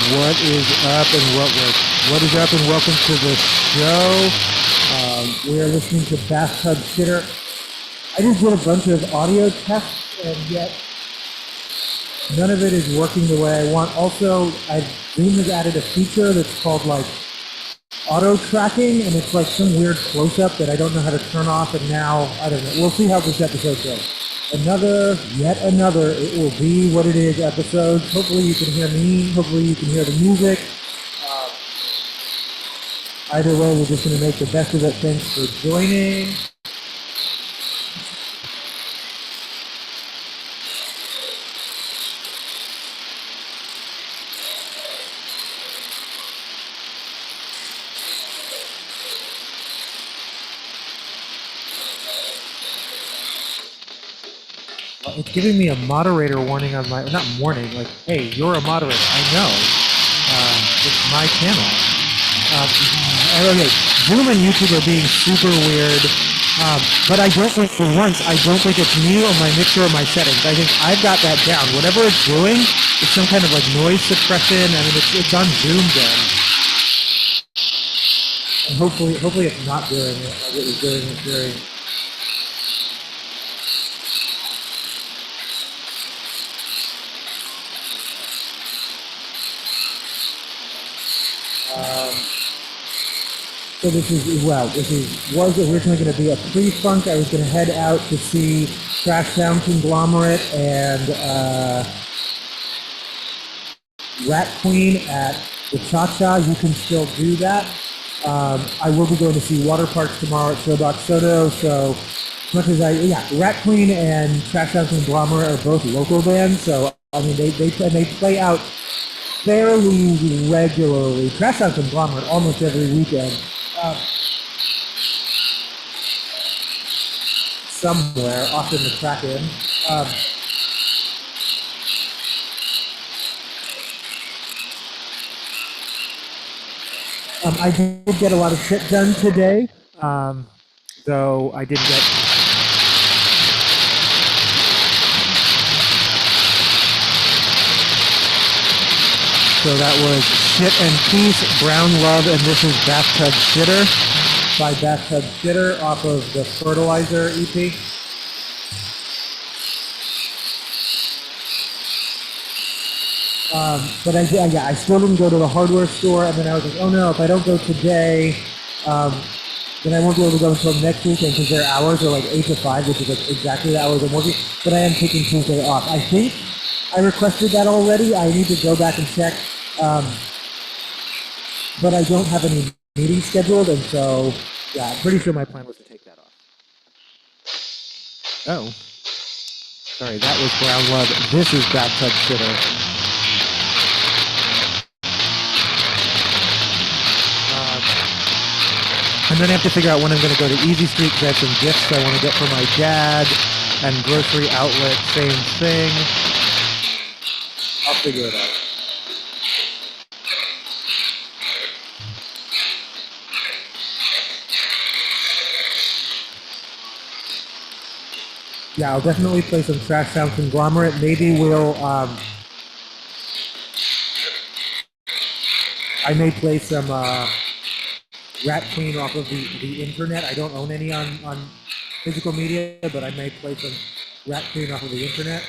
What is up and what is up and welcome to the show. We are listening to Bathtub Shitter. I just did a bunch of audio tests and yet none of it is working the way I want. Also, Zoom has added a feature that's called like auto tracking, and it's like some weird close-up that I don't know how to turn off, and now, I don't know. We'll see how this episode goes. Yet another, it will be what it is episodes. Hopefully you can hear me. Hopefully you can hear the music. Either way, we're just going to make the best of it. Thanks for joining. It's giving me a moderator warning on my, not warning, like, hey, you're a moderator. I know. It's my channel. Okay, Zoom and YouTube are being super weird. But I don't think, for once, I don't think it's me or my mixer or my settings. I think I've got that down. Whatever it's doing, it's some kind of like noise suppression. I mean, it's on Zoom then. And hopefully it's not doing it like it was doing it during. So this was originally going to be a pre-funk. I was going to head out to see Trash Sound Conglomerate and Rat Queen at the Cha-Cha. You can still do that. I will be going to see Water Parks tomorrow at Showbox Soto. So as much as Rat Queen and Trash Sound Conglomerate are both local bands. So I mean they play out fairly regularly. Trash Sound Conglomerate almost every weekend. Somewhere, often the Kraken. I did get a lot of shit done today, though I did get. So that was Shit and Peace, Brown Love, and this is Bathtub Shitter by Bathtub Shitter off of the Fertilizer EP. But I still didn't go to the hardware store, and then I was like, oh no, if I don't go today, then I won't be able to go until next weekend because their hours are like 8 to 5, which is like exactly the hours I'm working, but I am taking Tuesday off. I think I requested that already. I need to go back and check. But I don't have any meetings scheduled, and so, yeah, I'm pretty sure my plan was to take that off. Oh. Sorry, that was Brown Love. This is Bathtub Shitter. And then I have to figure out when I'm going to go to Easy Street because I have some gifts I want to get for my dad, and Grocery Outlet, same thing. I'll figure it out. Yeah, I'll definitely play some Trash Sound Conglomerate. Maybe we'll, I may play some Rat Queen off of the internet. I don't own any on physical media, but I may play some Rat Queen off of the internet.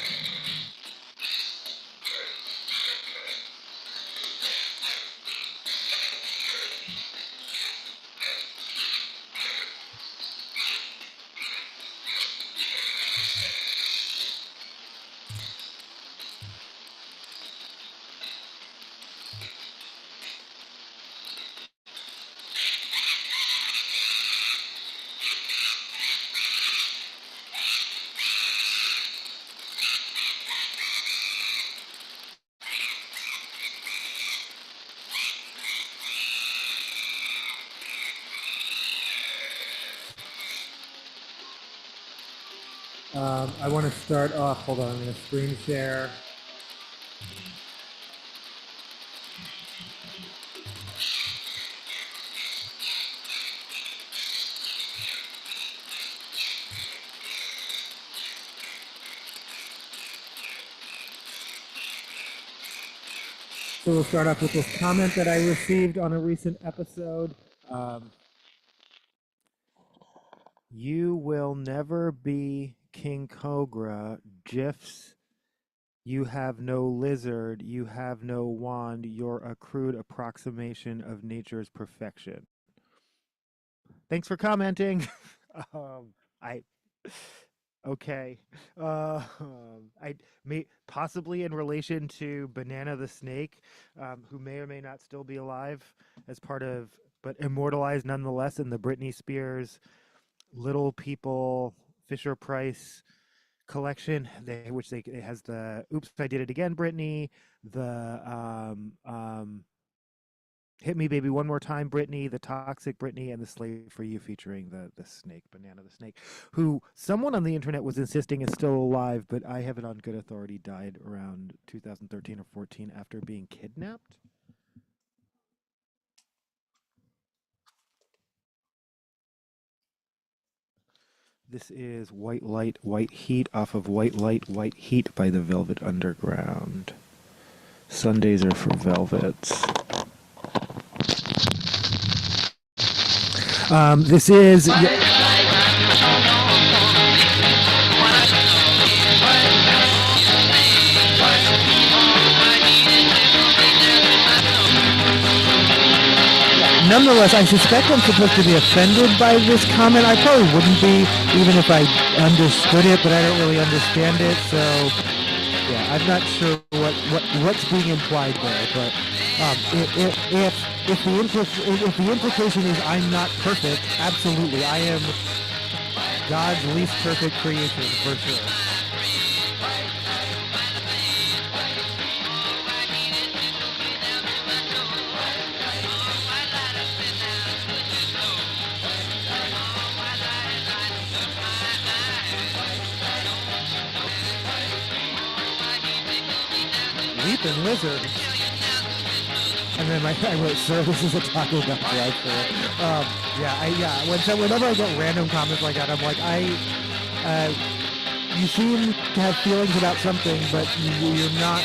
I want to start off, hold on, I'm going to screen share. So we'll start off with this comment that I received on a recent episode. You will never be King Cobra, GIFs. You have no lizard, you have no wand, you're a crude approximation of nature's perfection. Thanks for commenting. I okay. I may possibly in relation to Banana the Snake, who may or may not still be alive as part of, but immortalized nonetheless in the Britney Spears Little People Fisher Price collection, it has the "Oops, I Did It Again" Britney, the "Hit Me Baby One More Time" Britney, the "Toxic" Britney, and the "Slave for You" featuring the snake, Banana the Snake, who someone on the internet was insisting is still alive, but I have it on good authority died around 2013 or 14 after being kidnapped. This is White Light, White Heat off of White Light, White Heat by the Velvet Underground. Sundays are for velvets. This is... Nonetheless, I suspect I'm supposed to be offended by this comment. I probably wouldn't be, even if I understood it, but I don't really understand it. So, yeah, I'm not sure what's being implied there. But if the implication is I'm not perfect, absolutely, I am God's least perfect creation for sure. Weeping lizard. And then I wrote, "Sir, this is a Taco Bell drive-thru." Whenever I get random comments like that, I'm like, you seem to have feelings about something, but you're not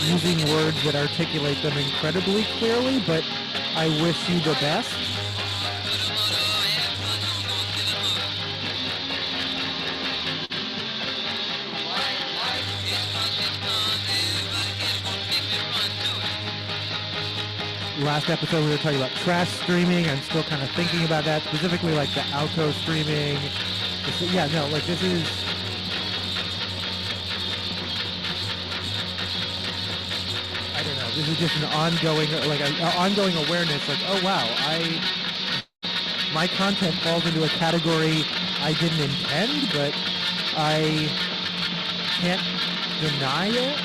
using words that articulate them incredibly clearly. But I wish you the best. Last episode we were talking about trash streaming. I'm still kind of thinking about that, specifically like the auto streaming. Yeah, no, like this is... I don't know. This is just an ongoing awareness. Like, oh wow, my content falls into a category I didn't intend, but I can't deny it.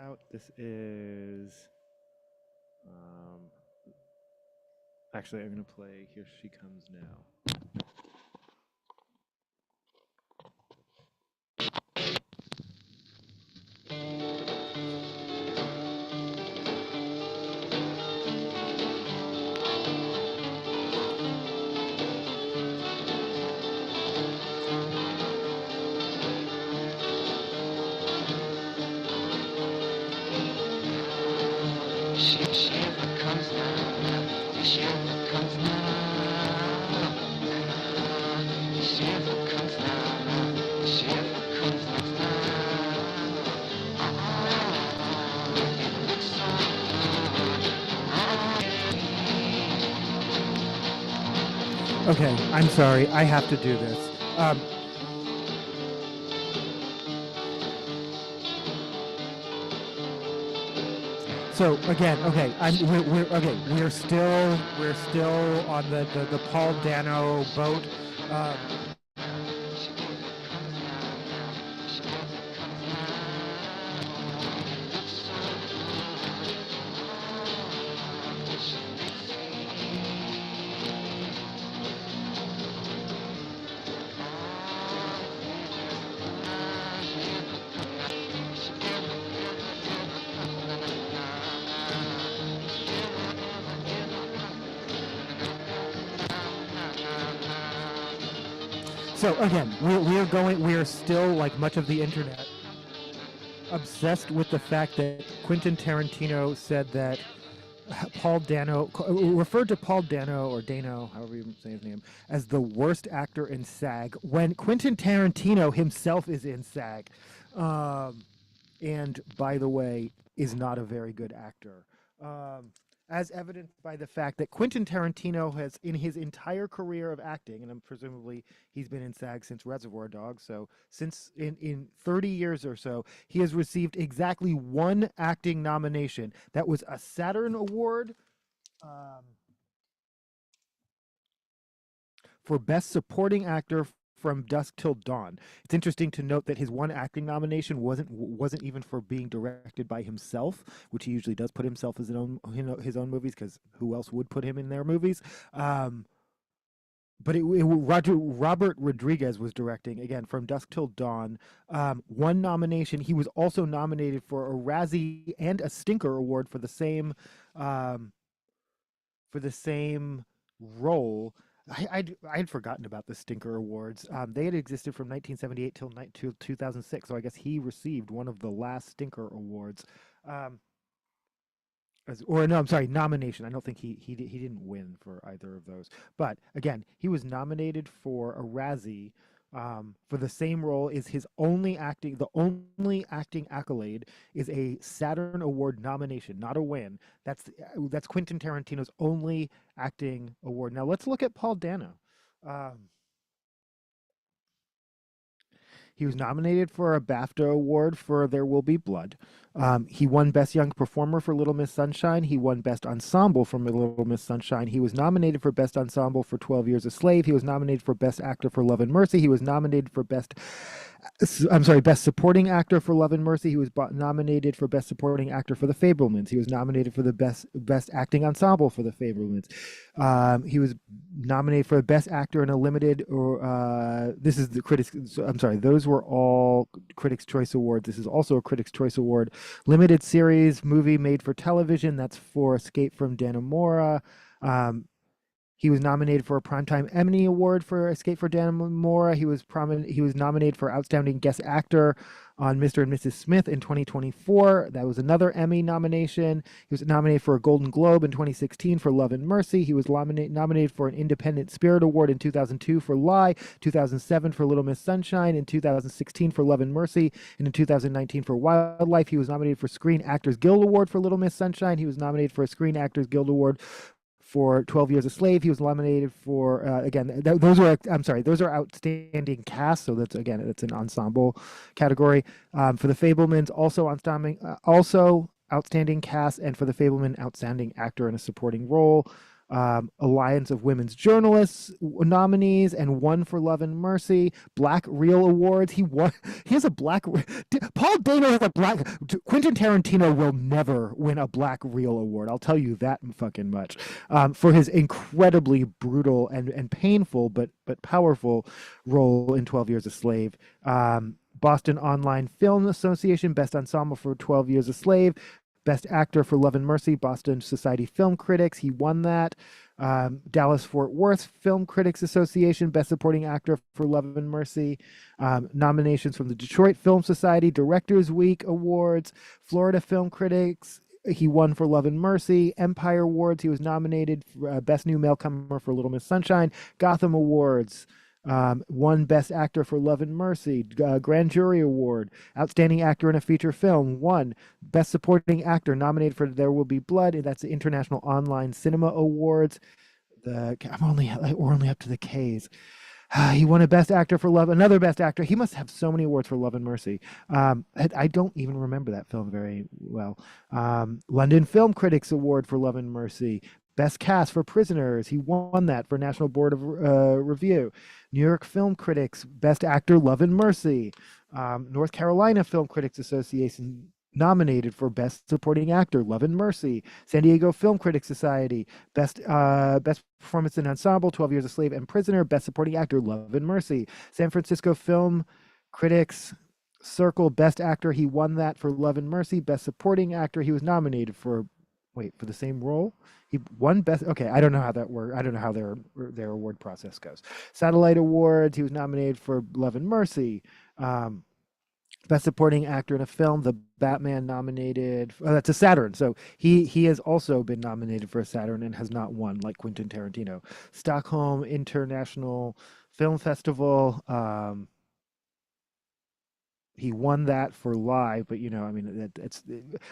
Out. This is actually I'm gonna play Here She Comes Now. Okay, I'm sorry. I have to do this. So again, okay, we're still on the Paul Dano boat. So again, we are still, like much of the internet, obsessed with the fact that Quentin Tarantino said that Paul Dano referred to Paul Dano, or Dano, however you say his name, as the worst actor in SAG, when Quentin Tarantino himself is in SAG, um, and by the way, is not a very good actor. Um, as evidenced by the fact that Quentin Tarantino has, in his entire career of acting, and presumably he's been in SAG since Reservoir Dogs, so since in 30 years or so, he has received exactly one acting nomination. That was a Saturn Award um, for Best Supporting Actor from Dusk Till Dawn. It's interesting to note that his one acting nomination wasn't even for being directed by himself, which he usually does put himself as his own movies, because who else would put him in their movies? But Robert Rodriguez was directing, again, From Dusk Till Dawn. One nomination. He was also nominated for a Razzie and a Stinker Award um, for the same role. I had forgotten about the Stinker Awards. They had existed from 1978 till 2006, so I guess he received one of the last Stinker Awards. Um, or no, I'm sorry, nomination. I don't think he didn't win for either of those. But again, he was nominated for a Razzie for the same role. Is his only acting the only acting accolade is a Saturn Award nomination, not a win. That's Quentin Tarantino's only acting award. Now let's look at Paul Dano. Um, He was nominated for a BAFTA award for There Will Be Blood. He won Best Young Performer for Little Miss Sunshine. He won Best Ensemble for Little Miss Sunshine. He was nominated for Best Ensemble for 12 Years a Slave. He was nominated for Best Actor for Love and Mercy. He was nominated for Best Supporting Actor for Love and Mercy. He was nominated for Best Supporting Actor for The Fabelmans. He was nominated for the Best Acting Ensemble for The Fabelmans. He was nominated for Best Actor in a Limited, or this is the critics. I'm sorry, those were all Critics' Choice Awards. This is also a Critics' Choice Award. Limited series movie made for television. That's for Escape from Dannemora. He was nominated for a Primetime Emmy Award for Escape from Dannemora. He was nominated for Outstanding Guest Actor on Mr. and Mrs. Smith in 2024. That was another Emmy nomination. He was nominated for a Golden Globe in 2016 for Love and Mercy. He was nominated for an Independent Spirit Award in 2002 for Lie, 2007 for Little Miss Sunshine, in 2016 for Love and Mercy, and in 2019 for Wildlife. He was nominated for Screen Actors Guild Award for Little Miss Sunshine. He was nominated for a Screen Actors Guild Award for 12 Years a Slave. He was nominated for, those are outstanding cast. So that's an ensemble category. For The Fabelmans, also outstanding cast, and for The Fabelman, outstanding actor in a supporting role. Alliance of Women's Journalists nominees, and one for Love and Mercy. Black Reel Awards. He has a black. Paul Dano has a black. Quentin Tarantino will never win a Black Reel Award. I'll tell you that fucking much. For his incredibly brutal and painful but powerful role in 12 Years a Slave. Boston Online Film Association Best Ensemble for 12 Years a Slave. Best Actor for Love and Mercy, Boston Society Film Critics. He won that. Dallas-Fort Worth Film Critics Association, Best Supporting Actor for Love and Mercy. Nominations from the Detroit Film Society, Directors Week Awards, Florida Film Critics. He won for Love and Mercy. Empire Awards, he was nominated for Best New Male-Comer for Little Miss Sunshine. Gotham Awards. Won Best Actor for Love and Mercy. Grand Jury Award. Outstanding Actor in a Feature Film. Won Best Supporting Actor, nominated for There Will Be Blood. That's the International Online Cinema Awards. We're only up to the K's. He won a Best Actor for Love, another Best Actor. He must have so many awards for Love and Mercy. I don't even remember that film very well. London Film Critics Award for Love and Mercy. Best Cast for Prisoners. He won that for National Board of Review. New York Film Critics, Best Actor, Love and Mercy. North Carolina Film Critics Association nominated for Best Supporting Actor, Love and Mercy. San Diego Film Critics Society, Best Performance in Ensemble, 12 Years a Slave and Prisoner. Best Supporting Actor, Love and Mercy. San Francisco Film Critics Circle, Best Actor. He won that for Love and Mercy. Best Supporting Actor, he was nominated for wait, for the same role. He won best. Okay, I don't know how that works. I don't know how their award process goes. Satellite Awards. He was nominated for Love and Mercy. Um, Best Supporting Actor in a Film. The Batman nominated. Oh, that's a Saturn. So he has also been nominated for a Saturn and has not won, like Quentin Tarantino. Stockholm International Film Festival. He won that for live, but I mean, it's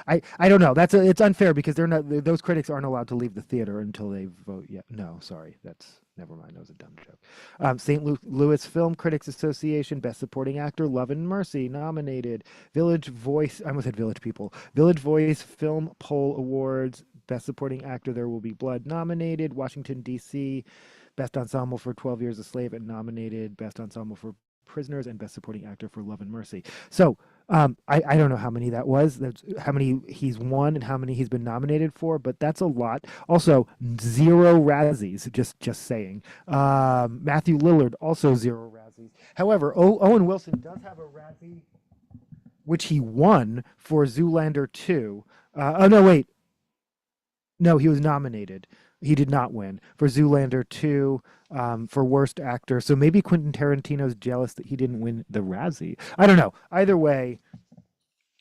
I don't know. It's unfair because they're not those critics aren't allowed to leave the theater until they vote. Yeah, no, sorry, that's never mind. That was a dumb joke. St. Louis Film Critics Association Best Supporting Actor, Love and Mercy nominated. Village Voice, I almost said Village People. Village Voice Film Poll Awards Best Supporting Actor, There Will Be Blood nominated. Washington D.C. Best Ensemble for 12 Years a Slave and nominated. Best Ensemble for Prisoners and Best Supporting Actor for Love and Mercy. So I don't know how many that was. That's how many he's won and how many he's been nominated for, but that's a lot. Also, 0 Razzies. Just saying. Matthew Lillard also 0 Razzies. However, Owen Wilson does have a Razzie, which he won for Zoolander 2. Oh no, wait. No, he was nominated. He did not win for Zoolander 2 for Worst Actor. So maybe Quentin Tarantino's jealous that he didn't win the Razzie. I don't know. Either way,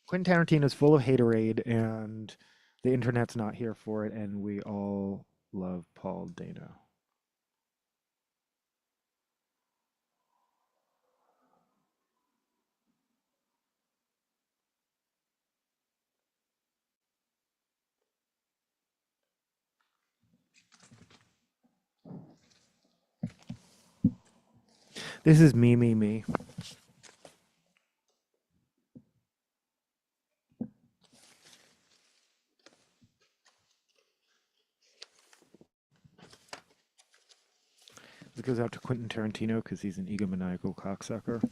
Quentin Tarantino's full of haterade, and the internet's not here for it, and we all love Paul Dano. This is me. This goes out to Quentin Tarantino because he's an egomaniacal cocksucker.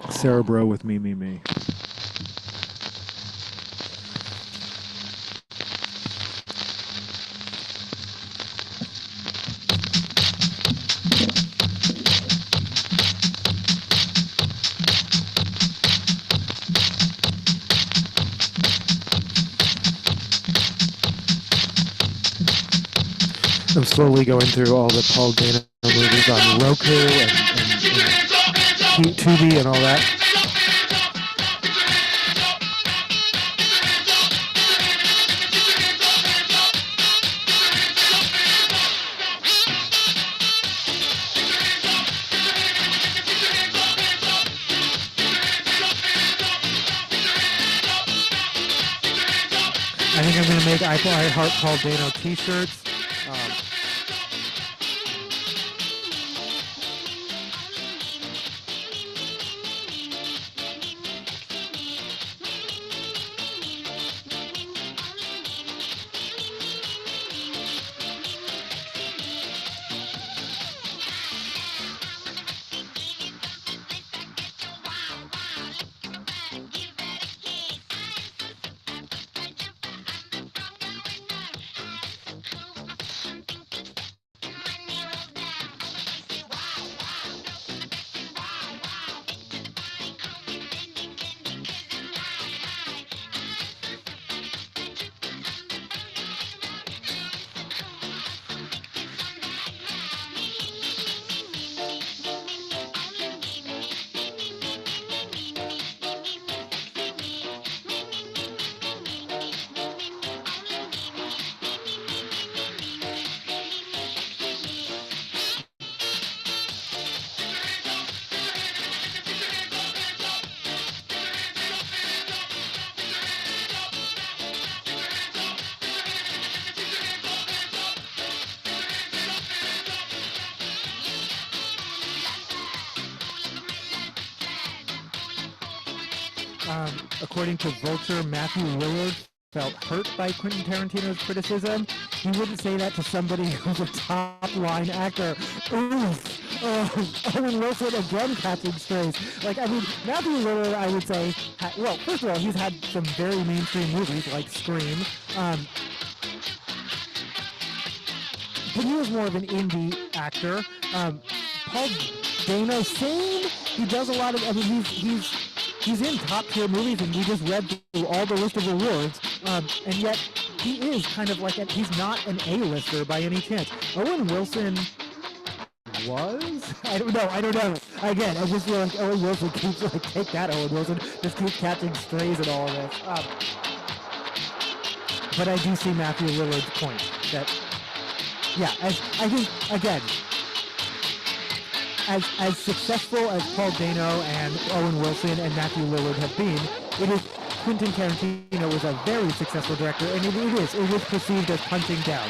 Cerebro with me. I'm slowly going through all the Paul Dano movies on Roku and Tubi and all that. I think I'm going to make I Heart Paul Dano t-shirts. According to Vulture, Matthew Lillard felt hurt by Quentin Tarantino's criticism. He wouldn't say that to somebody who's a top-line actor. Oof. Owen Wilson again catching strays. Like, I mean, Matthew Lillard, I would say, well, first of all, he's had some very mainstream movies like Scream. But he was more of an indie actor. Paul Dano, same. He does a lot of. I mean, he's in top tier movies, and we just read through all the list of awards. And yet he is kind of like he's not an A-lister by any chance. Owen Wilson was? I don't know. Again, I just feel like Owen Wilson keeps take that Owen Wilson just keeps catching strays and all of this. But I do see Matthew Lillard's point that, yeah, I think, again, as successful as Paul Dano and Owen Wilson and Matthew Lillard have been, Quentin Tarantino was a very successful director, and it is perceived as punching down.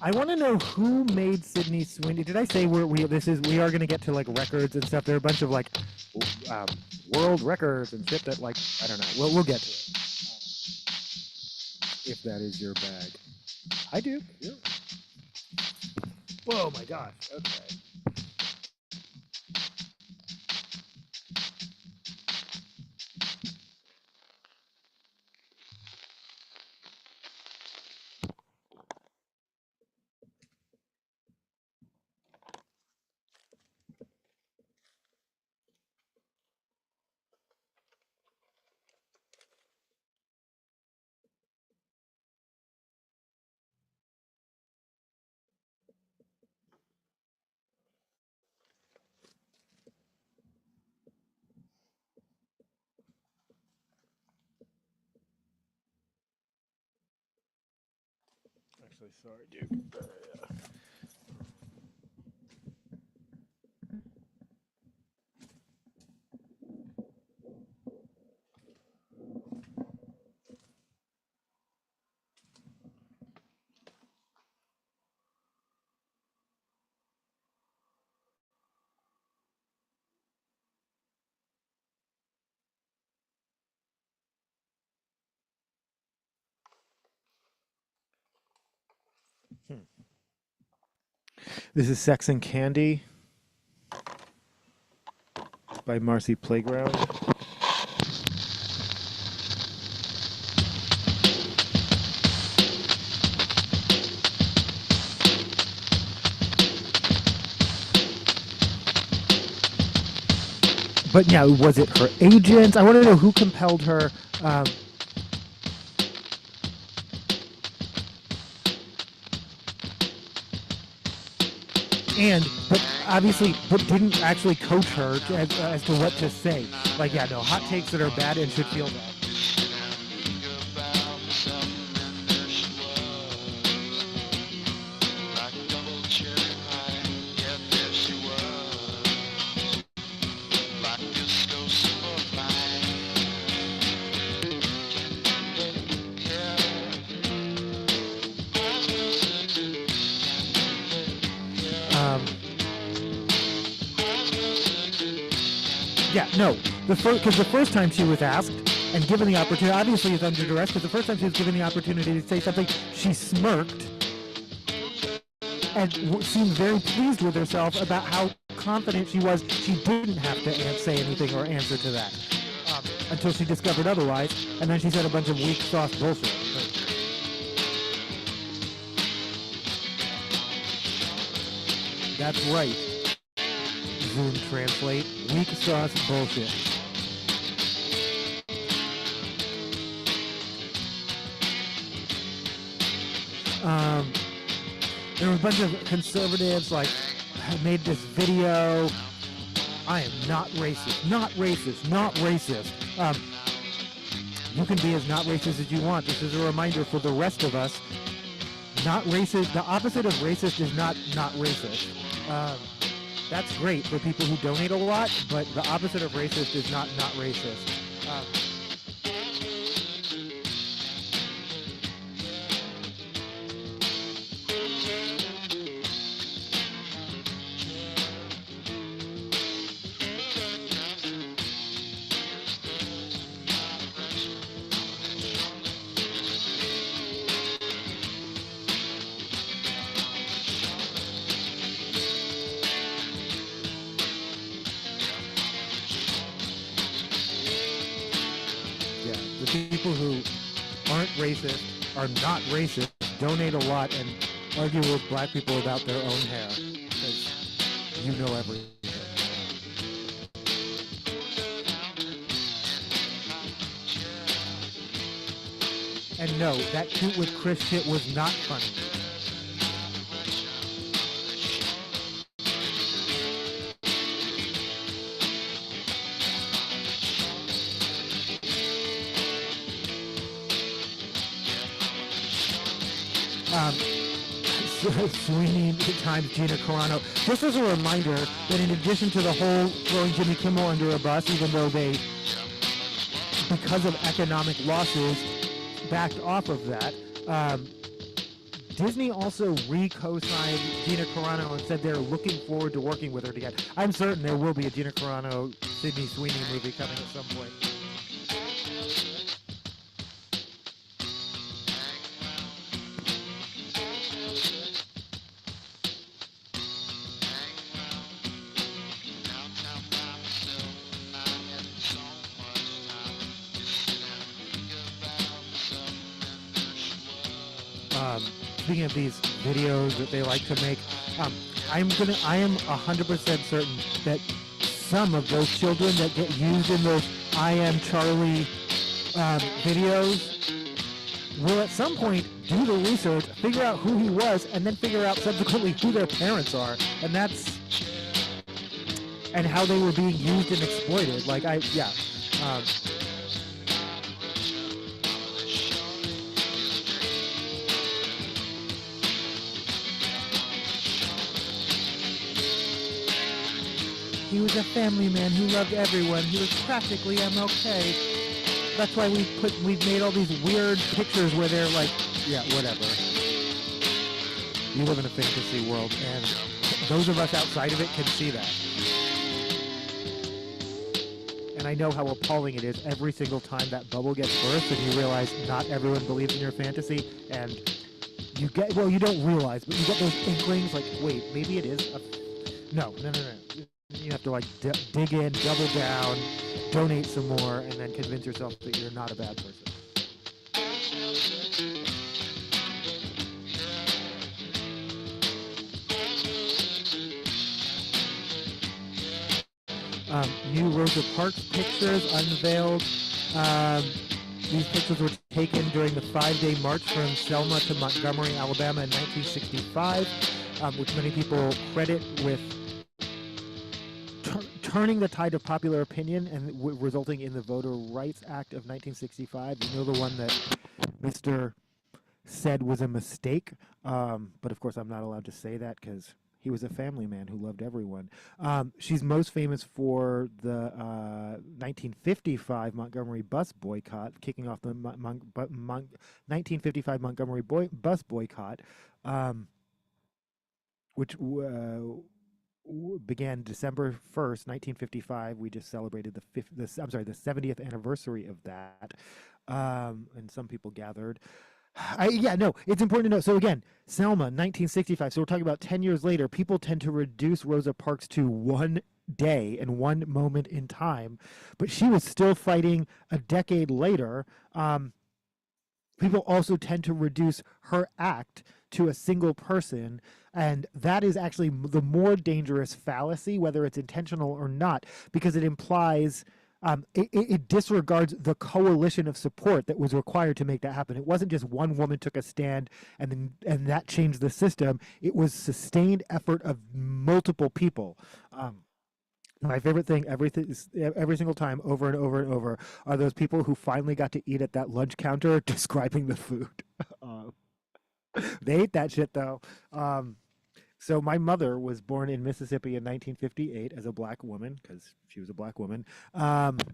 I want to know who made Sydney Sweeney. Did I say we are going to get to like records and stuff? There are a bunch of like world records and shit that like I don't know. We'll get to it. If that is your bag, I do. Yeah. Whoa, my gosh. Okay. Actually, sorry, dude. This is Sex and Candy by Marcy Playground. But yeah, was it her agent? I want to know who compelled her. But didn't actually coach her as to what to say. Like, yeah, no, hot takes that are bad and should feel bad. Yeah, no. Because the first time she was asked and given the opportunity, obviously it's under duress, because the first time she was given the opportunity to say something, she smirked and seemed very pleased with herself about how confident she was she didn't have to say anything or answer to that until she discovered otherwise, and then she said a bunch of weak, soft bullshit. That's right. Zoom translate. Weak sauce bullshit. There were a bunch of conservatives like made this video. I am not racist, not racist, not racist. You can be as not racist as you want. This is a reminder for the rest of us. Not racist. The opposite of racist is not racist. That's great for people who donate a lot, but the opposite of racist is not racist. People who aren't racist, are not racist, donate a lot, and argue with black people about their own hair, because you know everything. And no, that Cute with Chris shit was not funny. Sweeney times Gina Carano. Just as a reminder that in addition to the whole throwing Jimmy Kimmel under a bus, even though they, because of economic losses, backed off of that, Disney also re-co-signed Gina Carano and said they're looking forward to working with her again. I'm certain there will be a Gina Carano, Sydney Sweeney movie coming at some point. Speaking of these videos that they like to make, I am 100% certain that some of those children that get used in those I Am Charlie videos will at some point do the research, figure out who he was, and then figure out subsequently who their parents are, and how they were being used and exploited. Like he was a family man who loved everyone. He was practically MLK. That's why we've made all these weird pictures where they're like, yeah, whatever. You live in a fantasy world, and those of us outside of it can see that. And I know how appalling it is every single time that bubble gets burst and you realize not everyone believes in your fantasy, and you don't realize, but you get those inklings like, wait, maybe it is no. You have to like dig in, double down, donate some more, and then convince yourself that you're not a bad person. New Rosa Parks pictures unveiled. These pictures were taken during the 5-day march from Selma to Montgomery, Alabama in 1965, which many people credit with turning the tide of popular opinion and resulting in the Voter Rights Act of 1965. You know, the one that Mr. said was a mistake, but of course I'm not allowed to say that because he was a family man who loved everyone. She's most famous for the 1955 Montgomery bus boycott, kicking off the 1955 Montgomery bus boycott, which began December 1st, 1955. We just celebrated the 70th anniversary of that, and some people gathered. It's important to know. So again, Selma, 1965. So we're talking about 10 years later. People tend to reduce Rosa Parks to one day and one moment in time, but she was still fighting a decade later. people also tend to reduce her act to a single person, and that is actually the more dangerous fallacy, whether it's intentional or not, because it implies it disregards the coalition of support that was required to make that happen. It wasn't just one woman took a stand and that changed the system. It was sustained effort of multiple people. My favorite thing, every single time, over and over and over, are those people who finally got to eat at that lunch counter describing the food. Um, they ate that shit though. So my mother was born in Mississippi in 1958 as a black woman because she was a black woman, and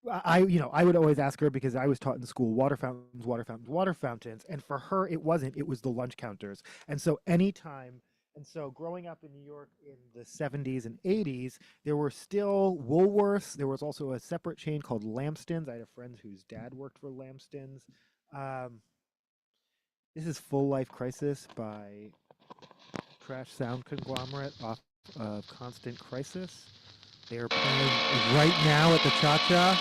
I would always ask her because I was taught in school water fountains, water fountains, water fountains, and for her it wasn't. It was the lunch counters, and so anytime. And so growing up in New York in the 70s and 80s, there were still Woolworths. There was also a separate chain called Lamston's. I had a friend whose dad worked for Lamston's. Um, this is Full Life Crisis by Trash Sound Conglomerate off of Constant Crisis. They are playing right now at the Cha-Cha.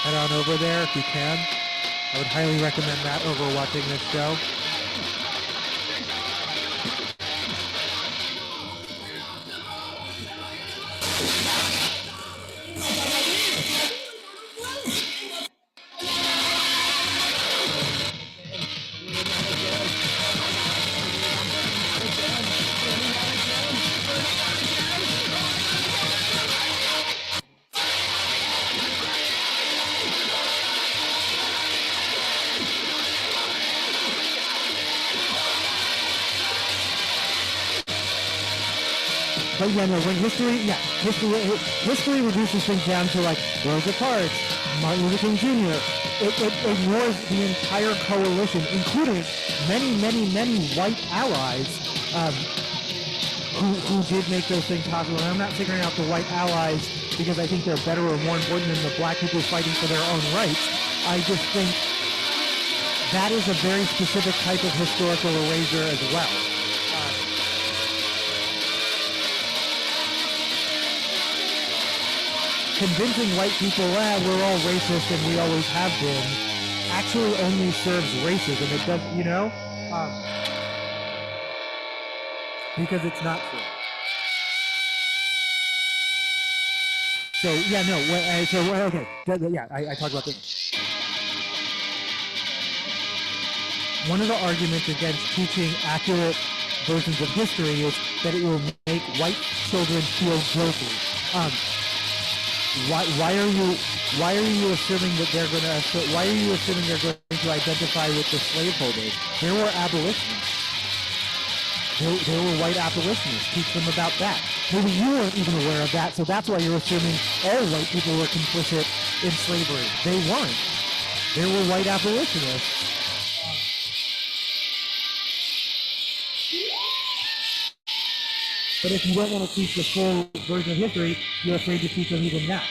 Head on over there if you can. I would highly recommend that over watching this show. But yeah, no, when history reduces things down to like Rosa Parks, Martin Luther King Jr. It ignores the entire coalition, including many white allies who did make those things possible. And I'm not figuring out the white allies because I think they're better or more important than the black people fighting for their own rights. I just think that is a very specific type of historical erasure as well. Convincing white people, we're all racist and we always have been, actually only serves racism. It does, because it's not true. So yeah, no. Okay. Yeah, I talked about this. One of the arguments against teaching accurate versions of history is that it will make white children feel guilty. Why are you assuming that they're going to? Why are you assuming they're going to identify with the slaveholders? There were abolitionists. There were white abolitionists. Teach them about that. Maybe you weren't even aware of that, so that's why you're assuming all white people were complicit in slavery. They weren't. There were white abolitionists. But if you don't want to teach the full version of history, you're afraid to teach them even that.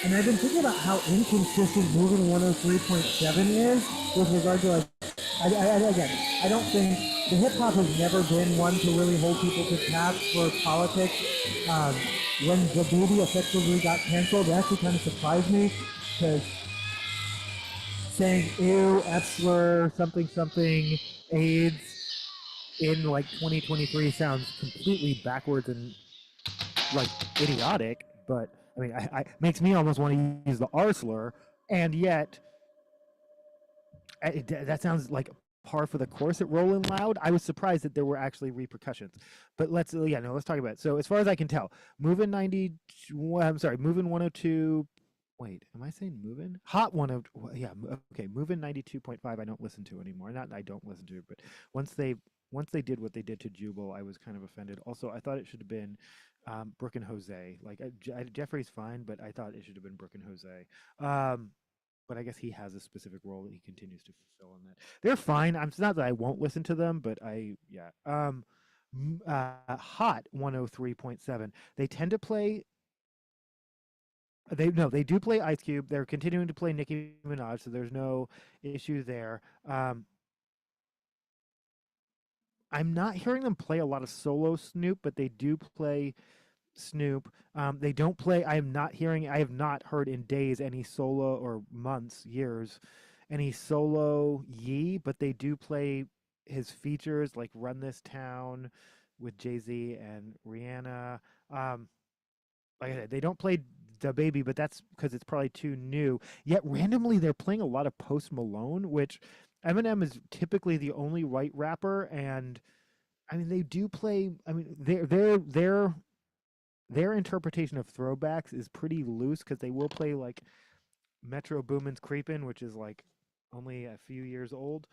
And I've been thinking about how inconsistent Moving 103.7 is with regard to, like, I don't think the hip hop has never been one to really hold people to task for politics. When the baby effectively got canceled, it actually kind of surprised me because saying ew, F slur, something, AIDS in like 2023 sounds completely backwards and like idiotic, but I mean, I makes me almost want to use the R slur, and yet that sounds like par for the course at Rolling Loud. I was surprised that there were actually repercussions. But let's talk about it. So as far as I can tell, Movin' 90, Movin' 102. Wait, am I saying Movin'? Hot 102. Yeah, okay. Movin' 92.5. I don't listen to anymore. Not I don't listen to it, but once they did what they did to Jubal, I was kind of offended. Also, I thought it should have been Brooke and Jose. Like Jeffrey's fine, but I thought it should have been Brooke and Jose. But I guess he has a specific role that he continues to fulfill in that. They're fine. It's not that I won't listen to them, but Hot 103.7. They tend to play. They do play Ice Cube. They're continuing to play Nicki Minaj, so there's no issue there. I'm not hearing them play a lot of solo Snoop, but they do play Snoop. They don't play. I have not heard in days any solo, or months, years, any solo Yee, but they do play his features like Run This Town with Jay-Z and Rihanna. Like I said, they don't play Da Baby, but that's because it's probably too new. Yet randomly they're playing a lot of Post Malone, which Eminem is typically the only white rapper, and I mean they do play. I mean their interpretation of throwbacks is pretty loose because they will play like Metro Boomin's Creepin', which is like only a few years old.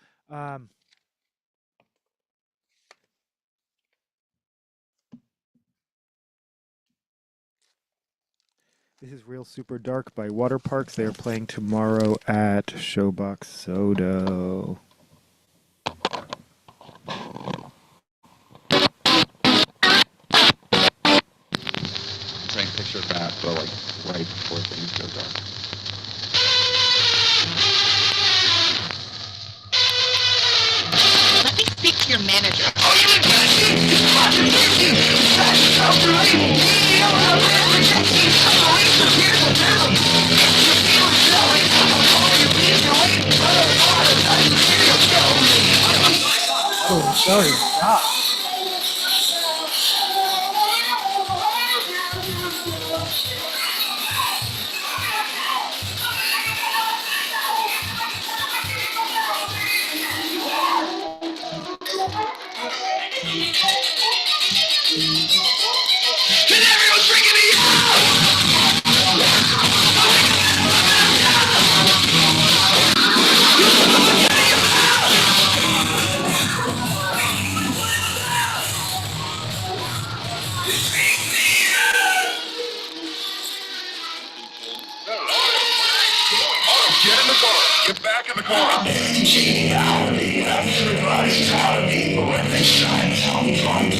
This is Real Super Dark by Water Parks. They are playing tomorrow at Showbox Sodo. Trying to picture that, but like right before things go dark. Let me speak to your manager. Oh, sorry. Stop. Get in the car. Get back in the car. Everybody's telling me when they shine, tell me what to do.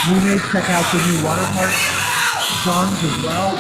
We may check out the new Water Park songs as well.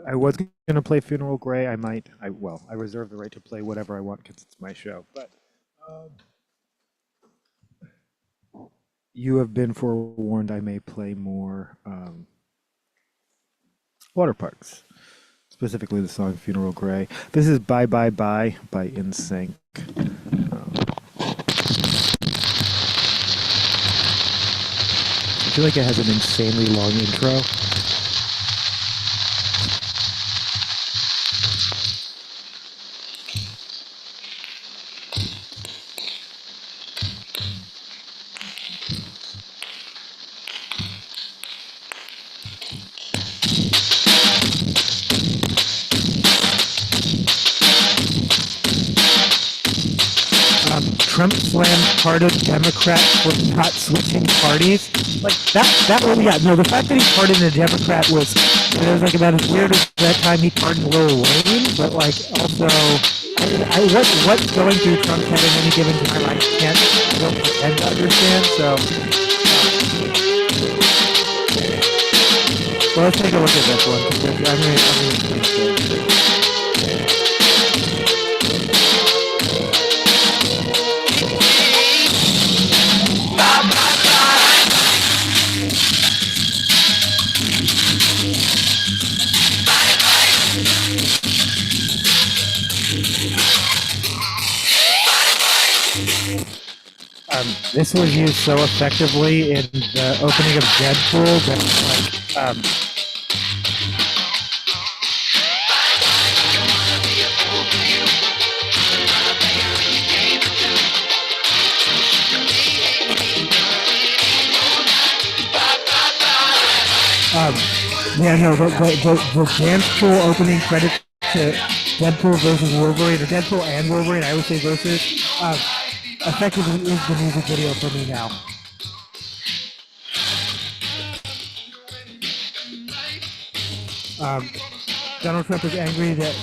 I was going to play Funeral Grey. I reserve the right to play whatever I want because it's my show. But you have been forewarned. I may play more Water Parks, specifically the song Funeral Grey. This is Bye Bye Bye by NSYNC. I feel like it has an insanely long intro. Trump slammed part of Democrats for not switching parties. Like that one, yeah. No, the fact that he pardoned a Democrat was, it was like about as weird as that time he pardoned Lil Wayne, but like also, what's going through Trump's head at any given time, I don't pretend to understand. So, well, let's take a look at this one. I'm gonna this was used so effectively in the opening of Deadpool that yeah, no, the Deadpool opening credit to Deadpool versus Wolverine, or Deadpool and Wolverine, I would say versus, effectively is the music video for me now. Donald Trump is angry that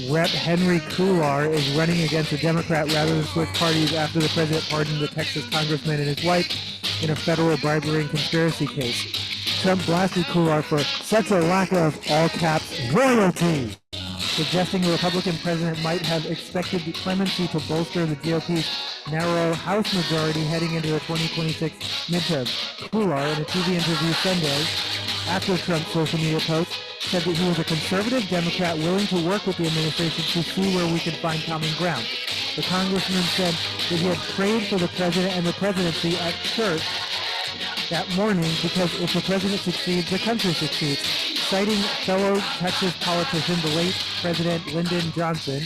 Rep. Henry Cuellar is running against a Democrat rather than switch parties after the president pardoned the Texas congressman and his wife in a federal bribery and conspiracy case. Trump blasted Cuellar for such a lack of, all caps, loyalty, suggesting a Republican president might have expected the clemency to bolster the GOP's narrow House majority heading into the 2026 midterms. Cuellar, in a TV interview Sunday, after Trump's social media post, said that he was a conservative Democrat willing to work with the administration to see where we could find common ground. The congressman said that he had prayed for the president and the presidency at church that morning because if the president succeeds, the country succeeds. Citing fellow Texas politician, the late President Lyndon Johnson,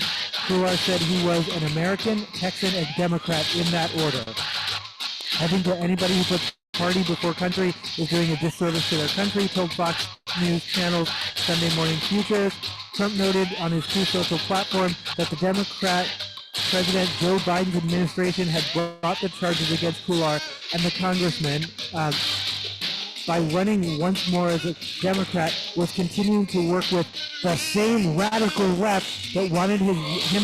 Cuellar said he was an American, Texan, and Democrat in that order. I think that anybody who puts party before country is doing a disservice to their country, told Fox News Channel's Sunday Morning Futures. Trump noted on his Truth Social platform that the Democrat President Joe Biden's administration had brought the charges against Cuellar and the congressman by running once more as a Democrat, was continuing to work with the same radical left that wanted him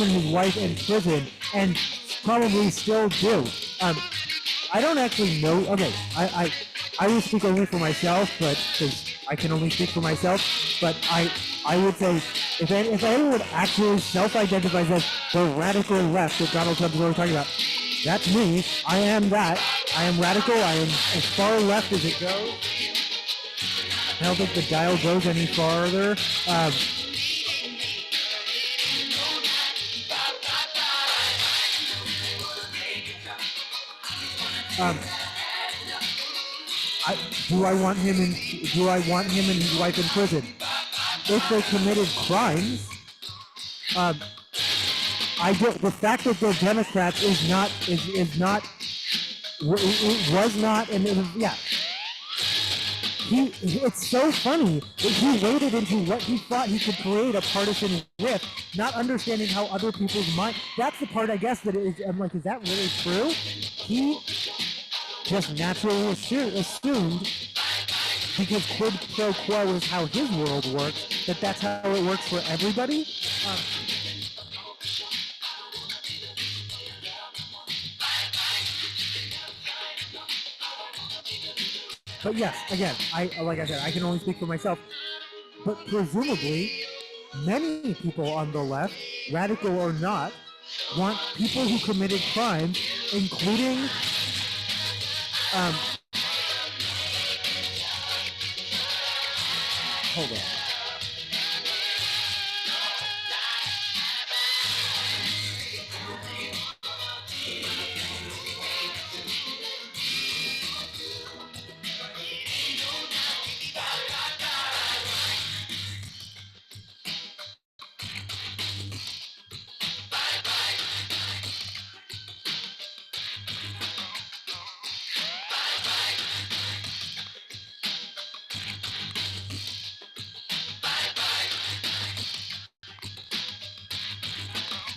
and his wife in prison, and probably still do. I don't actually know. Okay, I will speak only for myself, but because I can only speak for myself. But I would say if anyone would actually self-identifies as the radical left that Donald Trump is always talking about, that's me. I am that. I am radical. I am as far left as it goes. I don't think the dial goes any farther. Do I want him and his wife in prison? If they committed crimes, I don't. The fact that they're Democrats was not, and yeah. It's so funny that he waded into what he thought he could create a partisan rift, not understanding how other people's mind. That's the part, I guess, that is. I'm like, is that really true? He just naturally assumed, because quid pro quo is how his world works, that's how it works for everybody. But yes, again, like I said, I can only speak for myself. But presumably, many people on the left, radical or not, want people who committed crimes, including hold on.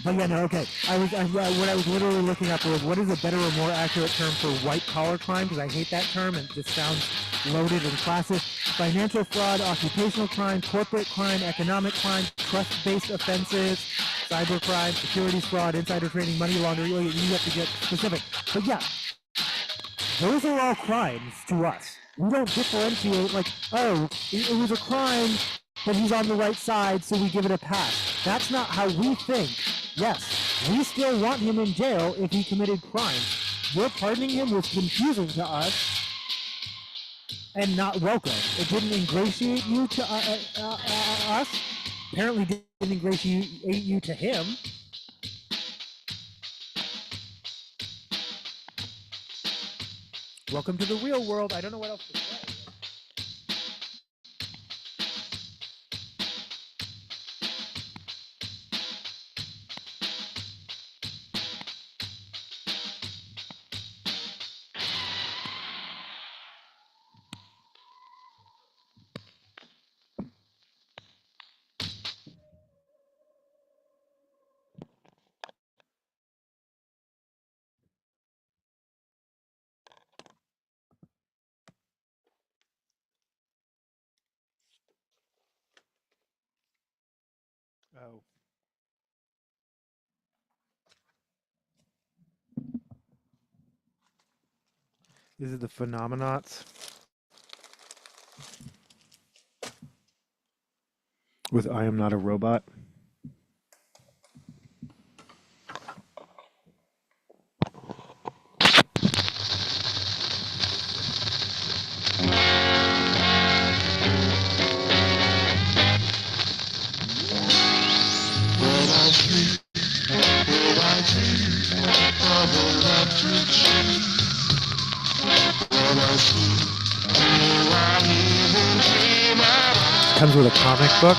But yeah, no, okay. What I was literally looking up was what is a better or more accurate term for white collar crime, because I hate that term and it just sounds loaded and classist. Financial fraud, occupational crime, corporate crime, economic crime, trust-based offenses, cyber crime, securities fraud, insider trading, money laundering. You have to get specific. But yeah, those are all crimes to us. We don't differentiate like, oh, it was a crime, but he's on the right side, so we give it a pass. That's not how we think. Yes, we still want him in jail if he committed crimes. Your pardoning him was confusing to us and not welcome. It didn't ingratiate you to us. Apparently didn't ingratiate you to him. Welcome to the real world. I don't know what else to say. Oh. This is the Phenomenauts with I Am Not a Robot. Comes with a comic book.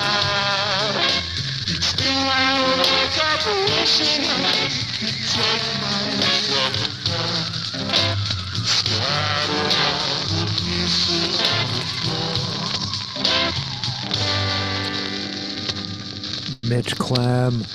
Mitch Clem.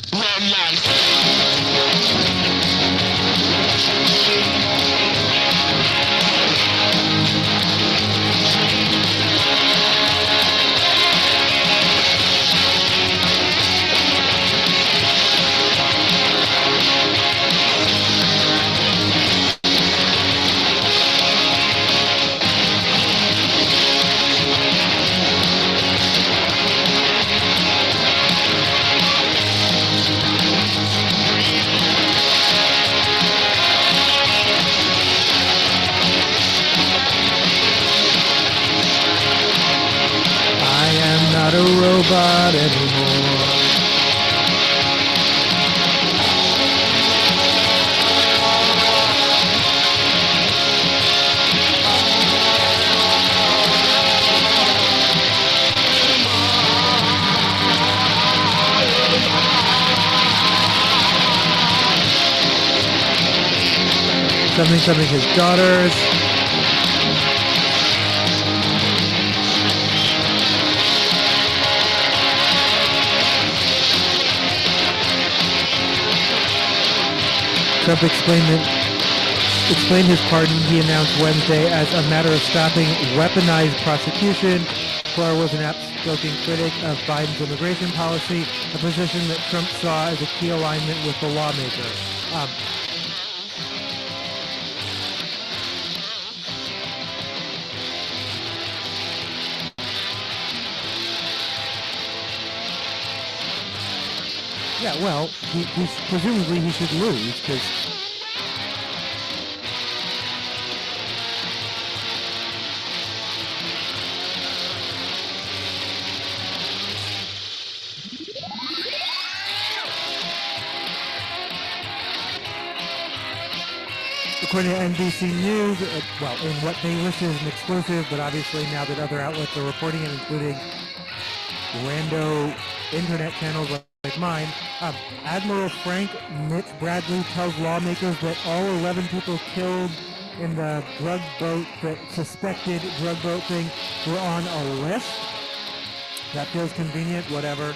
Not a robot anymore. Something his daughters. Trump explained his pardon, he announced Wednesday, as a matter of stopping weaponized prosecution. Clark was an outspoken critic of Biden's immigration policy, a position that Trump saw as a key alignment with the lawmaker. Yeah, well, presumably he should lose, because according to NBC News, well, in what they listed as an exclusive, but obviously now that other outlets are reporting it, including rando internet channels like mine, Admiral Frank Mitch Bradley tells lawmakers that all 11 people killed in the drug boat, the suspected drug boat thing, were on a list. That feels convenient, whatever.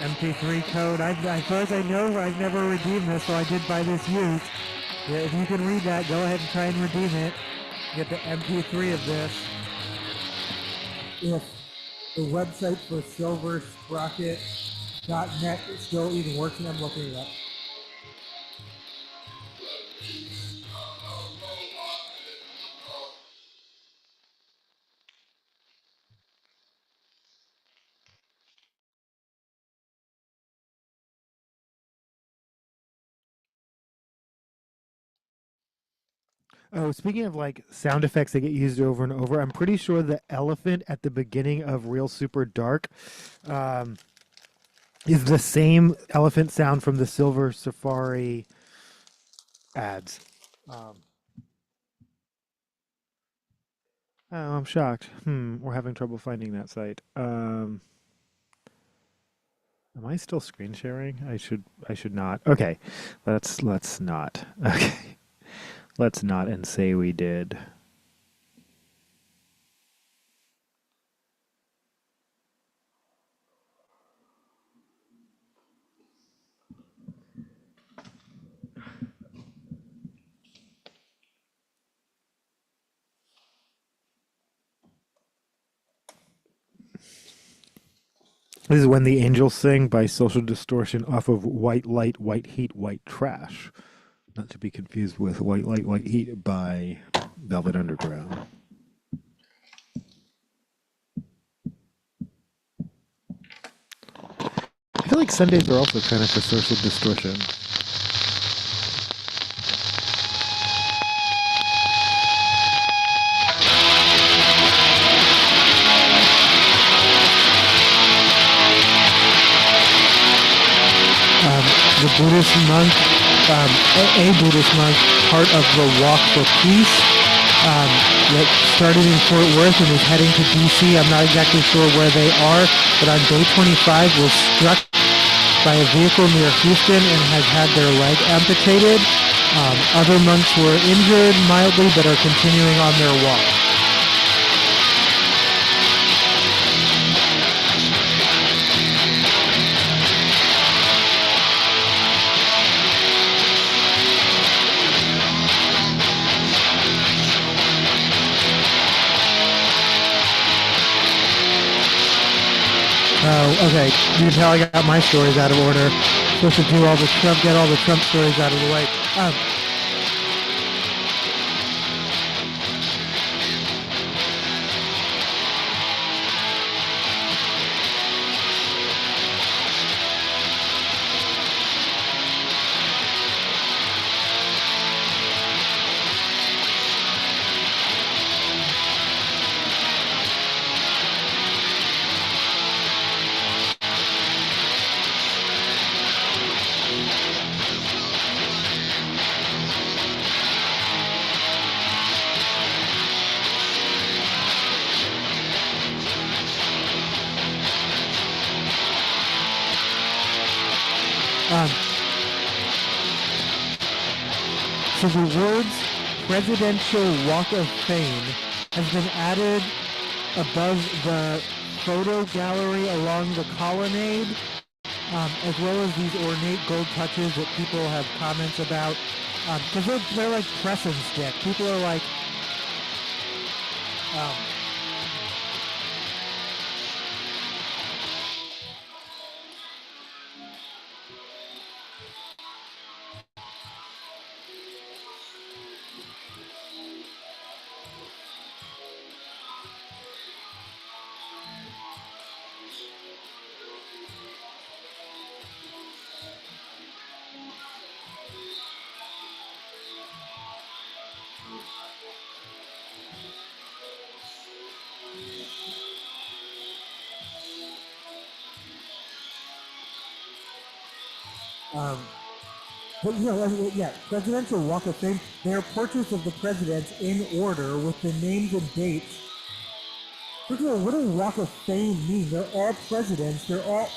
MP3 code. As far as I know, I've never redeemed this, so I did buy this used. Yeah, if you can read that, go ahead and try and redeem it. Get the MP3 of this. If the website for silversprocket.net still even works, and I'm looking it up. Oh, speaking of like sound effects that get used over and over, I'm pretty sure the elephant at the beginning of Real Super Dark is the same elephant sound from the Silver Safari ads. Oh, I'm shocked. We're having trouble finding that site. Am I still screen sharing? I should not. Okay. Let's not. Okay. Let's not and say we did. This is When the Angels Sing by Social Distortion off of White Light, White Heat, White Trash. Not to be confused with White Light, White Heat by Velvet Underground. I feel like Sundays are also kind of for Social Distortion. The Buddhist monk, a Buddhist monk, part of the Walk for Peace, that started in Fort Worth and is heading to DC. I'm not exactly sure where they are, but on day 25 was struck by a vehicle near Houston and has had their leg amputated. Other monks were injured mildly but are continuing on their walk. Oh, okay. You can tell I got my stories out of order. Supposed to do all the Trump, get all the Trump stories out of the way. So the Wurld's Presidential Walk of Fame has been added above the photo gallery along the colonnade, as well as these ornate gold touches that people have comments about, because they're like press and stick. People are like, but Presidential Walk of Fame. They are portraits of the presidents in order with the names and dates. First of all, what does Walk of Fame mean? They're all presidents. They're all,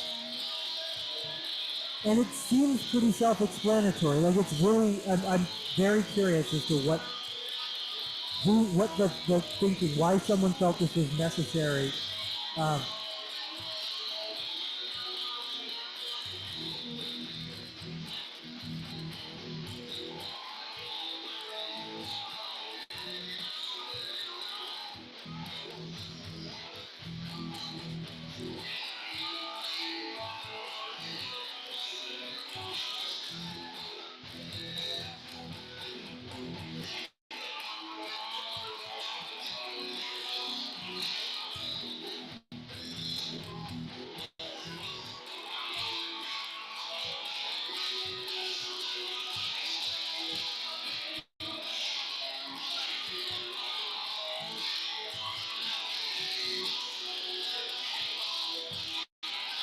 and it seems pretty self-explanatory. Like it's really, I'm very curious as to what the thinking, why someone felt this was necessary.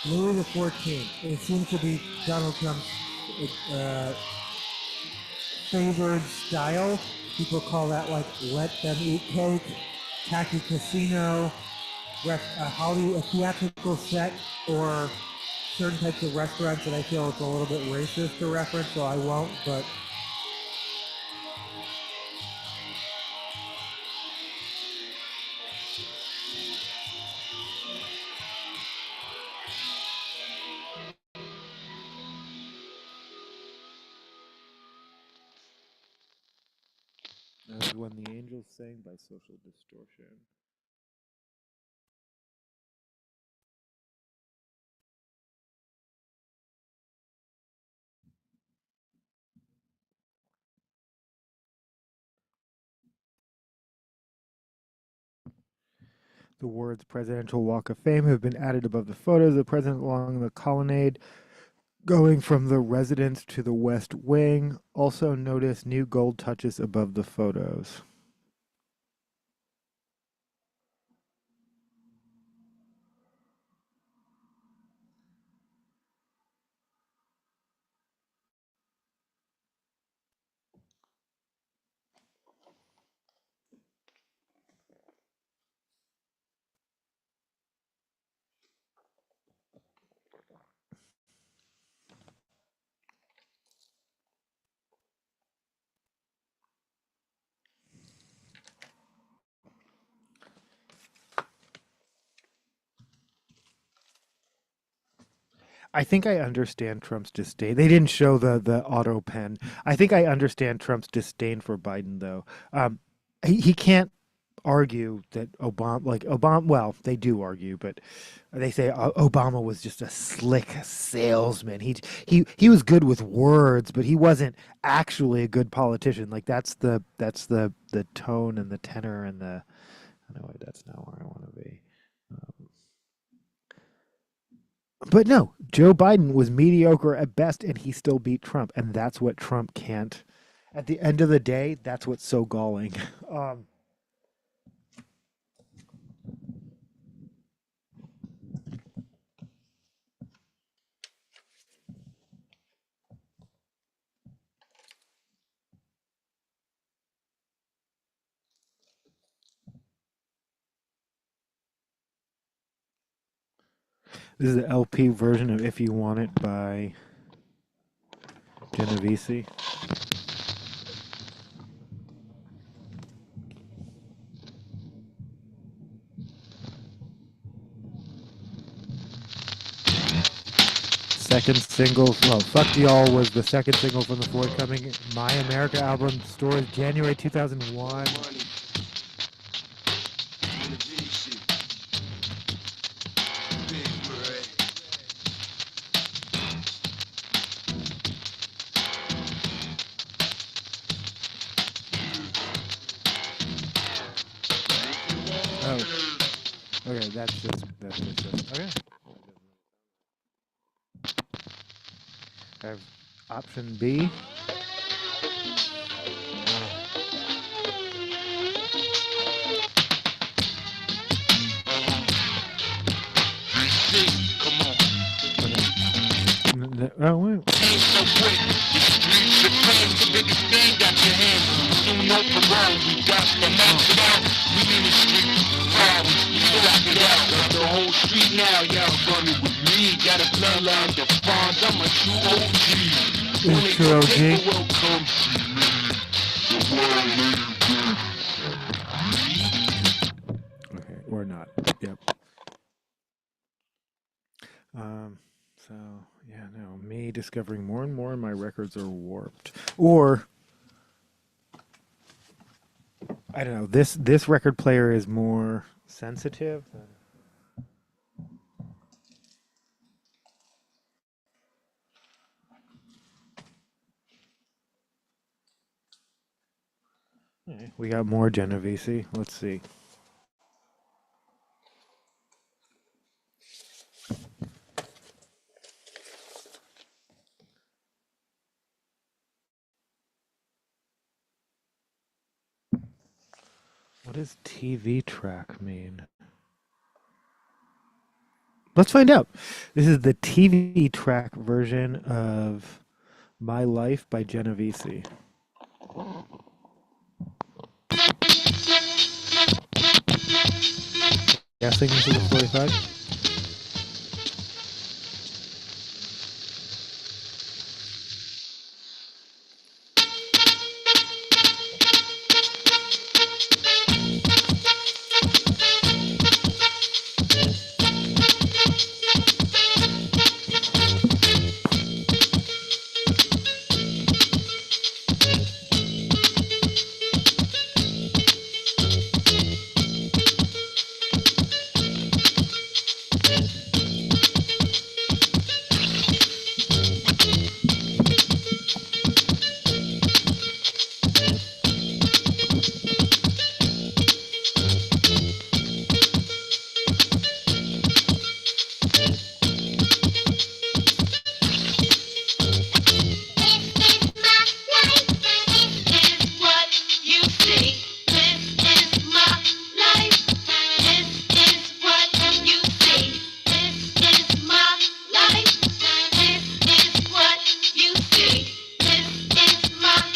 Louis the 14th. It seems to be Donald Trump's uh, favored style. People call that like let them eat cake, tacky casino, a theatrical set, or certain types of restaurants that I feel it's a little bit racist to reference, so I won't, but That was When the Angels Sang by Social Distortion. The words Presidential Walk of Fame have been added above the photos of the president along the colonnade, going from the residence to the West Wing. Also notice new gold touches above the photos. I think I understand Trump's disdain. They didn't show the auto pen. I think I understand Trump's disdain for Biden, though. He can't argue that Obama. Well, they do argue, but they say Obama was just a slick salesman. He was good with words, but he wasn't actually a good politician. Like that's the tone and the tenor and the. No, that's not where I want to be. But no, Joe Biden was mediocre at best, and he still beat Trump, and that's what Trump can't. At the end of the day, that's what's so galling. Um, this is the LP version of "If You Want It" by Ginnizz. Second single, well, "Fuck Y'all" was the second single from the forthcoming My America album, stores January 2001. Oh, okay, that's just okay. I have option B. Oh, wait. True OG. Okay, or not. Yep. So yeah, no, me discovering more and more my records are warped. Or I don't know, this record player is more sensitive. Okay, we got more Genovese. Let's see. What does TV track mean? Let's find out. This is the TV track version of My Life by Ginnizz. Guessing this is a 45?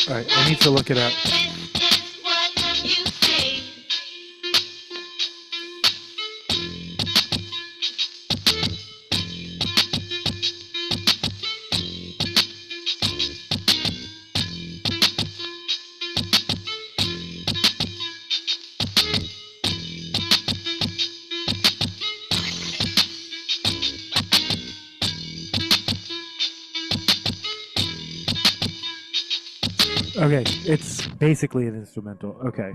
Alright, I need to look it up. Okay, it's basically an instrumental. Okay.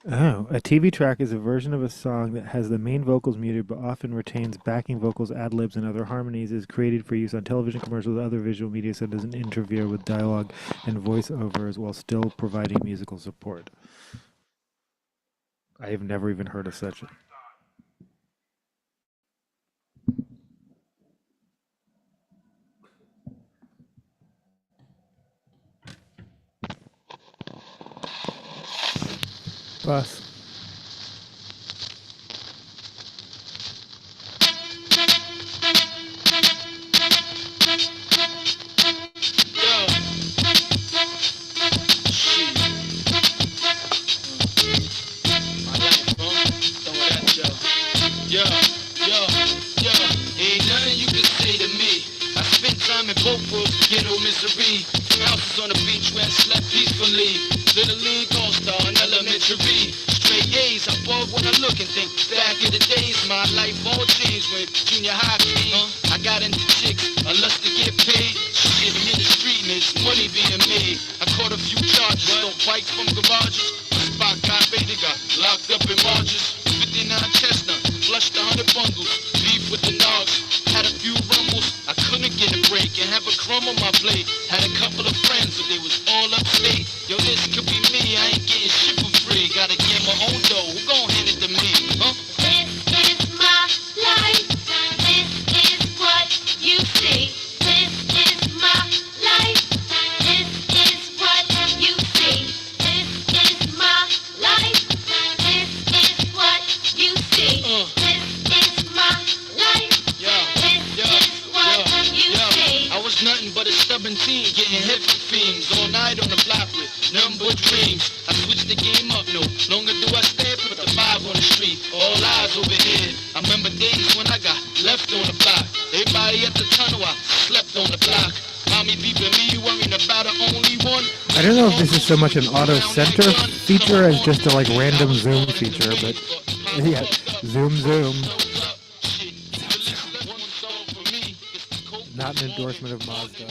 Oh, a TV track is a version of a song that has the main vocals muted but often retains backing vocals, ad-libs, and other harmonies. Is created for use on television commercials and other visual media so it doesn't interfere with dialogue and voiceovers while still providing musical support. I have never even heard of such. Bus. Ain't nothing you can say to me. I spent time in both worlds, ghetto misery. Houses on the beach where I slept peacefully. Little league all-star in elementary. Straight A's, I bought when I look and think. Back in the days, my life all changed when junior high came. I got into chicks, I lust to get paid. Shit, I'm in the street and there's money being made. I caught a few charges, stole bikes from garages. My spot got raided, got locked up in marges. 59 Chestnut, flushed 100 bundles. Beef with the dogs, had a few rumbles. I couldn't get a break and have a crumb on my plate. Had a couple of friends, but they was all upstate. Yo, this could be me, I ain't getting shit for free. Gotta get my own dough, who gon' hand it to me, huh? This is my life. This is what you see. This is my life. This is what you see. This is my life. This is what you see. This is my life. This is what you see. I was nothing but a stubborn teen, getting hit for fiends. All night on the block with nothing but dreams. I switched the game up, no longer do I stay, put the vibe on the street. All eyes over here. I remember days when I got left on the block. Everybody at the tunnel, I slept on the block. Mommy peeping me, worrying about the only one. I don't know if this is so much an auto center feature as just a like random zoom feature, but yeah, zoom zoom. Not an endorsement of Mazda.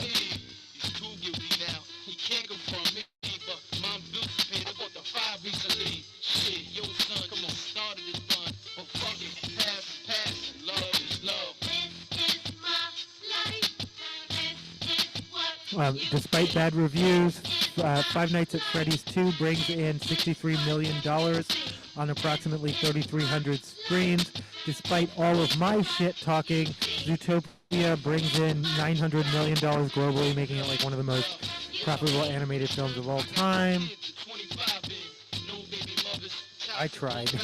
Despite bad reviews, Five Nights at Freddy's 2 brings in $63 million on approximately 3,300 screens. Despite all of my shit talking, Zootopia brings in $900 million globally, making it like one of the most profitable animated films of all time. I tried. No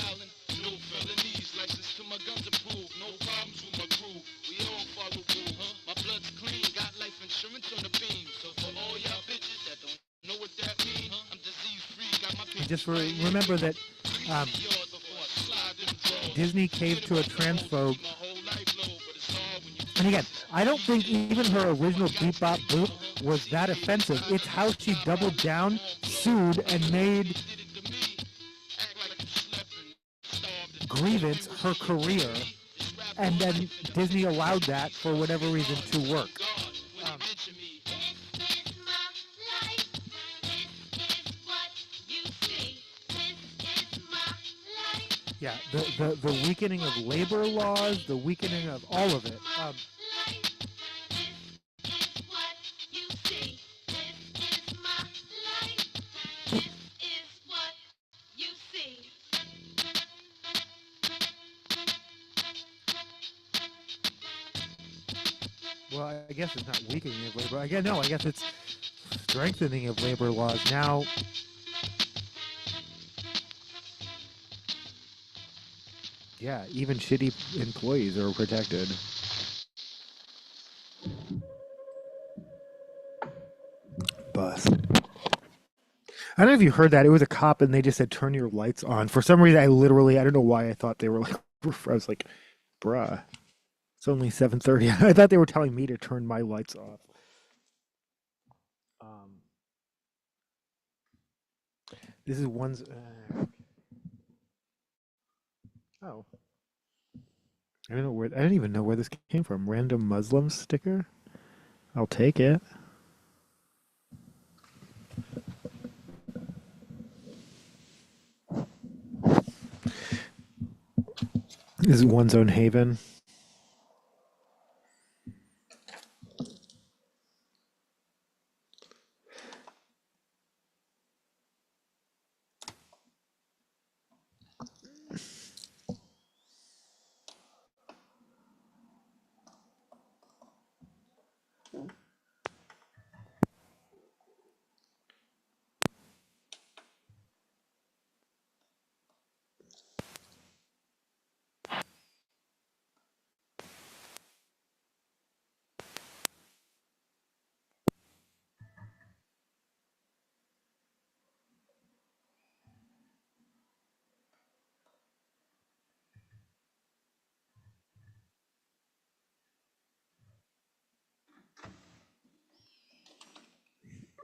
felonies, license to my guns approved. No problems with my crew. We all follow rule, huh? My blood's clean, got life insurance on the beam. So for all y'all bitches that don't know what that mean, I'm disease free, got my And just remember that Disney caved to a transphobe. And again, I don't think even her original Beep Bop Boop was that offensive. It's how she doubled down, sued, and made grievance her career, and then Disney allowed that for whatever reason to work. This is my life. This is what you see. This is my life. Yeah, the weakening of labor laws, the weakening of all of it. Life. This is what you see. This is my life. This is what you see. Well, I guess it's not weakening of labor. Again, no, I guess it's strengthening of labor laws. Now, yeah, even shitty employees are protected. Bus. I don't know if you heard that. It was a cop, and they just said, "Turn your lights on." For some reason, I don't know why I thought they were like, I was like, bruh, it's only 7:30. I thought they were telling me to turn my lights off. This is one's. Oh, I don't know where. I don't even know where this came from. Random Muslim sticker. I'll take it. This is One's Own Haven.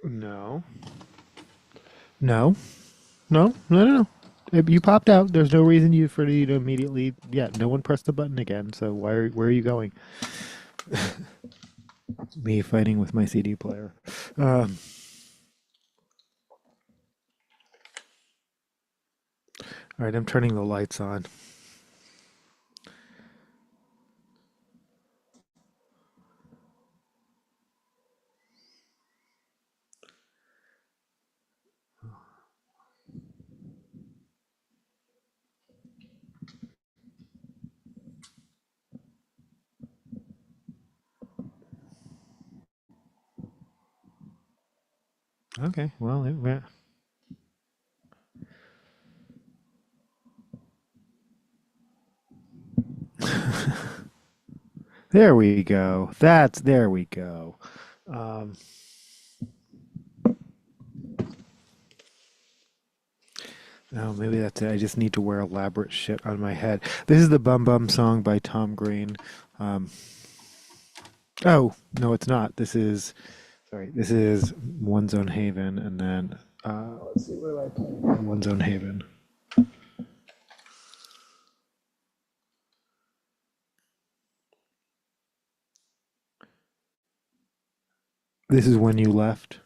No. No. No. No. No. No. You popped out. There's no reason for you to immediately. Yeah. No one pressed the button again. So where are you going? Me fighting with my CD player. All right. I'm turning the lights on. Okay. Well, it went. There we go. There we go. Oh, maybe that's it. I just need to wear elaborate shit on my head. This is the Bum Bum song by Tom Green. Oh, no, it's not. This is One's Own Haven, and then let's see, what do I play? One's Own Haven. This is When You Left.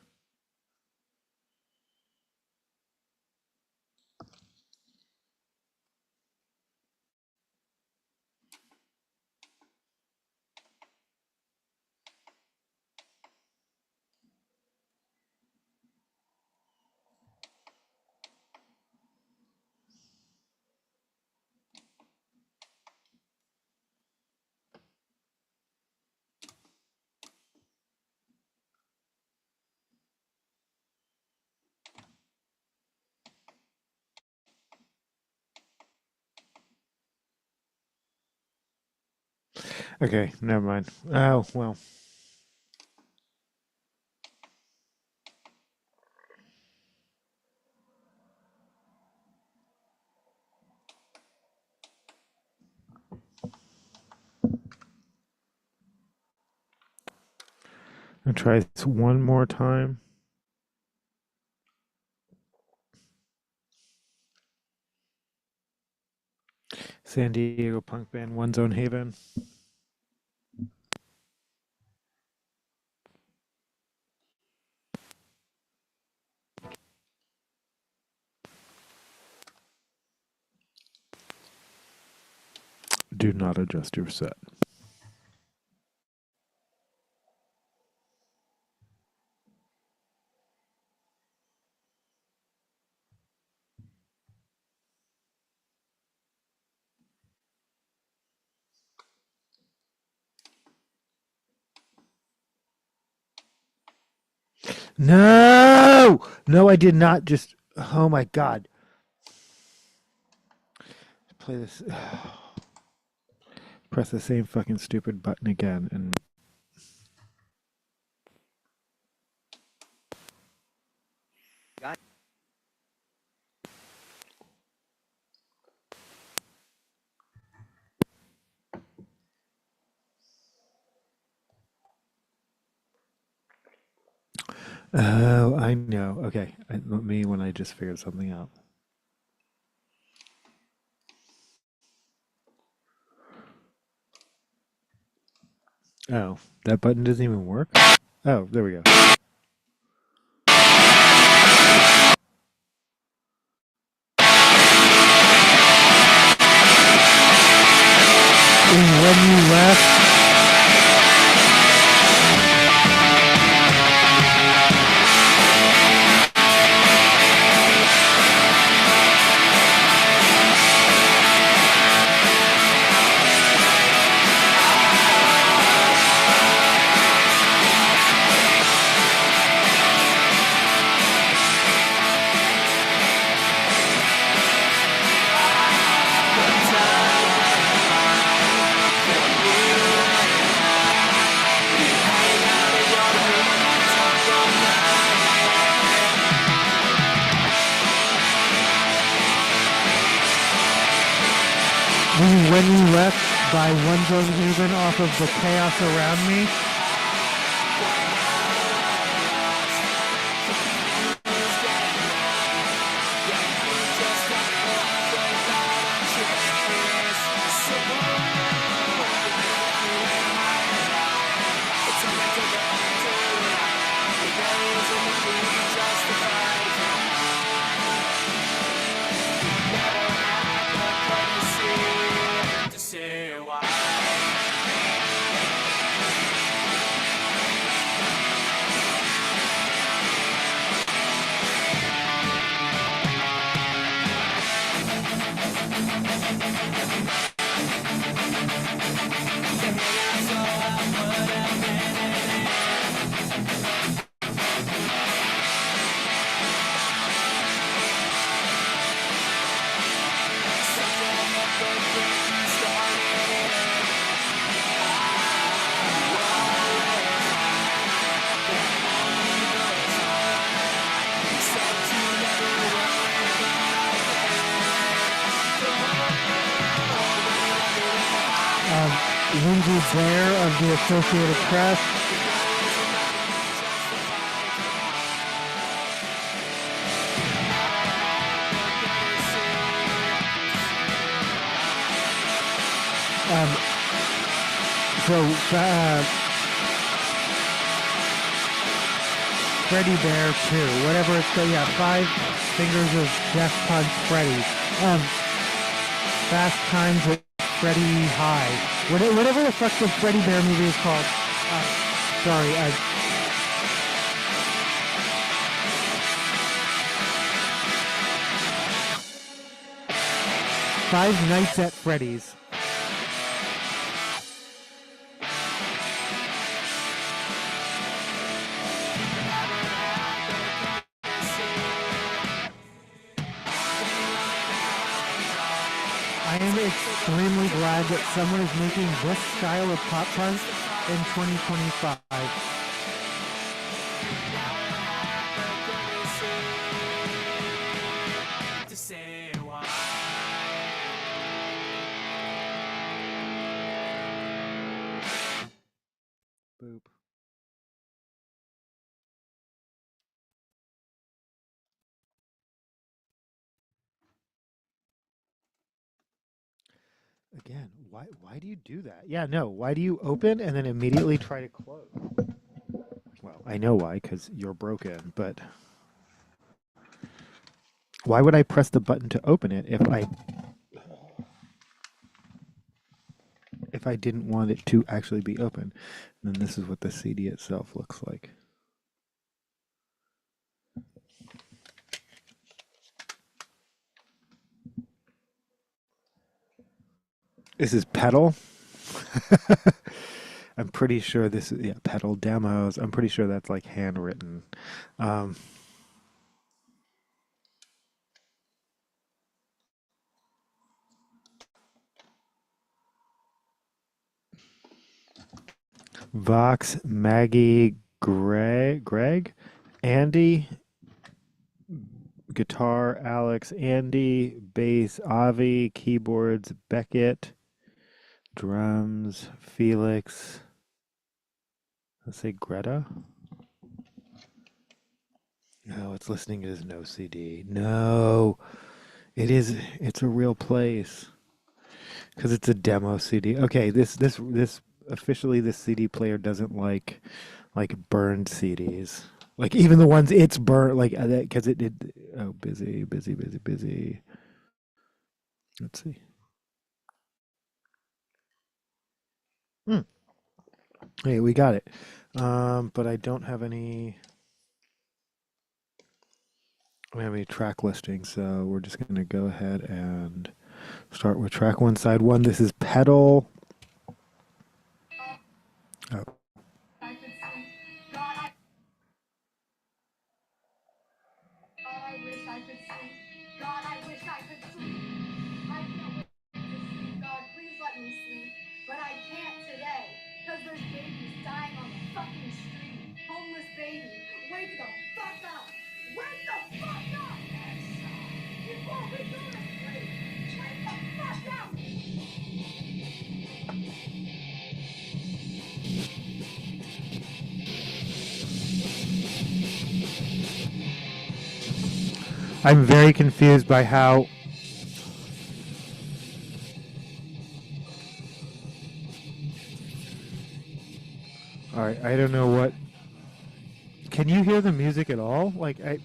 Okay, never mind. Oh, well. I'll try this one more time. San Diego punk band One Zone Haven. Do not adjust your set. No! No, I did not just. Oh my god. Play this. Press the same fucking stupid button again and. Oh, I know. Okay. Me when I just figured something out. Oh, that button doesn't even work? Oh, there we go. When you left. When you left by One Zone Haven off of the chaos around me. Lindsay Blair of the Associated Press. Freddy Bear 2, whatever it's called. Yeah, 5 Fingers of Death Punch Freddy. Fast Times at Freddy High. Whatever the fuck the Freddy Bear movie is called. Sorry, Five Nights at Freddy's. I am extremely glad that someone is making this style of pop punk in 2025. Boop. Again, why do you do that? Yeah, no, why do you open and then immediately try to close? Well, I know why, because you're broken, but why would I press the button to open it if I didn't want it to actually be open? And then this is what the CD itself looks like. This is pedal. I'm pretty sure this is pedal demos. I'm pretty sure that's like handwritten. Vox, Maggie, Greg, Andy, guitar, Alex, Andy, bass, Avi, keyboards, Beckett, drums, Felix. Let's say Greta. No, it's listening to his no CD. No, it is. It's a real place because it's a demo CD. Okay, this officially this CD player doesn't like burned CDs. Like even the ones it's burnt, like because it did. Oh, busy. Let's see. Hey, we got it. But I don't have any. I don't have any track listings, so we're just going to go ahead and start with track 1, side 1. This is pedal. Oh. But I can't today, because there's babies dying on the fucking street. Homeless babies. Wake the fuck up! Wake the fuck up! Before we go to sleep! Wake the fuck up! I'm very confused by how. All right, I don't know what. Can you hear the music at all? Like I.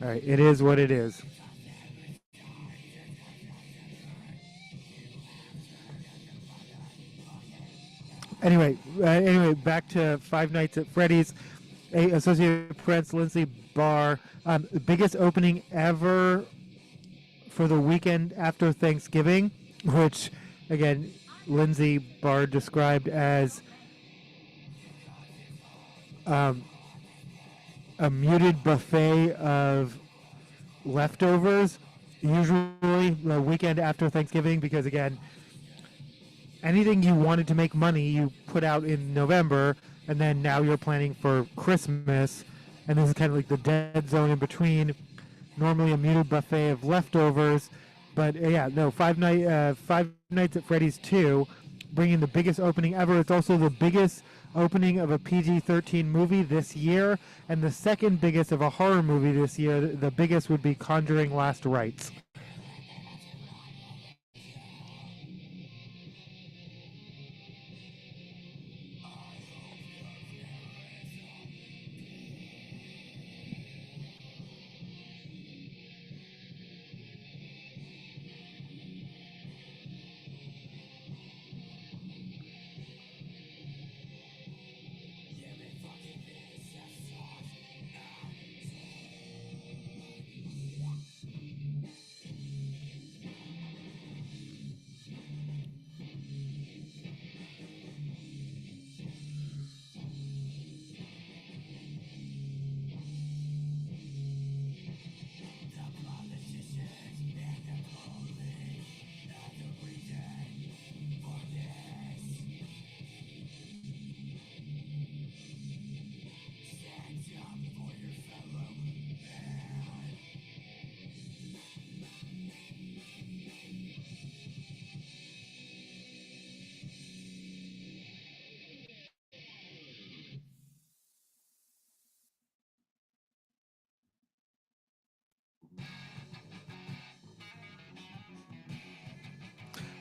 All right, it is what it is. Anyway, back to Five Nights at Freddy's. Associated Press, Lindsay Barr, the biggest opening ever for the weekend after Thanksgiving, which, again, Lindsay Barr described as a muted buffet of leftovers, usually the weekend after Thanksgiving, because, again, anything you wanted to make money, you put out in November, and then now you're planning for Christmas, and this is kind of like the dead zone in between. Normally a muted buffet of leftovers, but Five Nights at Freddy's 2, bringing the biggest opening ever. It's also the biggest opening of a PG-13 movie this year, and the second biggest of a horror movie this year. The biggest would be Conjuring Last Rites.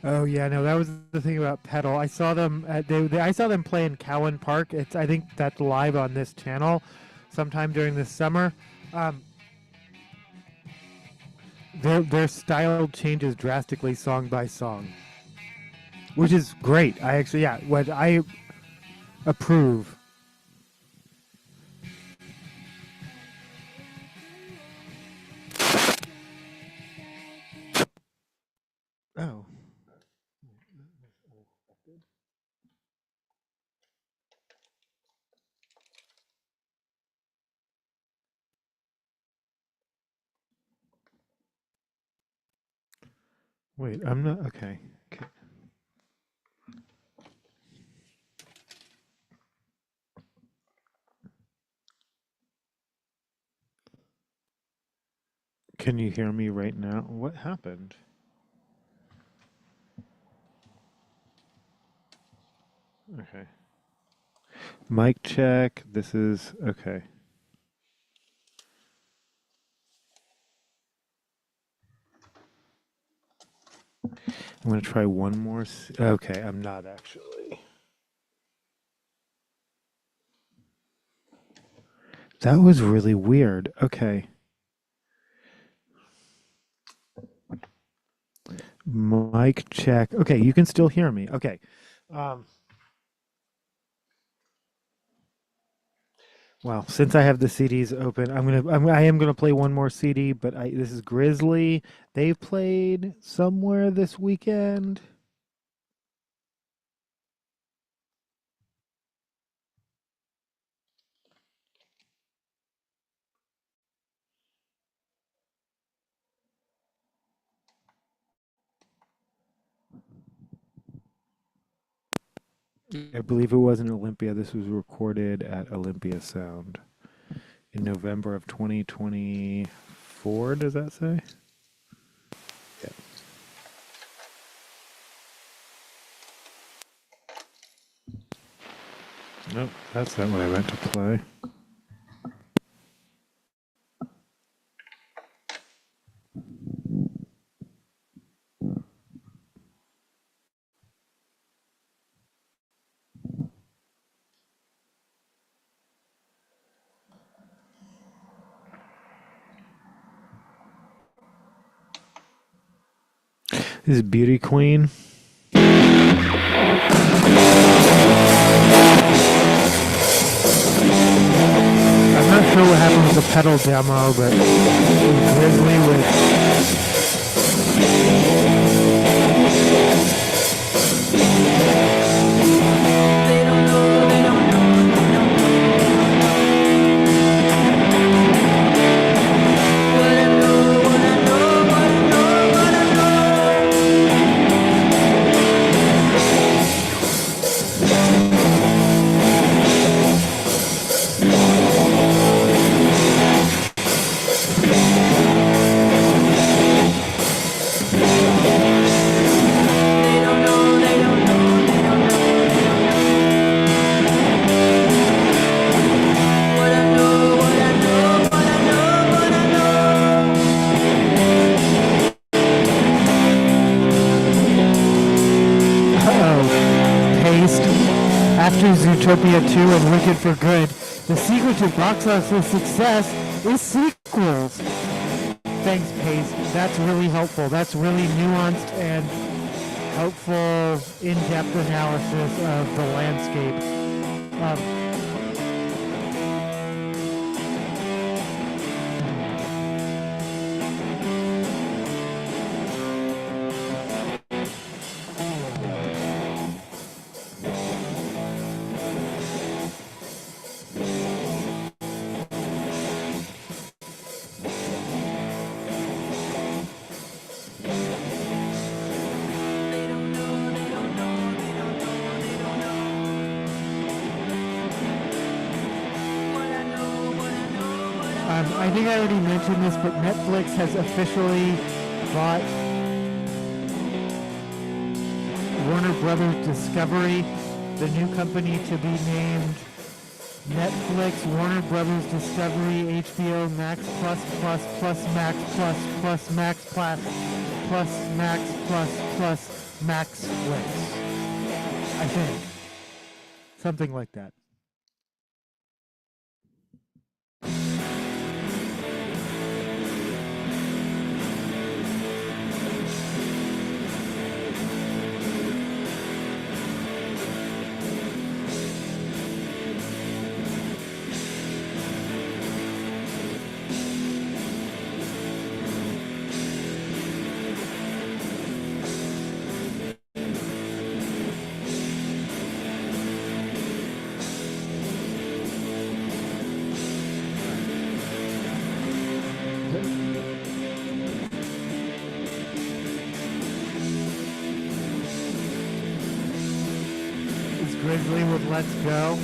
Oh yeah, no, that was the thing about Pedal. I saw them I saw them play in Cowan Park. I think that's live on this channel sometime during this summer. Um, their style changes drastically song by song, which is great. I actually what I approve. Oh. Wait, I'm not okay. Can you hear me right now? What happened? Okay. Mic check. This is okay. I'm going to try one more. Okay, I'm not actually. That was really weird. Okay. Mic check. Okay, you can still hear me. Okay. Well, since I have the CDs open, I am gonna play one more CD, but this is Grizzly. They've played somewhere this weekend. I believe it was in Olympia. This was recorded at Olympia Sound in November of 2024. Does that say? Yeah. Nope, that's not what I meant to play. This is Beauty Queen. I'm not sure what happened with the pedal demo, but Grizzly with Zootopia 2 and Wicked for Good, the secret to box office success is sequels. Thanks, Pace. That's really helpful. That's really nuanced and helpful in-depth analysis of the landscape. I think I already mentioned this, but Netflix has officially bought Warner Brothers Discovery, the new company to be named Netflix, Warner Brothers Discovery, HBO Max Plus Plus Plus Max Plus Plus Max Plus Plus Max Plus Plus Max Wix. I think. Something like that. Is Grizzly with Let's Go?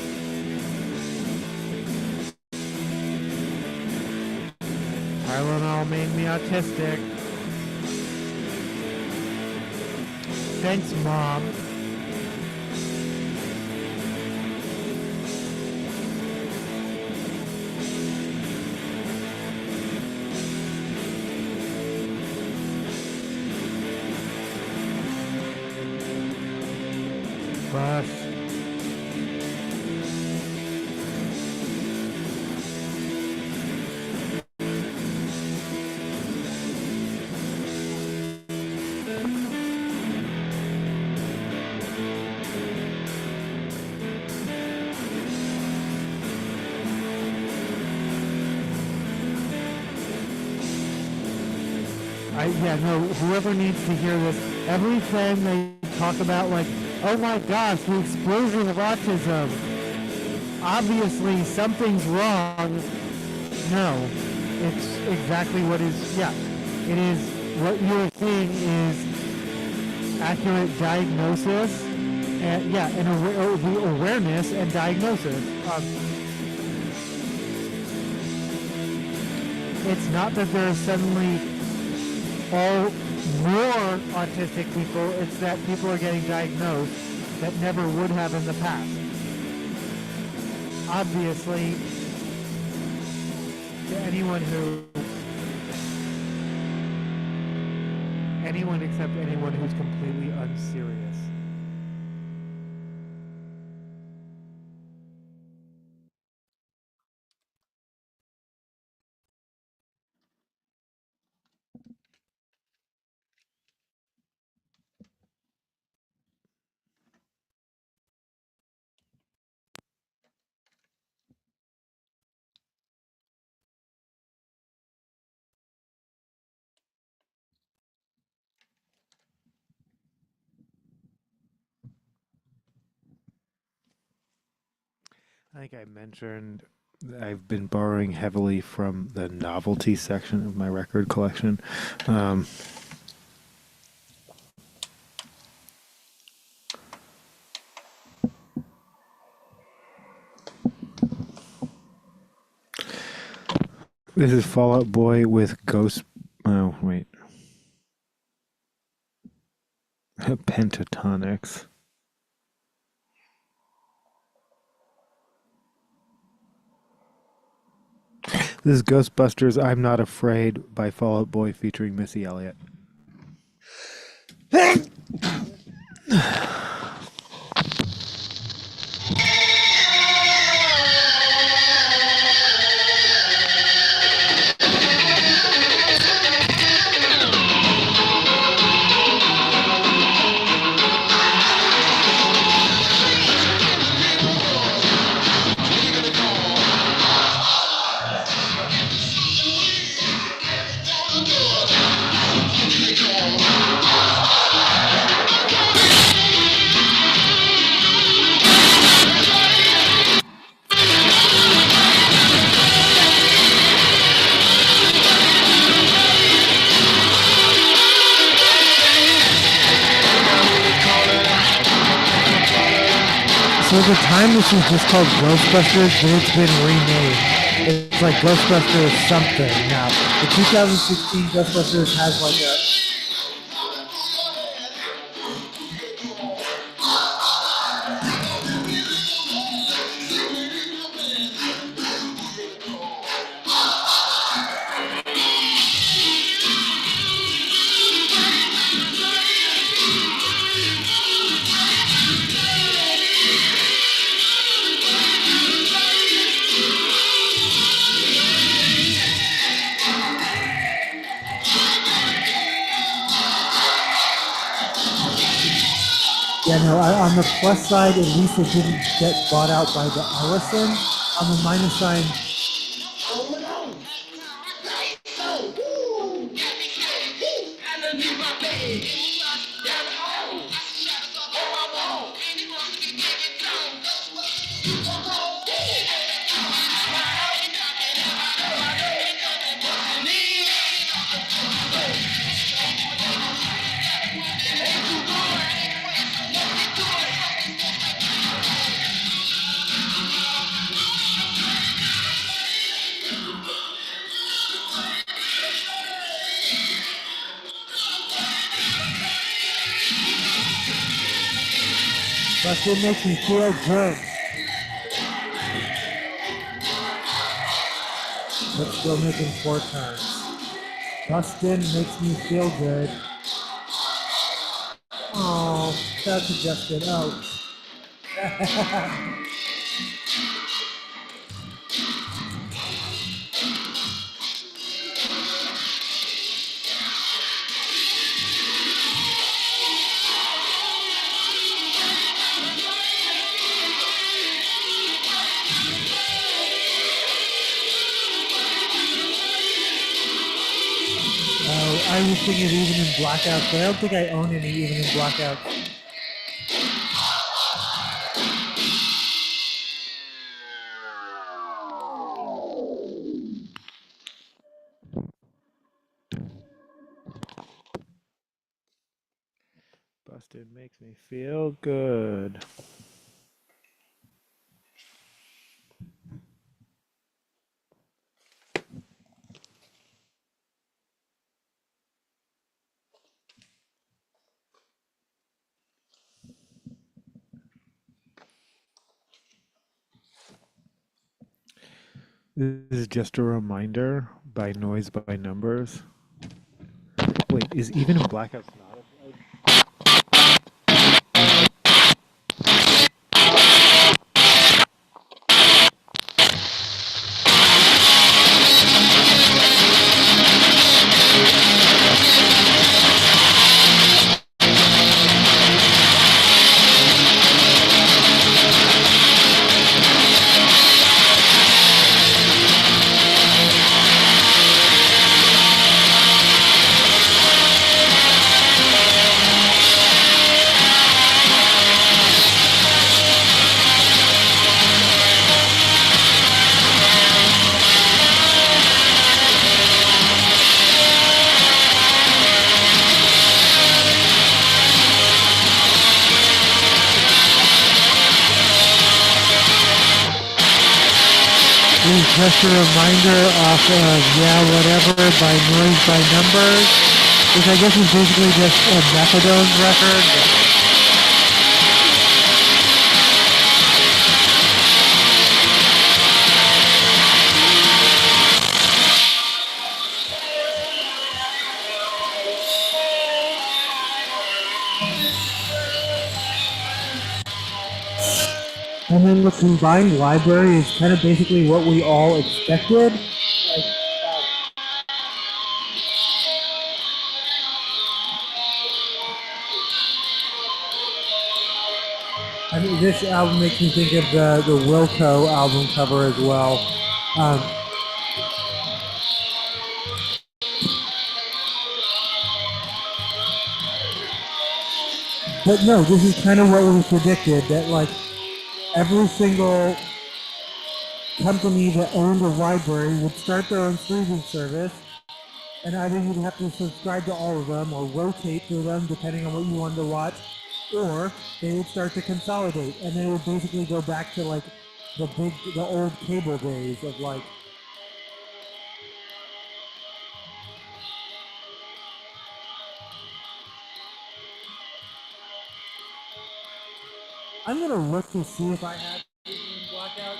Tylenol made me autistic. Thanks, Mom. Bus. Whoever needs to hear this, every time they talk about like, oh my gosh, the explosion of autism, obviously something's wrong. No, it's exactly what is, it is, what you're seeing is accurate diagnosis, and the awareness and diagnosis. It's not that there are suddenly all more autistic people, it's that people are getting diagnosed that never would have in the past. Obviously, to anyone except anyone who's completely unserious. I think I mentioned I've been borrowing heavily from the novelty section of my record collection. This is Fall Out Boy with Ghost. Oh, wait. Pentatonics. This is Ghostbusters I'm Not Afraid by Fall Out Boy featuring Missy Elliott. So at the time this was just called Ghostbusters, but it's been renamed. It's like Ghostbusters something now. The 2016 Ghostbusters has like a... Yeah, no, on the plus side, at least it didn't get bought out by the Ellison. On the minus side, but it makes me feel good. But still making 4 turns. Dustin makes me feel good. Oh, that's suggested. Oh. I was thinking of even in blackouts, but I don't think I own any even in blackouts. Busted makes me feel good. This is just a reminder by Noise by Numbers. Wait, is even in blackouts not a Just a reminder off of Yeah Whatever by Noise by Numbers, which I guess is basically just a Methadone's record. And then the combined library is kind of basically what we all expected. Like, I mean, this album makes me think of the Wilco album cover as well. But no, this is kind of what was predicted, that like every single company that owned a library would start their own streaming service, and either you'd have to subscribe to all of them or rotate through them depending on what you wanted to watch, or they would start to consolidate, and they would basically go back to like the old cable days of like, I'm gonna look to see if I have blackouts.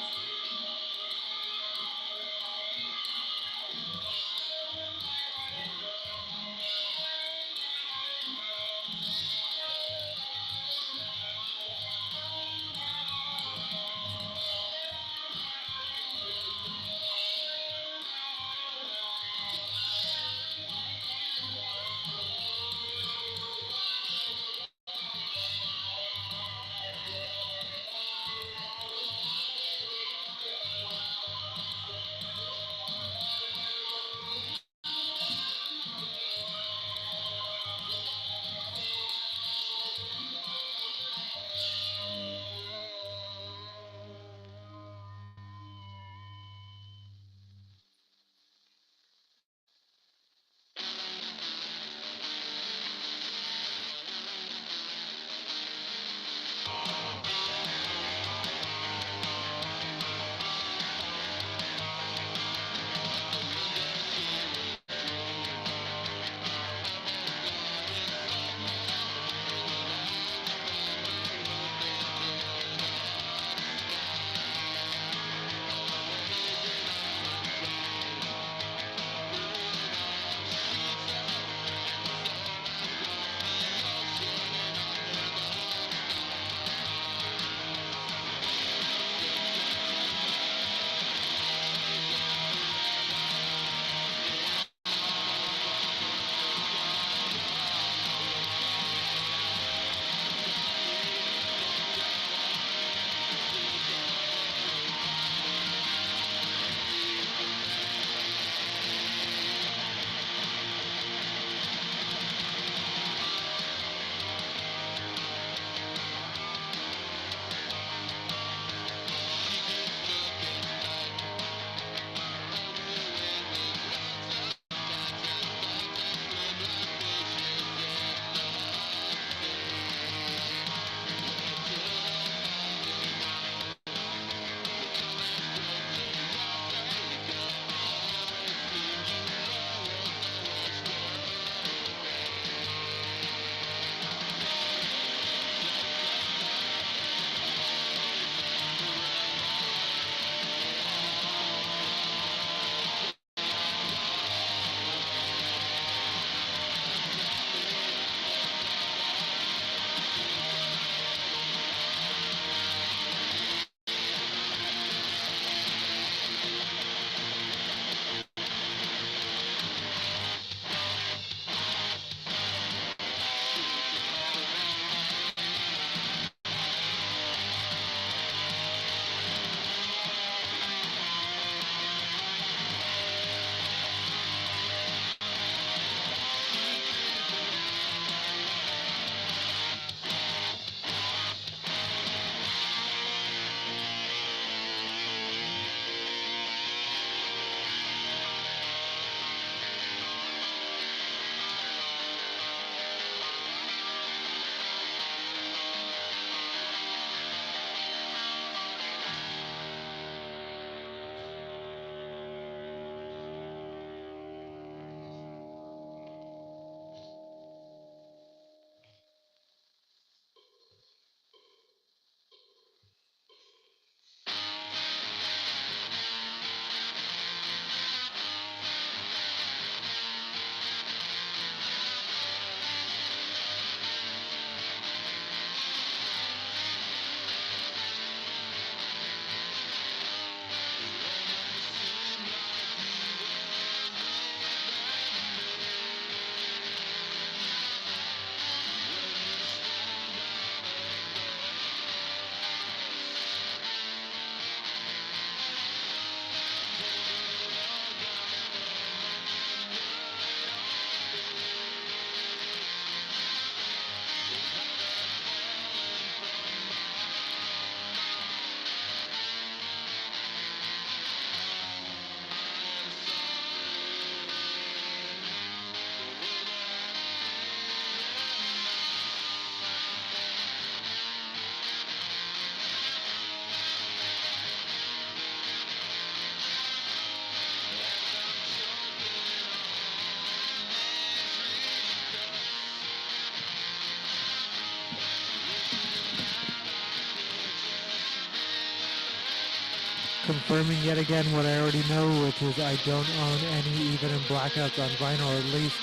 confirming yet again what I already know, which is I don't own any Even and Blackouts on vinyl, or at least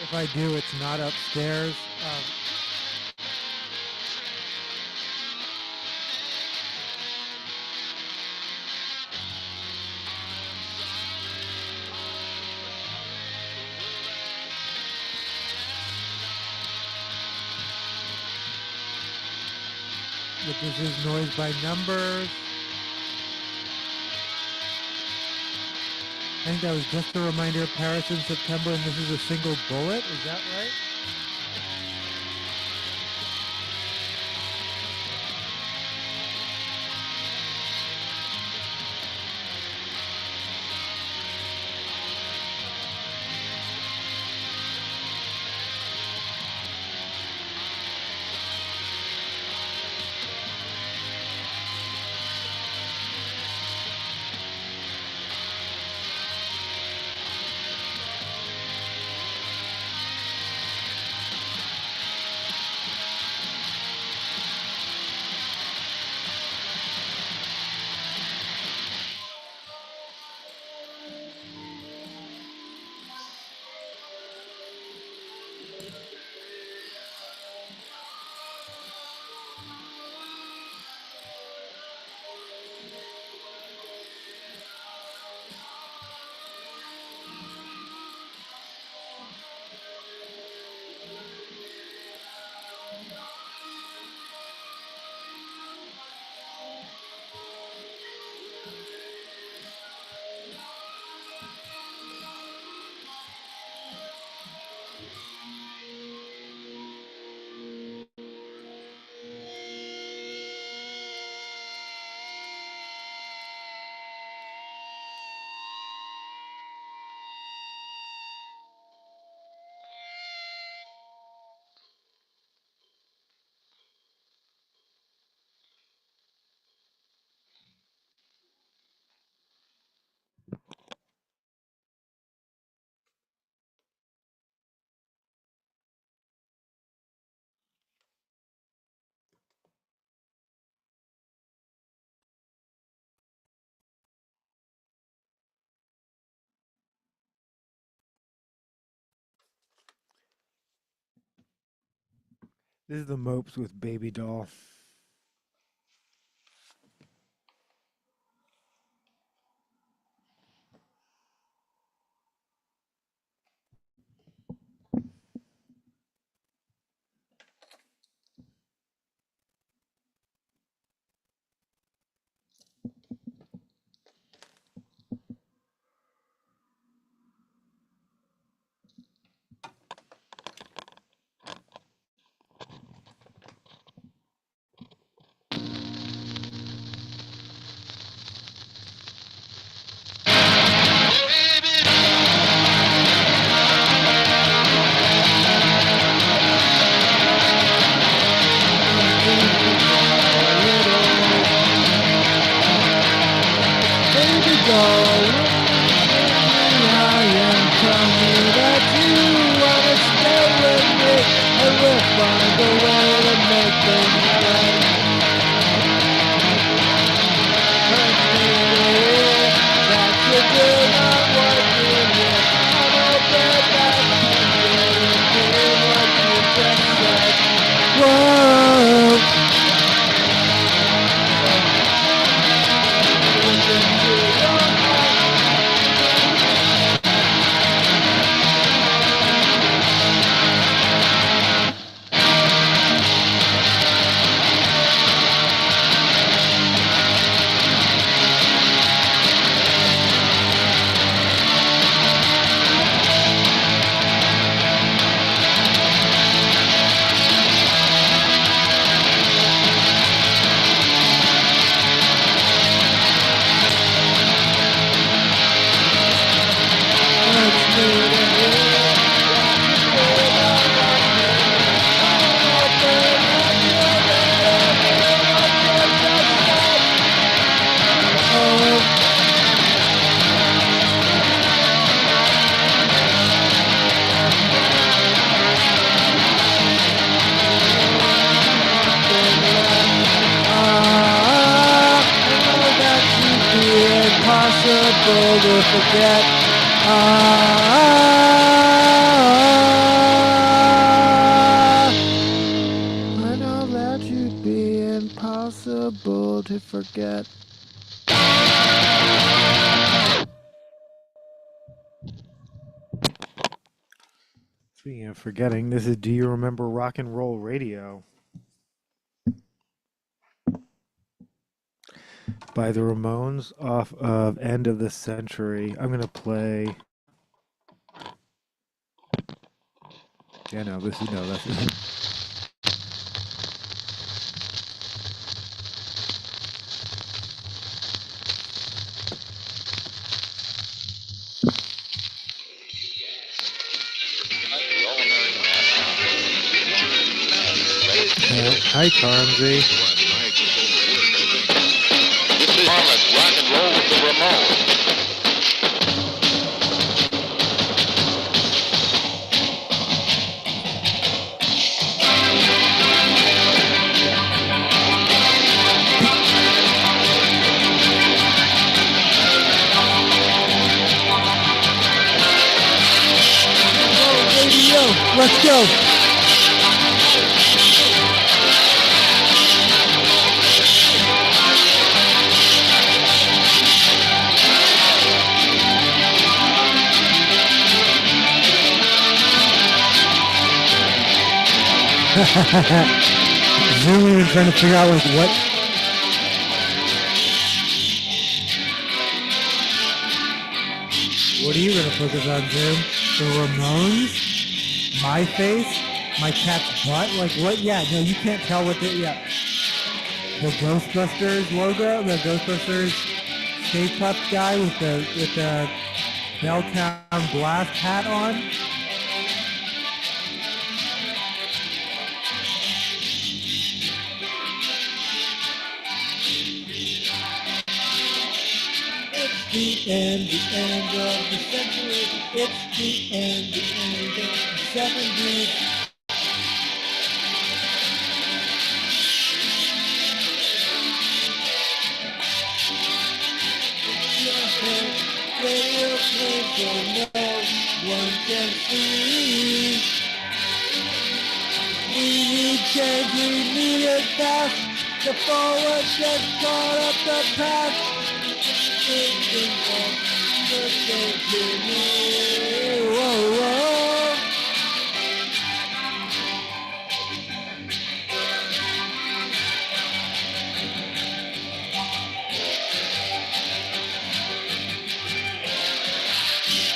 if I do, it's not upstairs. But this is Noise by Numbers. I think that was just a reminder of Paris in September, and this is a single bullet. Is that right? This is the Mopes with Baby Doll. impossible to forget. I know that you'd be impossible to forget. Speaking of forgetting, this is Do You Remember Rock and Roll Radio by the Ramones off of End of the Century. I'm going to play... Yeah, no, this is... No, that's... Hi, Carnsey. This is Harmon, rock and roll with the Ramones. Radio, let's go. Zooming and trying to figure out like what. What are you gonna focus on, Zoom? The Ramones? My face? My cat's butt? Like what? Yeah, no, you can't tell what the the Ghostbusters logo, the Ghostbusters Stay Puft guy with the Belltown Blast hat on. The end of the century. It's the end of the 70s. Radio play so no one can see. We need change, we need it fast. The forward gets caught up the past. Whoa, whoa.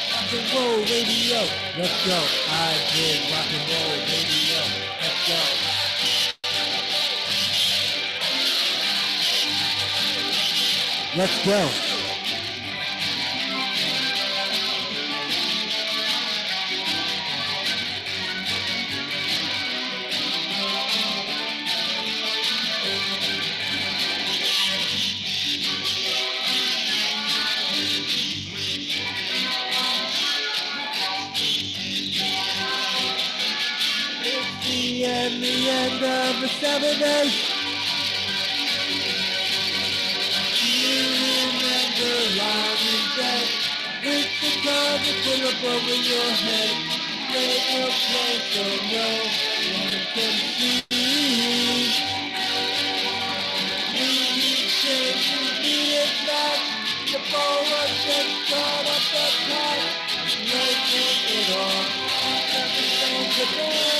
Rock and roll radio, let's go. I dig rock and roll radio, let's go. Let's go. The end of the 70s. You remember lying in bed with the cover pulled up over your head. Radio play so no one can see. We need change, we need it back. The forward gets caught up the past. Making it all, everything's today.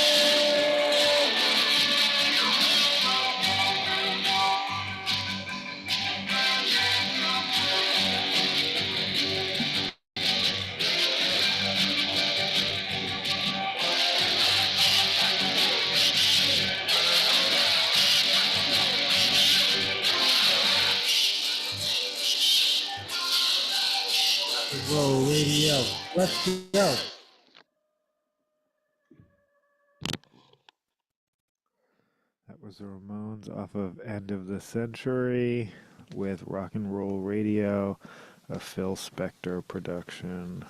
Roll radio. Let's go. That was the Ramones off of End of the Century with Rock and Roll Radio, a Phil Spector production.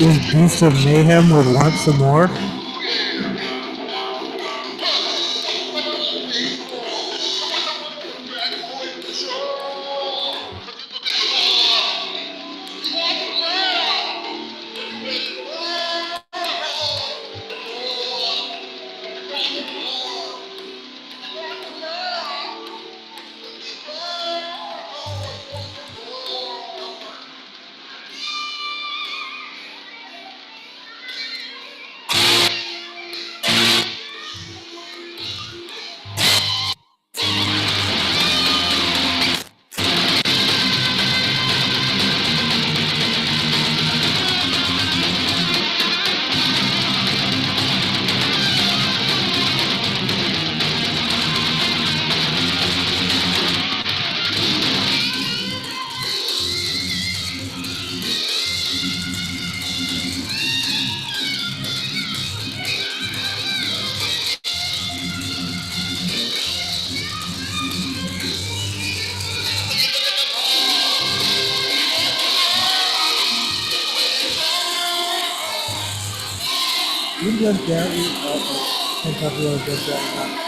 Is Beast of Mayhem would want some more? You can jump down. Can't tell if you want to jump down or not.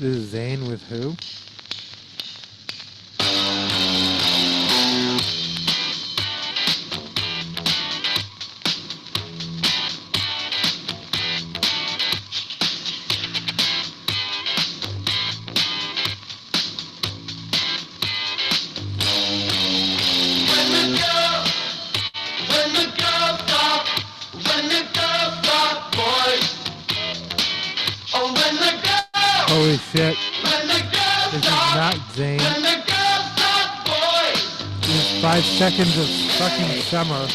This is Zane with who? Holy shit. This is not Zane. This is 5 seconds of fucking summer.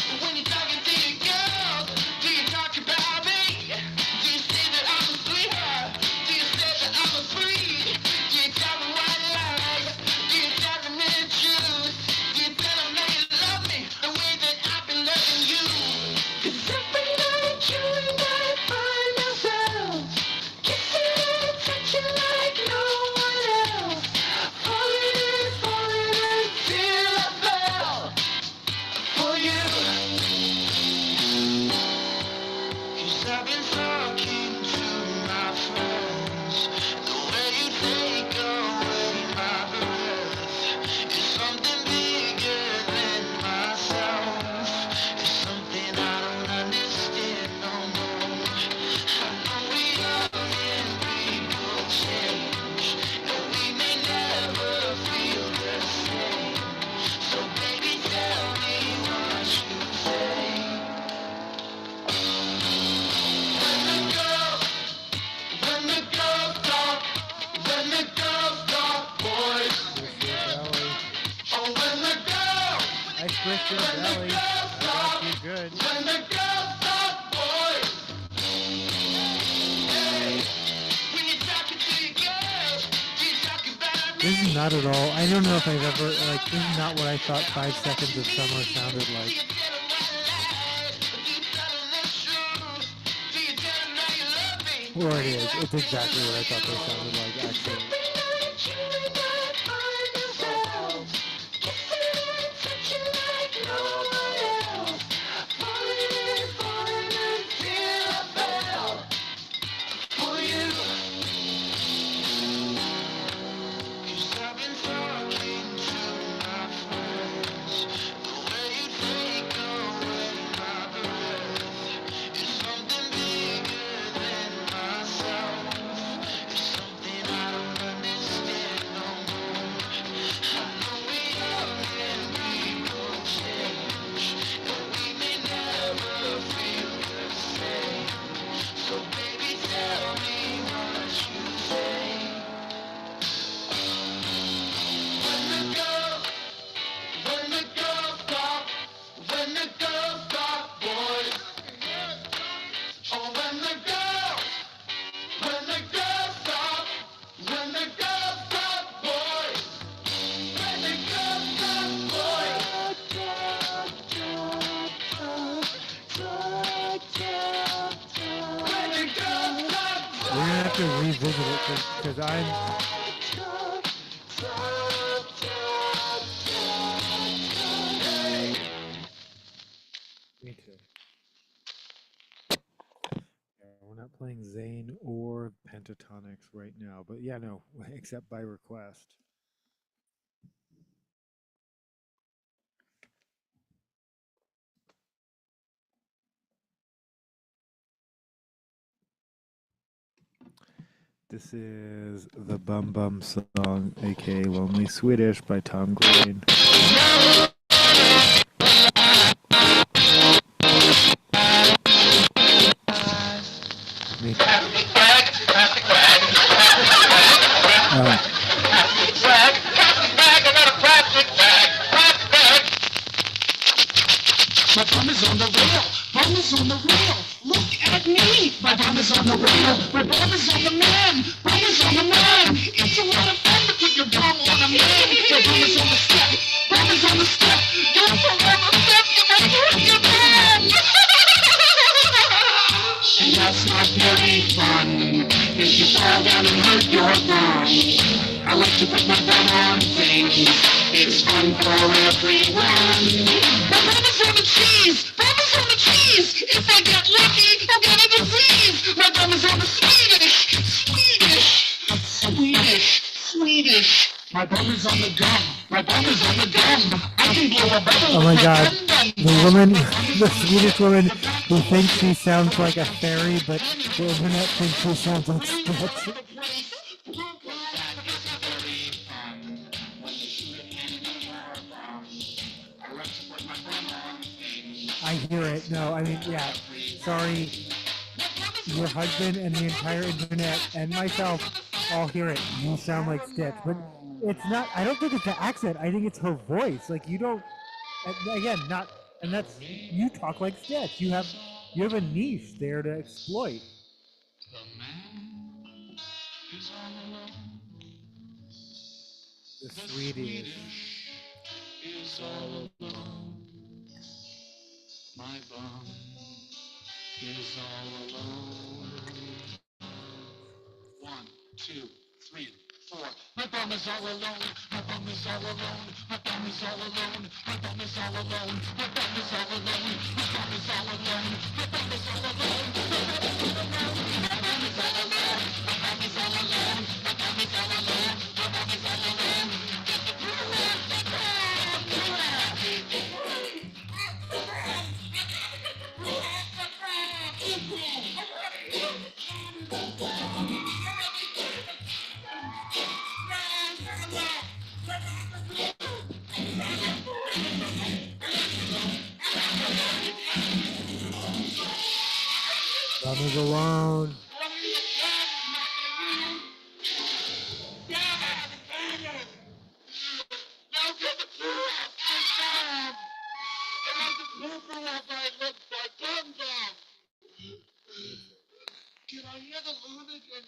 This is not at all. I don't know if I've ever, like, this is not what I thought 5 seconds of summer sounded like. Or it is. It's exactly what I thought they sounded like, actually. to revisit it because I'm. Me too. Yeah, we're not playing Zane or Pentatonics right now, but yeah, no, except by request. This is the Bum Bum song, aka Lonely Swedish by Tom Green. Me. My bum is on the rail, bum is on the rail. Look at me, my bum is on the rail. My bum is on the man, bum is on the man. It's a lot of fun to put your bum on a man. Your bum is on the step, bum is on the step. Don't forget the step, you may hurt your bum. And that's not very fun, if you fall down and hurt your bum. I like to put my bum on things, it's fun for everyone. My bum is on the cheese, bum is on the cheese. If I get lucky, I'll get a disease. My bum is on the Swedish, Swedish. My bum is on the gum, my bum is on the gum. I can blow a bubble. Oh my God, the woman, the Swedish woman who thinks she sounds like a fairy, but the internet thinks she sounds like Stitch. I hear it. No, I mean, yeah. Sorry, your husband and the entire internet and myself all hear it. You sound like Stitch, but it's not. I don't think it's the accent. I think it's her voice. Like you don't. Again, not. And that's you talk like Stitch. You have a niche there to exploit. The man is all alone. The Swedish is all alone. My bum is all alone. 1, 2, 3, 4. My bum is all alone. My bum is all alone. My bum is all alone. My bum is all alone. My bum is all alone. My bum is all alone. My bum is all alone. My bum is all alone. My bum is all alone. My bum is all alone. My bum is all alone. My bum is all alone. Bum is alone. Can I hear the lunatic and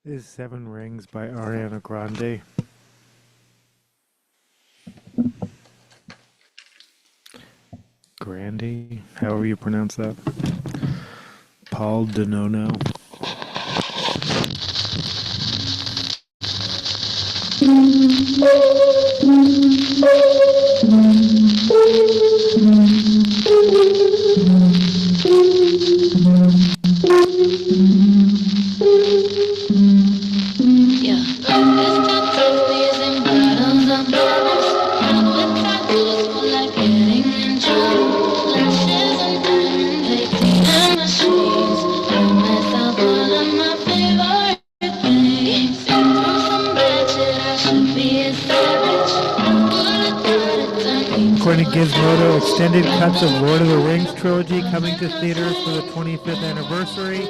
This is Seven Rings by Ariana Grande. Grande, however you pronounce that. Paul Denono. According to Gizmodo, extended cuts of Lord of the Rings trilogy coming to theaters for the 25th anniversary.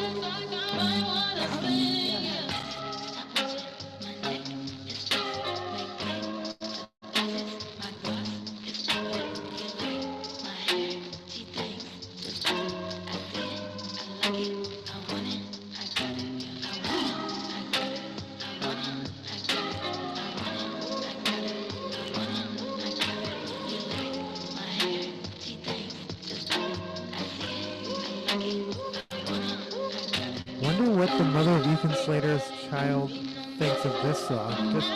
Christian Slater's child thinks of this song. Just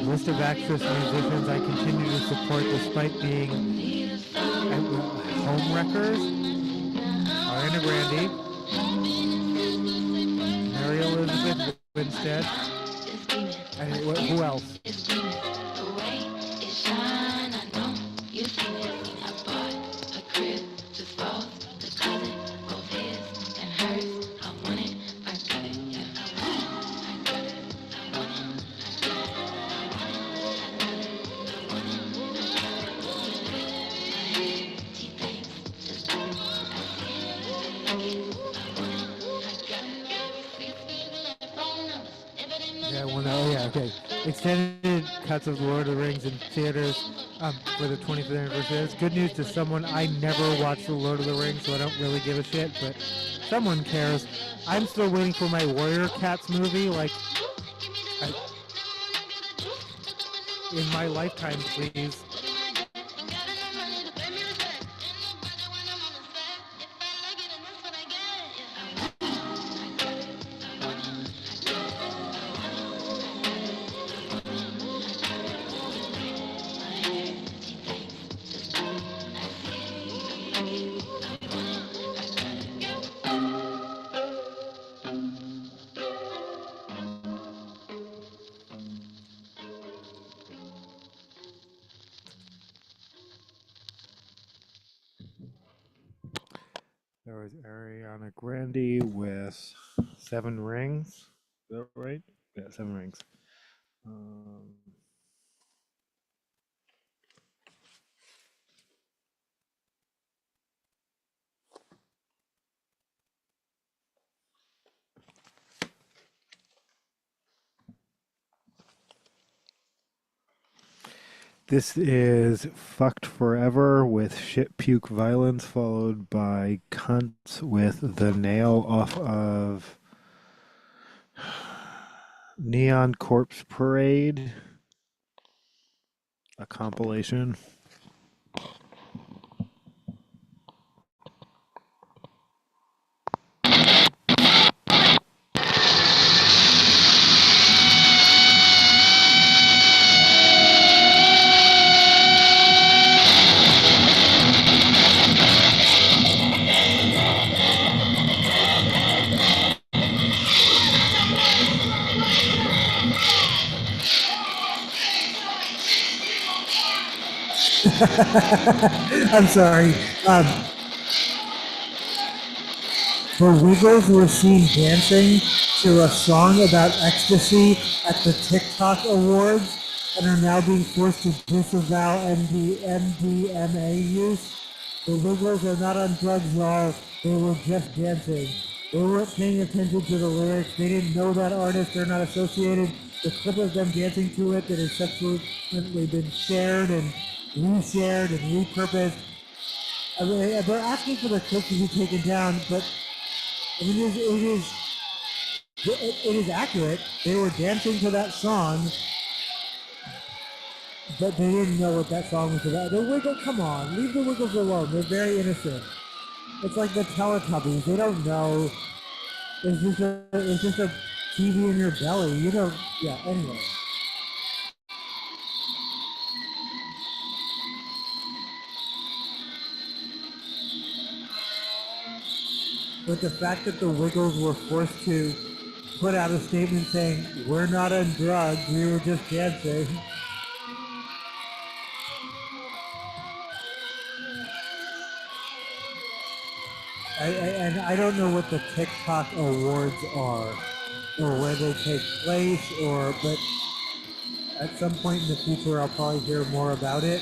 list of actress musicians I continue to support despite being home wreckers. Ariana Grande, Mary Elizabeth Winstead, and who else? Yeah, well, no, yeah, okay. Extended cuts of Lord of the Rings in theaters for the 25th anniversary. It's good news to someone. I never watched the Lord of the Rings, so I don't really give a shit, but someone cares. I'm still waiting for my Warrior Cats movie, like, in my lifetime, please. There was Ariana Grande with 7 Rings. Is that right? Yeah, 7 Rings. This is Fucked Forever with Shit Puke Violence, followed by Cunts with The Nail off of Neon Corpse Parade, a compilation. I'm sorry. The Wiggles were seen dancing to a song about ecstasy at the TikTok Awards and are now being forced to disavow MDMA use. The Wiggles are not on drugs, y'all. They were just dancing. They weren't paying attention to the lyrics. They didn't know that artist. They're not associated. The clip of them dancing to it that has subsequently been shared and reshared and repurposed. I mean, they're asking for the clip to be taken down, but I mean, it is accurate. They were dancing to that song, but they didn't know what that song was about. The Wiggles, come on, leave the Wiggles alone. They're very innocent. It's like the Teletubbies. They don't know. It's just a TV in your belly. You don't. Yeah. Anyway. But the fact that the Wiggles were forced to put out a statement saying, we're not on drugs, we were just dancing. And I don't know what the TikTok awards are, or where they take place, but at some point in the future I'll probably hear more about it.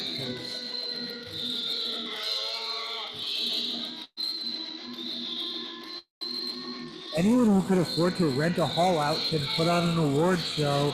Anyone who could afford to rent a hall out can put on an award show.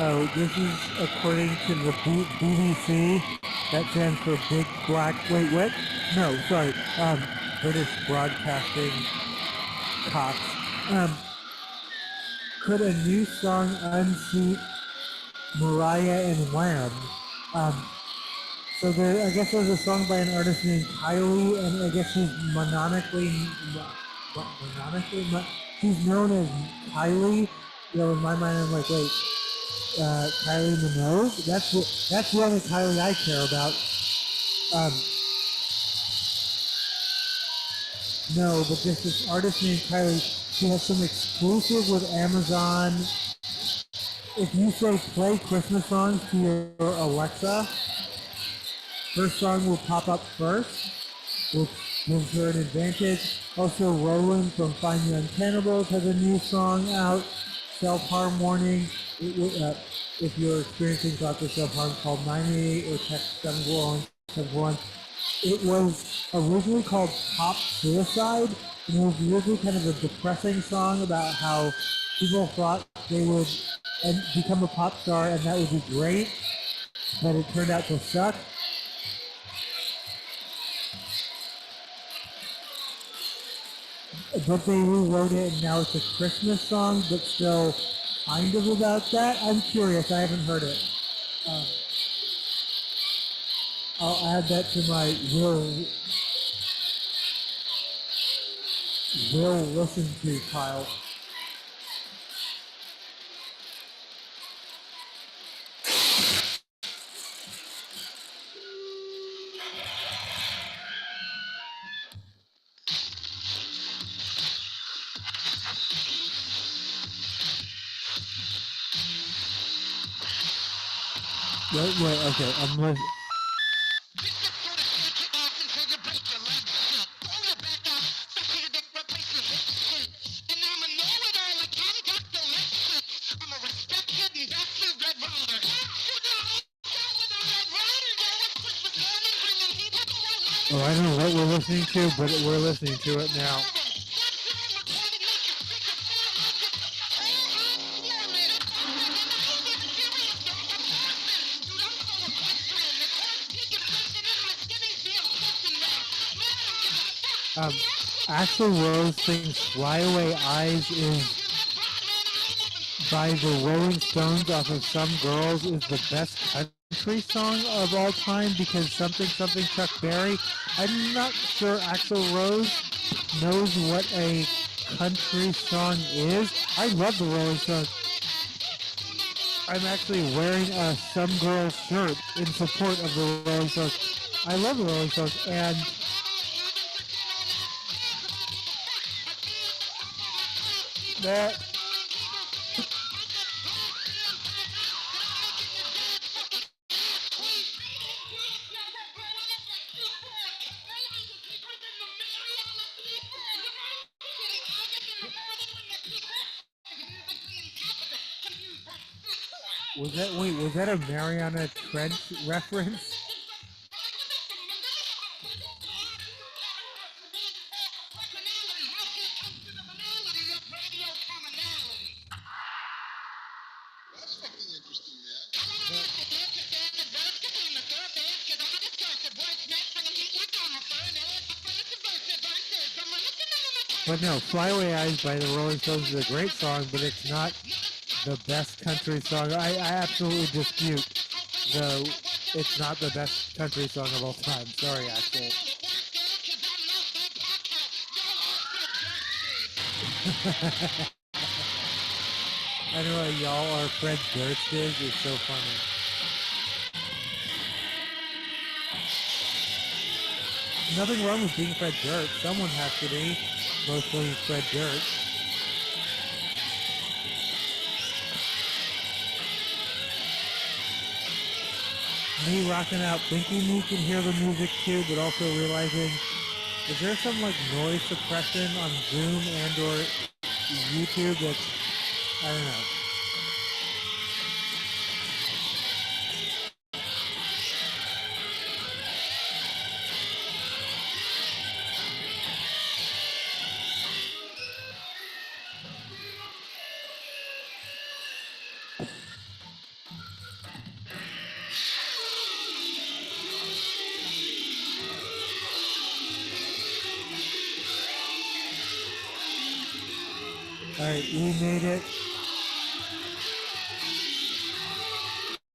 Oh, this is according to the BBC. That stands for Big Black. Wait, what? No, sorry. British Broadcasting Cox. Could a new song unseat Mariah and Wham? So there, I guess there's a song by an artist named Kylie, and I guess she's she's known as Kylie. You know, in my mind, I'm like, wait, Kylie Minogue? That's the only Kylie I care about. Um, no, but just this artist named Kylie. She has some exclusive with Amazon. If you say play Christmas songs to your Alexa, her song will pop up first, which gives her an advantage. Also, Roland from Find the Untennables has a new song out, Self-Harm Warning. If you're experiencing thoughts of self-harm, call 988 or text 741. It was originally called Pop Suicide, and it was originally kind of a depressing song about how people thought they would become a pop star and that would be great, but it turned out to suck. But they rewrote it and now it's a Christmas song, but still kind of about that. I'm curious, I haven't heard it. I'll add that to my will listen to pile. Wait, okay, I'm listening. Oh, I don't know what we're listening to, but we're listening to it now. Axl Rose sings Fly Away Eyes is by the Rolling Stones off of Some Girls is the best country song of all time because something Chuck Berry. I'm not sure Axl Rose knows what a country song is. I love the Rolling Stones. I'm actually wearing a Some Girls shirt in support of the Rolling Stones. I love the Rolling Stones, and that was that a Mariana Trench reference? But no, Fly Away Eyes by the Rolling Stones is a great song, but it's not the best country song. I absolutely dispute it's not the best country song of all time. Sorry, Axel. I don't know, y'all are Fred Durst is. It's so funny. Nothing wrong with being Fred Durst. Someone has to be. Mostly Fred Durst. Me rocking out thinking you can hear the music too, but also realizing, is there some like noise suppression on Zoom and or YouTube that's, I don't know. All right, we made it.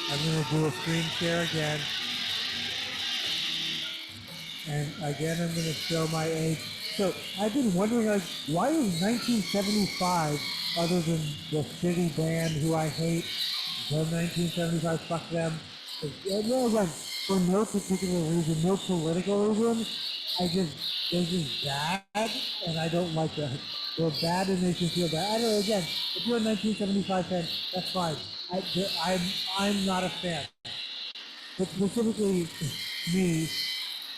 I'm gonna do a screen share again. And again, I'm gonna show my age. So I've been wondering, like, why is 1975, other than the shitty band who I hate, the 1975, fuck them. No, again, for no particular reason, no political reason, they're just bad, and I don't like them. They're bad and they should feel bad. I don't know, again, if you're a 1975 fan, that's fine. I'm not a fan. But specifically, me,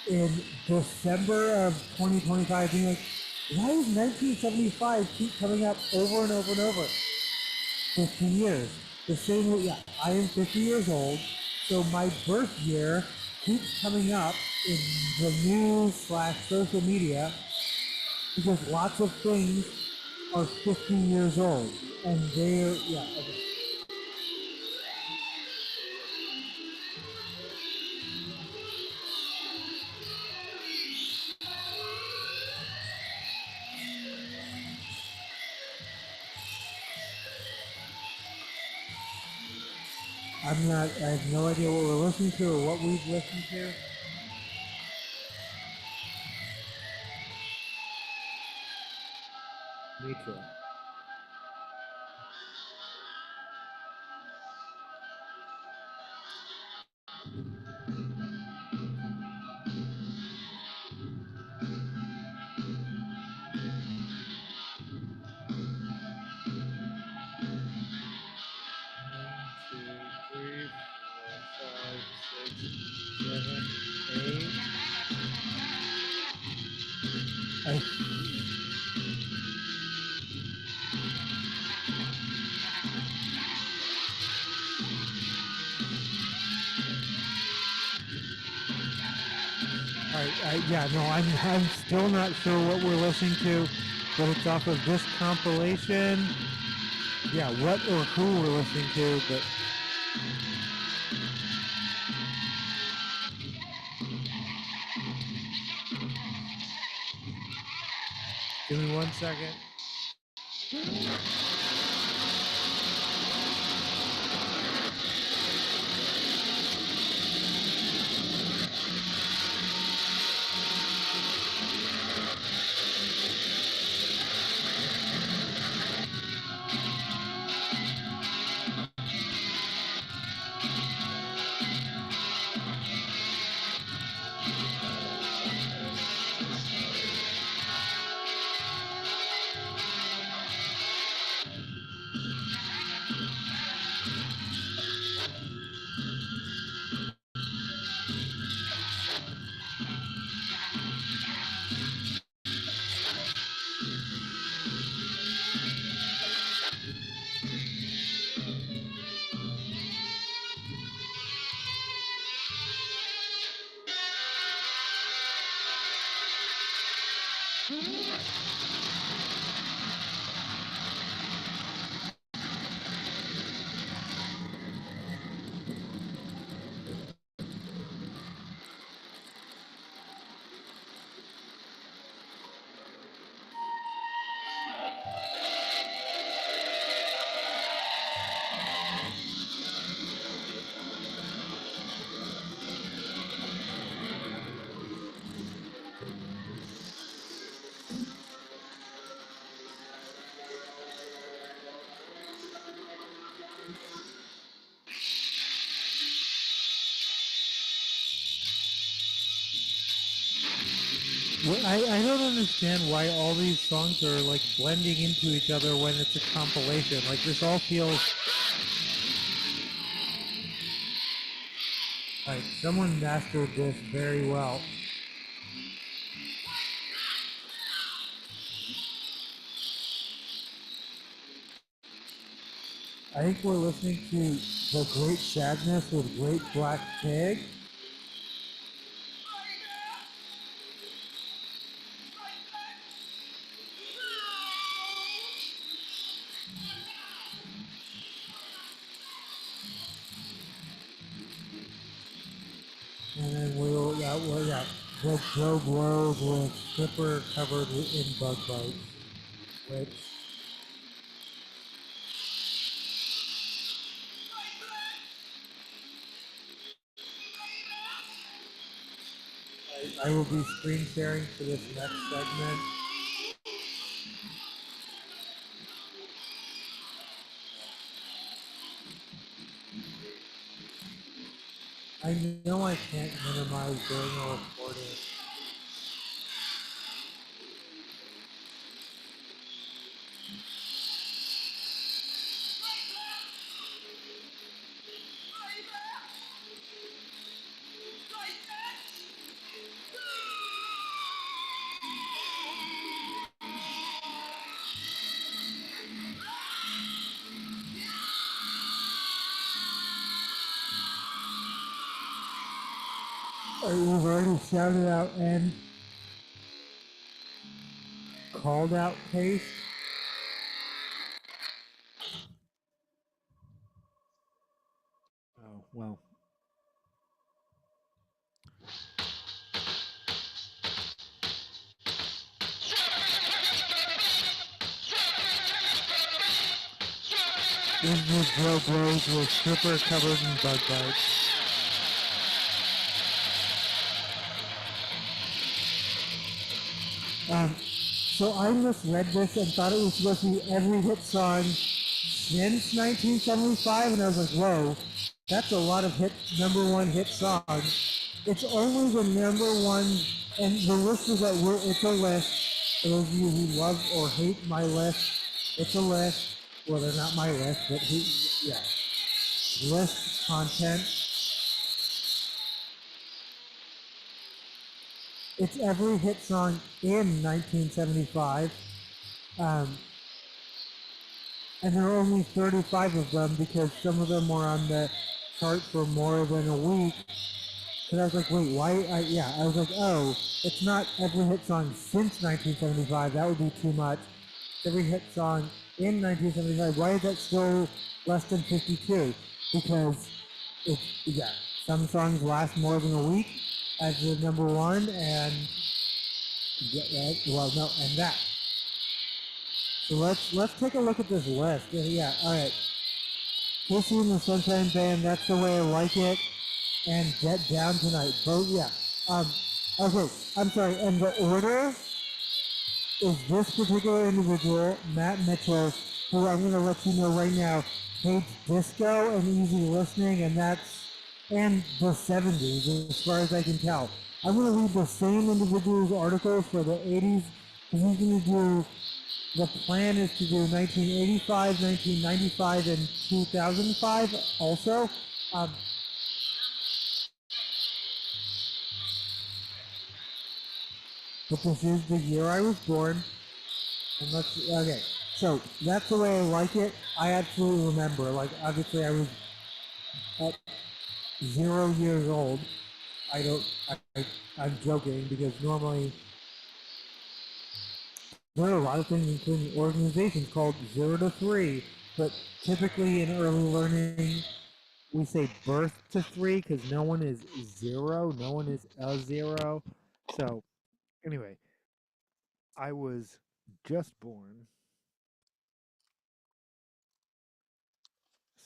in December of 2025, being like, why does 1975 keep coming up over and over and over? 15 years. The same way, yeah, I am 50 years old, so my birth year keeps coming up in the news / social media because lots of things are 50 years old. And they're, yeah, okay. I have no idea what we're listening to or what we've listened to. Me too. I, yeah, no, I'm still not sure what we're listening to, but it's off of this compilation. Yeah, what or who we're listening to, but give me 1 second. Well, I don't understand why all these songs are like blending into each other when it's a compilation. Like this all feels like someone mastered this very well. I think we're listening to The Great Sadness with Great Black Pig. And then the Joe Blows with Stripper covered in bug bites, which I will be screen sharing for this next segment. I know I can't minimize during a recording. We've already shouted out and called out paste. Oh, well. This is Joe Blows with stripper covered in bug bites. So I misread this and thought it was supposed to be every hit song since 1975, and I was like, whoa, that's a lot of number one hit songs. It's only the number one, and the list is that it's a list. For those of you who love or hate my list, it's a list. Well, they're not my list, but list content. It's every hit song in 1975. And there are only 35 of them because some of them were on the chart for more than a week. And I was like, wait, why? I was like, oh, it's not every hit song since 1975. That would be too much. Every hit song in 1975. Why is that still less than 52? Because some songs last more than a week as the number one, and and that. So let's take a look at this list. Yeah, all right. Kissy and the Sunshine Band, That's the Way I Like It, and Get Down Tonight. Both, yeah. Okay, I'm sorry. And the order is this particular individual, Matt Mitchell, who I'm going to let you know right now hates disco and easy listening, and the 70s, as far as I can tell. I'm going to read the same individual's articles for the 80s, because he's going to do. The plan is to do 1985, 1995, and 2005 also. But this is the year I was born. And okay, so That's the Way I Like It. I absolutely remember. Like, obviously I was at 0 years old. I'm joking because normally there are a lot of things, including organizations called 0 to 3, but typically in early learning, we say birth to 3 because no one is 0, no one is a 0. So, anyway, I was just born,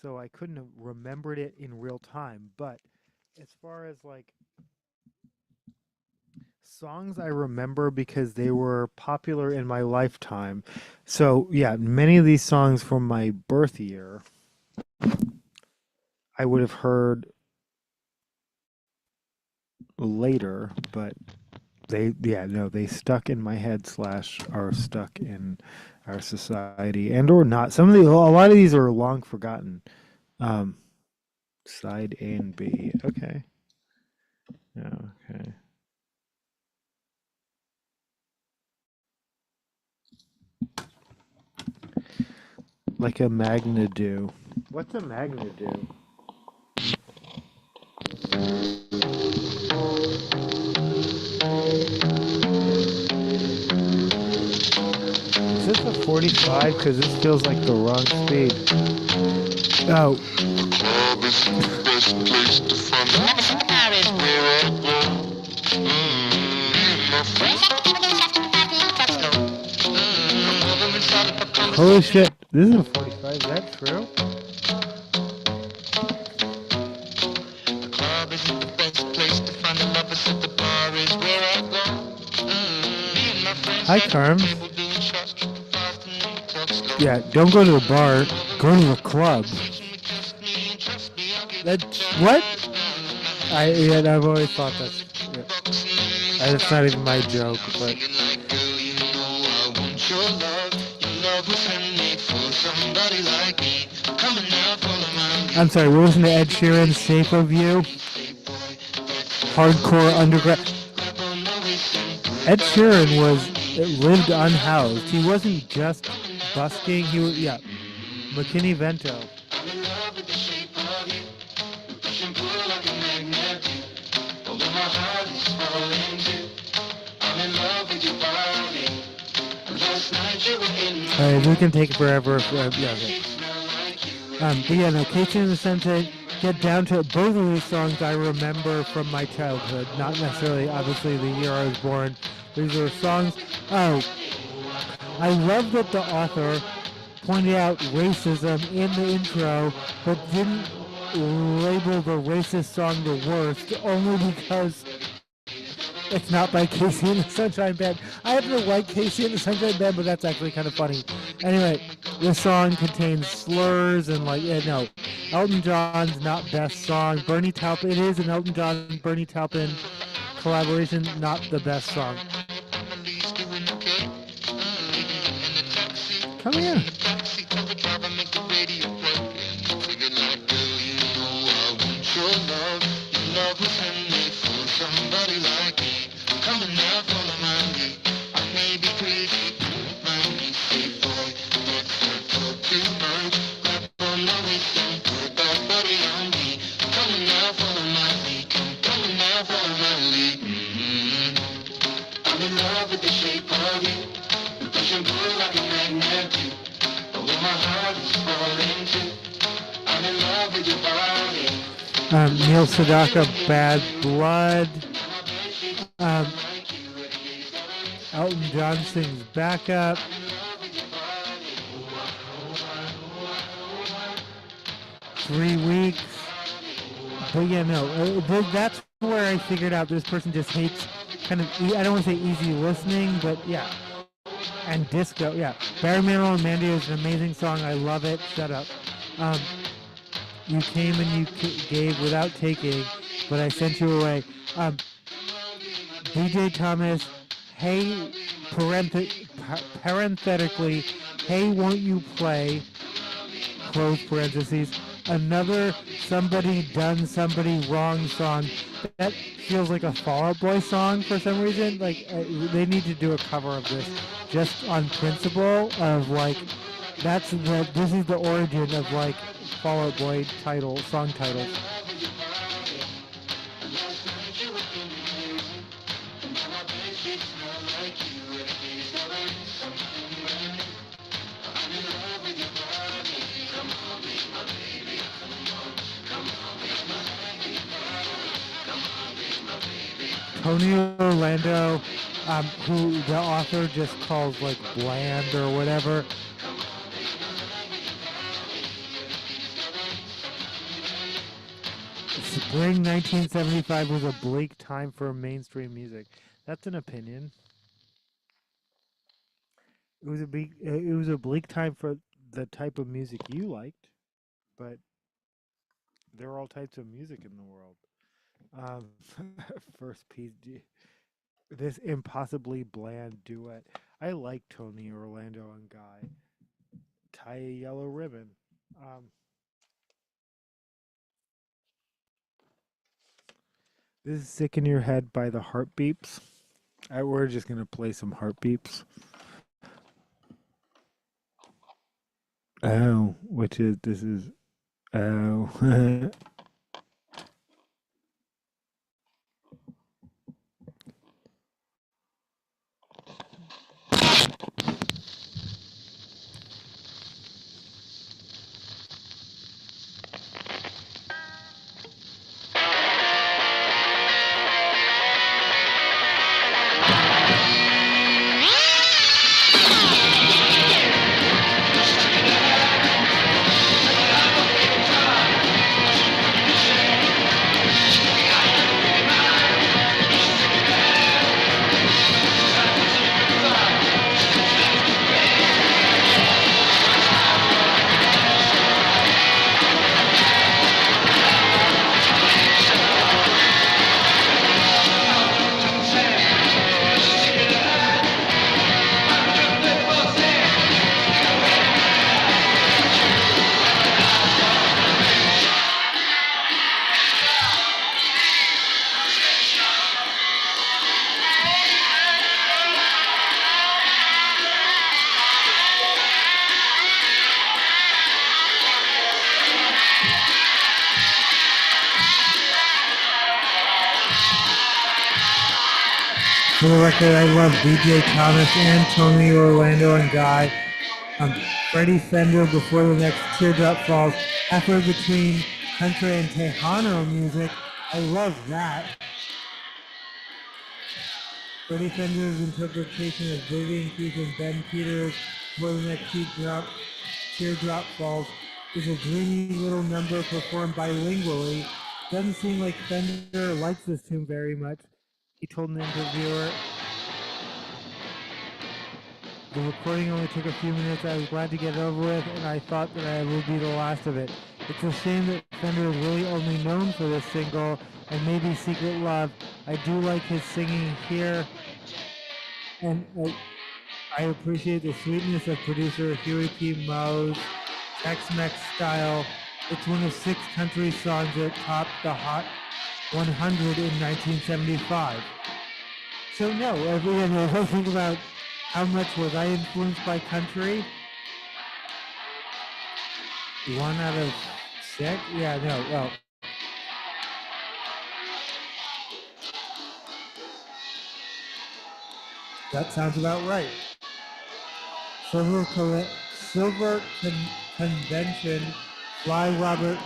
so I couldn't have remembered it in real time, but as far as like songs I remember because they were popular in my lifetime. So, yeah, many of these songs from my birth year I would have heard later, but they stuck in my head / are stuck in our society and or not. A lot of these are long forgotten. Side A and B. Okay. Okay. Like a magnitude. What's a magnitude? Is this a 45? Because this feels like the wrong speed. Oh. This is the best place to find Holy shit. This is a 45. Is that true? The club isn't the best place to find the lovers, at the bar is where I Hi, Carm. Yeah, don't go to the bar. Go to the club. What? I've always thought that's. Yeah. It's not even my joke, but. I'm sorry, we're listening to Ed Sheeran's Shape of You. Hardcore underground. Ed Sheeran lived unhoused. He wasn't just busking. He was McKinney Vento. We can take forever. Okay. But yeah, no, Casey and the Sunset, Get Down to it. Both of these songs I remember from my childhood, not necessarily, obviously, the year I was born. These are songs. Oh, I love that the author pointed out racism in the intro, but didn't label the racist song the worst, only because it's not by Casey and the Sunshine Band. I happen to like Casey and the Sunshine Band, but that's actually kind of funny. Anyway, this song contains slurs and Elton John's not best song. Bernie Taupin, it is an Elton John Bernie Taupin collaboration, not the best song. Come here. Neil Sedaka, Bad Blood. Elton John sings backup. Three Weeks. But yeah, no, that's where I figured out this person just hates kind of, I don't want to say easy listening, but yeah. And disco, yeah. Barry Manilow and Mandy is an amazing song. I love it. Shut up. You came and you gave without taking, but I sent you away. DJ Thomas, hey, parenthetically, hey, won't you play, close parentheses, another somebody done somebody wrong song. That feels like a Fall Out Boy song for some reason. Like, they need to do a cover of this just on principle of, like, this is the origin of, like, Fall Out Boy song titles. Tony Orlando, who the author just calls, like, bland or whatever. Spring 1975 was a bleak time for mainstream music. That's an opinion. It was a bleak time for the type of music you liked, but there are all types of music in the world. First piece, this impossibly bland duet. I like Tony Orlando and Guy. Tie a yellow ribbon. This is Sick in Your Head by the Heartbeeps. We're just going to play some Heartbeeps. Oh, oh. For the record, I love DJ Thomas and Tony Orlando and Guy. Freddie Fender before the next teardrop falls. Halfway between country and Tejano music. I love that. Freddie Fender's interpretation of Vivian Keith and Ben Peters before the next teardrop falls is a dreamy little number performed bilingually. Doesn't seem like Fender likes this tune very much. He told an interviewer, "The recording only took a few minutes. I was glad to get it over with, and I thought that I would be the last of it. It's a shame that Fender is really only known for this single and maybe Secret Love. I do like his singing here, and I appreciate the sweetness of producer Huey P. Moe's Tex-Mex style. It's one of 6 country songs that topped the Hot 100 in 1975. So no, if I think about how much was I influenced by country, 1 out of 6? Yeah, no, well. That sounds about right. Silver Convention, Fly Robert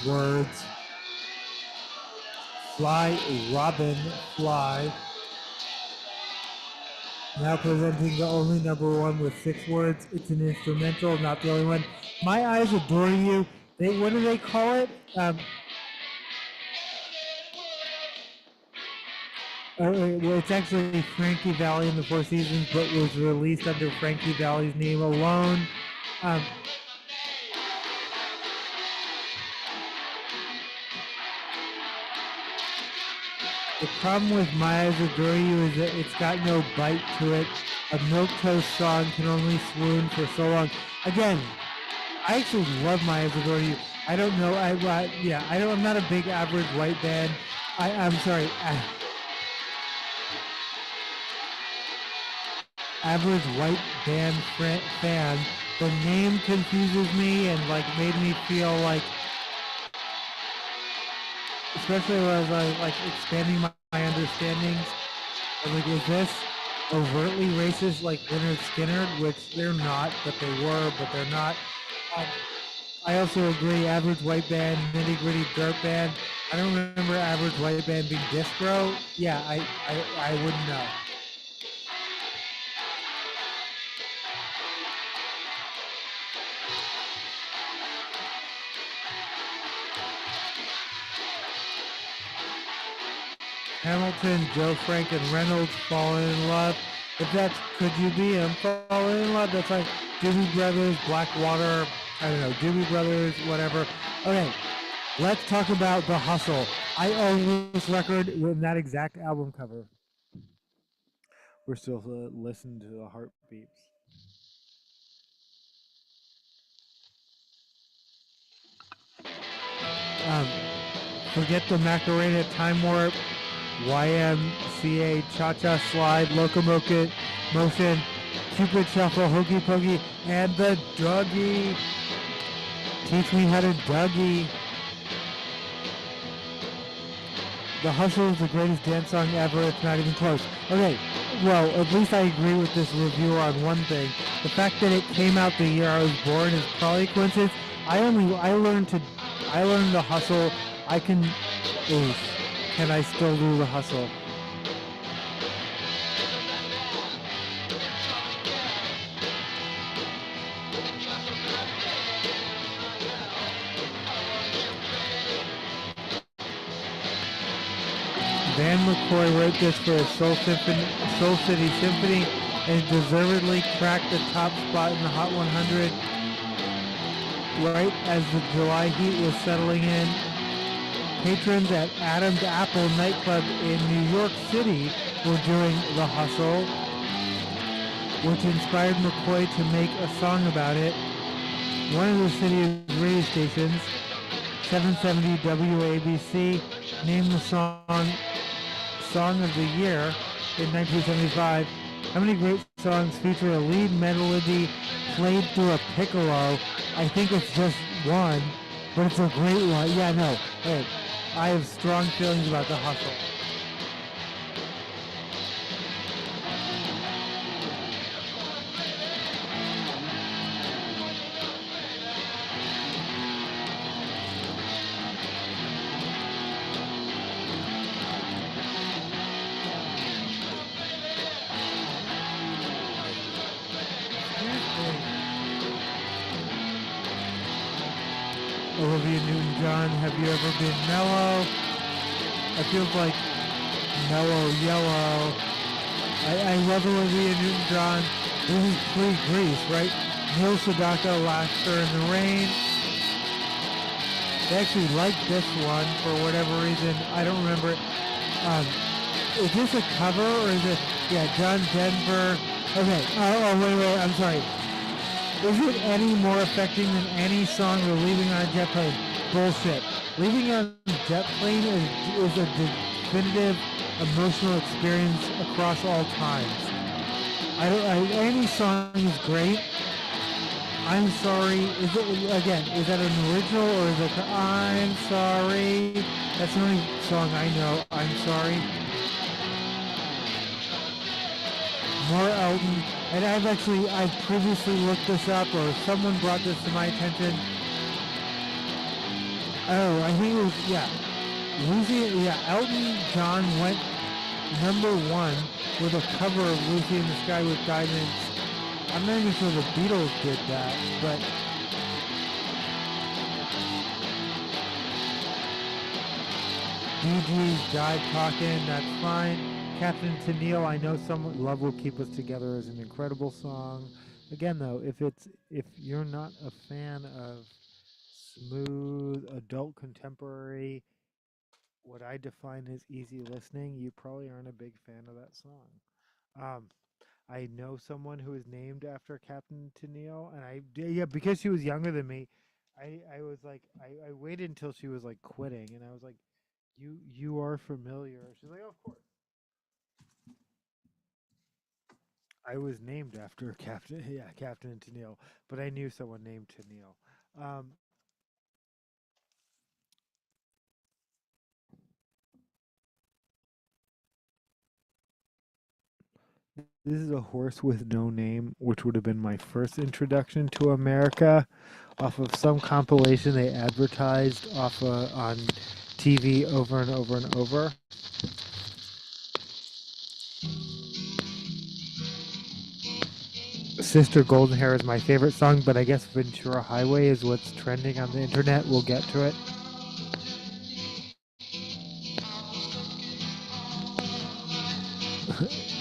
Words, Fly Robin Fly. Now presenting the only number 1 with 6 words. It's an instrumental, not the only one. My Eyes Adore You. What do they call it? Well, it's actually Frankie Valli and the Four Seasons, but was released under Frankie Valli's name alone. The problem with My Eyes Adore You is that it's got no bite to it. A milquetoast song can only swoon for so long. Again, I actually love My Eyes Adore You. I don't know. I'm not a big Average White Band. I'm sorry. Average White Band fan. The name confuses me and made me feel like, especially when I was expanding my understandings. I'm like, is this overtly racist like Leonard Skinner? Which they're not, but they were, but they're not. I also agree, Average White Band, Nitty Gritty Dirt Band. I don't remember Average White Band being disco. Yeah, I wouldn't know. Hamilton, Joe Frank, and Reynolds falling in love. If that's Could You Be Him falling in love, that's like Doobie Brothers, Blackwater, I don't know, Doobie Brothers, whatever. Okay, let's talk about The Hustle. I own this record with that exact album cover. We're still listening to the heartbeats. Forget the Macarena, Time Warp, YMCA, Cha-Cha Slide, Locomotion, Cupid Shuffle, Hokey Pokey, and the Dougie. Teach Me How to Dougie. The Hustle is the greatest dance song ever. It's not even close. Okay, well, at least I agree with this reviewer on one thing. The fact that it came out the year I was born is probably a coincidence. I learned The Hustle. Can I still do The Hustle? Van McCoy wrote this for a Soul City Symphony and deservedly cracked the top spot in the Hot 100 right as the July heat was settling in. Patrons at Adam's Apple nightclub in New York City were doing The Hustle, which inspired McCoy to make a song about it. One of the city's radio stations, 770 WABC, named the Song of the Year in 1975. How many great songs feature a lead melody played through a piccolo? I think it's just one, but it's a great one. Yeah, no. Hey, I have strong feelings about The Hustle. Olivia Newton-John, Have You Ever Been Mellow? I feel like Mellow Yellow. I love Olivia Newton-John. This is pre-Grease, right? Neil Sedaka, Laughter in the Rain. They actually liked this one for whatever reason. I don't remember. Is this a cover or is it, yeah, John Denver? Okay, wait, I'm sorry. Is it any more affecting than any song or Leaving on a Jet Plane? Bullshit. Leaving on a Jet Plane is a definitive emotional experience across all times. Any song is great. I'm Sorry, is that an original or is it I'm Sorry? That's the only song I know, I'm Sorry. More Elton, and I've previously looked this up, or someone brought this to my attention. Oh, I think it was, Elton John went #1 with a cover of Lucy in the Sky with Diamonds. I'm not even sure the Beatles did that, but DG's Died Talking, that's fine. Captain Tennille, I know someone, Love Will Keep Us Together is an incredible song. Again though, if you're not a fan of smooth adult contemporary, what I define as easy listening, you probably aren't a big fan of that song. I know someone who is named after Captain Tennille, and because she was younger than me, I was like, I waited until she was like quitting, and I was like, you are familiar. She's like, oh, of course. I was named after Captain Tennille, but I knew someone named Tennille. This is A Horse with No Name, which would have been my first introduction to America, off of some compilation they advertised on TV over and over and over. Sister Golden Hair is my favorite song, but I guess Ventura Highway is what's trending on the internet. We'll get to it.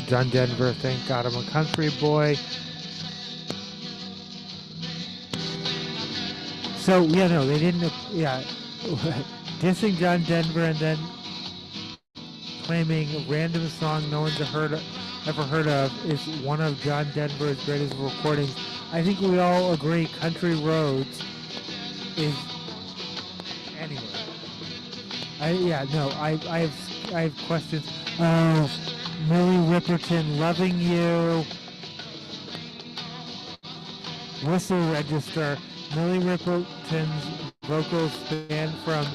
John Denver, Thank God I'm a Country Boy. So, they didn't, dissing John Denver and then claiming a random song no one's ever heard of is one of John Denver's greatest recordings. I think we all agree Country Roads is, anyway. I have questions. Millie Ripperton, Loving You. Whistle Register. Millie Ripperton's vocals span from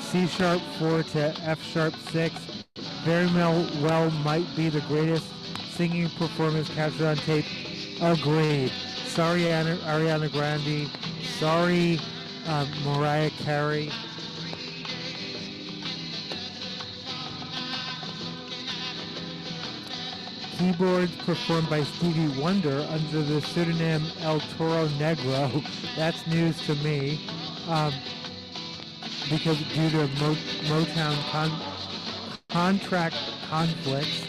C-sharp 4 to F-sharp 6. Very well might be the greatest singing performance captured on tape. Agreed. Sorry, Ariana Grande. Sorry, Mariah Carey. Keyboards performed by Stevie Wonder under the pseudonym El Toro Negro. That's news to me, because due to Motown contract conflicts.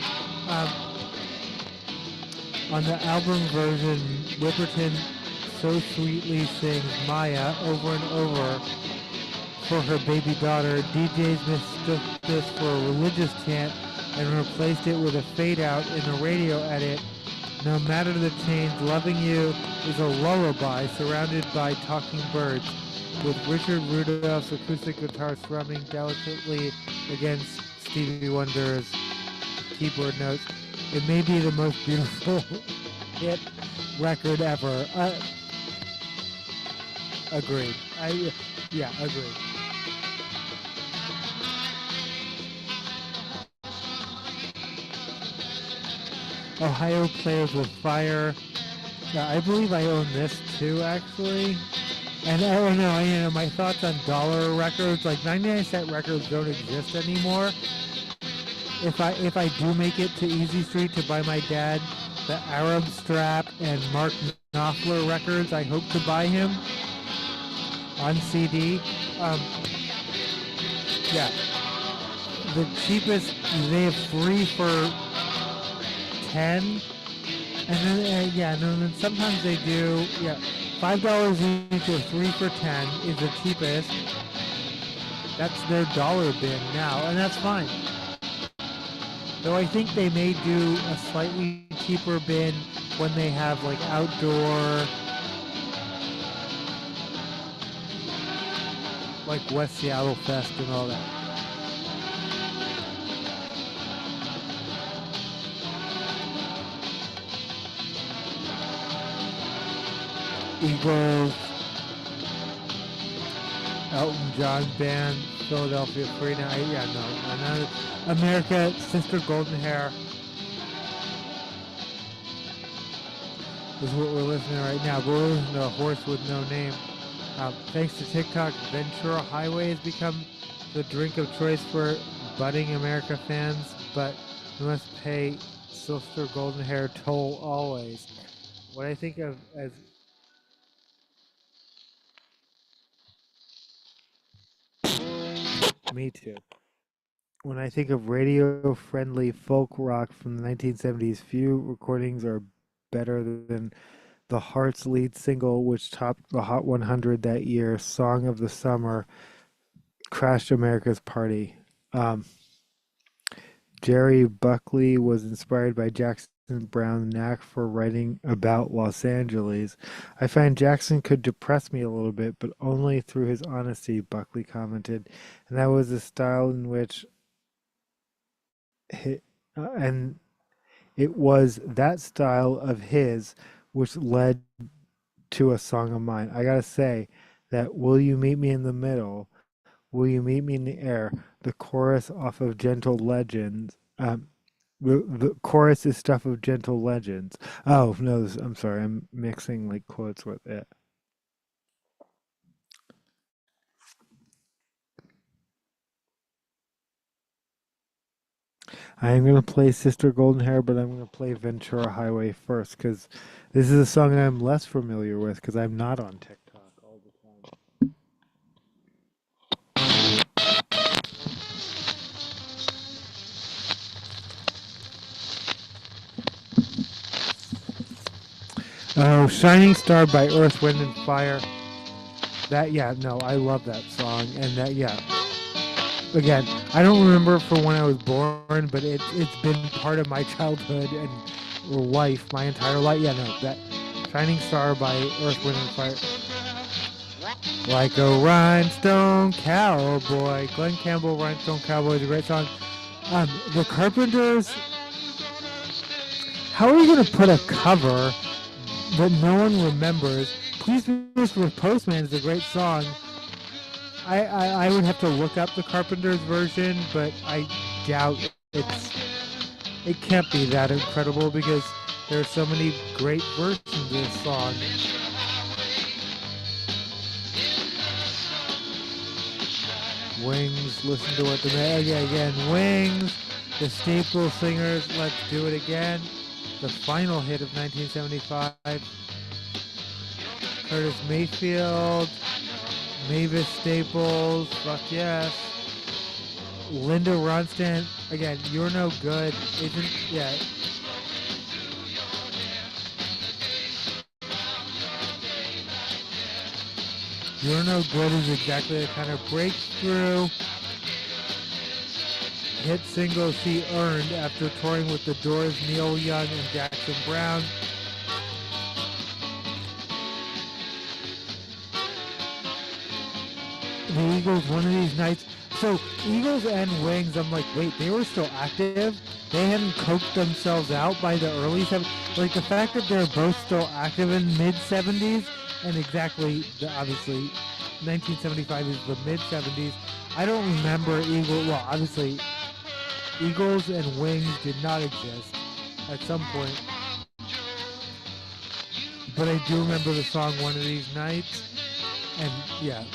On the album version, Ripperton so sweetly sings Maya over and over for her baby daughter. DJs mistook this for a religious chant and replaced it with a fade out in a radio edit. No matter the change, Loving You is a lullaby surrounded by talking birds, with Richard Rudolph's acoustic guitar strumming delicately against Stevie Wonder's keyboard notes. It may be the most beautiful hit record ever. Agreed. Agreed. Ohio Players with Fire. I believe I own this too, actually. And I don't know, my thoughts on dollar records, like 99-cent records don't exist anymore. If I do make it to Easy Street to buy my dad the Arab Strap and Mark Knopfler records, I hope to buy him. on CD. Yeah, the cheapest they have free for 10, and then and then sometimes they do $5 each or 3 for 10 is the cheapest. That's their dollar bin now, and that's fine. Though I think they may do a slightly cheaper bin when they have like outdoor, like West Seattle Fest and all that. Eagles, Elton John Band, Philadelphia Free Night. Yeah, no. America, Sister Golden Hair is what we're listening to right now. But we're listening to A Horse with No Name. Thanks to TikTok, Ventura Highway has become the drink of choice for budding America fans, but we must pay Sister Golden Hair toll always. What I think of as me too. When I think of radio-friendly folk rock from the 1970s, few recordings are better than the Hearts lead single, which topped the Hot 100 that year, Song of the Summer, crashed America's party. Jerry Buckley was inspired by Jackson Browne's knack for writing about Los Angeles. I find Jackson could depress me a little bit, but only through his honesty, Buckley commented. And that was a style in which and it was that style of his which led to a song of mine. I gotta say that Will You Meet Me in the Middle, Will You Meet Me in the Air, the chorus off of Gentle Legends, the chorus is stuff of Gentle Legends. Oh, no, I'm sorry, I'm mixing like quotes with it. I am going to play Sister Golden Hair, but I'm going to play Ventura Highway first, because this is a song I'm less familiar with, because I'm not on TikTok all the time. Oh, Shining Star by Earth, Wind, and Fire. I love that song, and again, I don't remember it from when I was born, but it's been part of my childhood and life, my entire life. That Shining Star by Earth, Wind, and Fire. Like a Rhinestone Cowboy. Glenn Campbell, Rhinestone Cowboy is a great song. The Carpenters, how are you going to put a cover that no one remembers? Please Miss with Postman is a great song. I would have to look up the Carpenters version, but I doubt it can't be that incredible because there are so many great versions of this song. Wings, listen to what again, Wings, the Staple Singers, Let's Do It Again, the final hit of 1975, Curtis Mayfield, Mavis Staples, fuck yes. Linda Ronstadt, again, You're No Good, You're No Good is exactly the kind of breakthrough hit single she earned after touring with the Doors, Neil Young, and Jackson Browne. The Eagles, One of These Nights. So Eagles and Wings, I'm like, wait, they were still active? They hadn't coked themselves out by the early 70s? Like the fact that they're both still active in mid-70s, and obviously 1975 is the mid-70s. I don't remember obviously Eagles and Wings did not exist at some point. But I do remember the song One of These Nights, and yeah.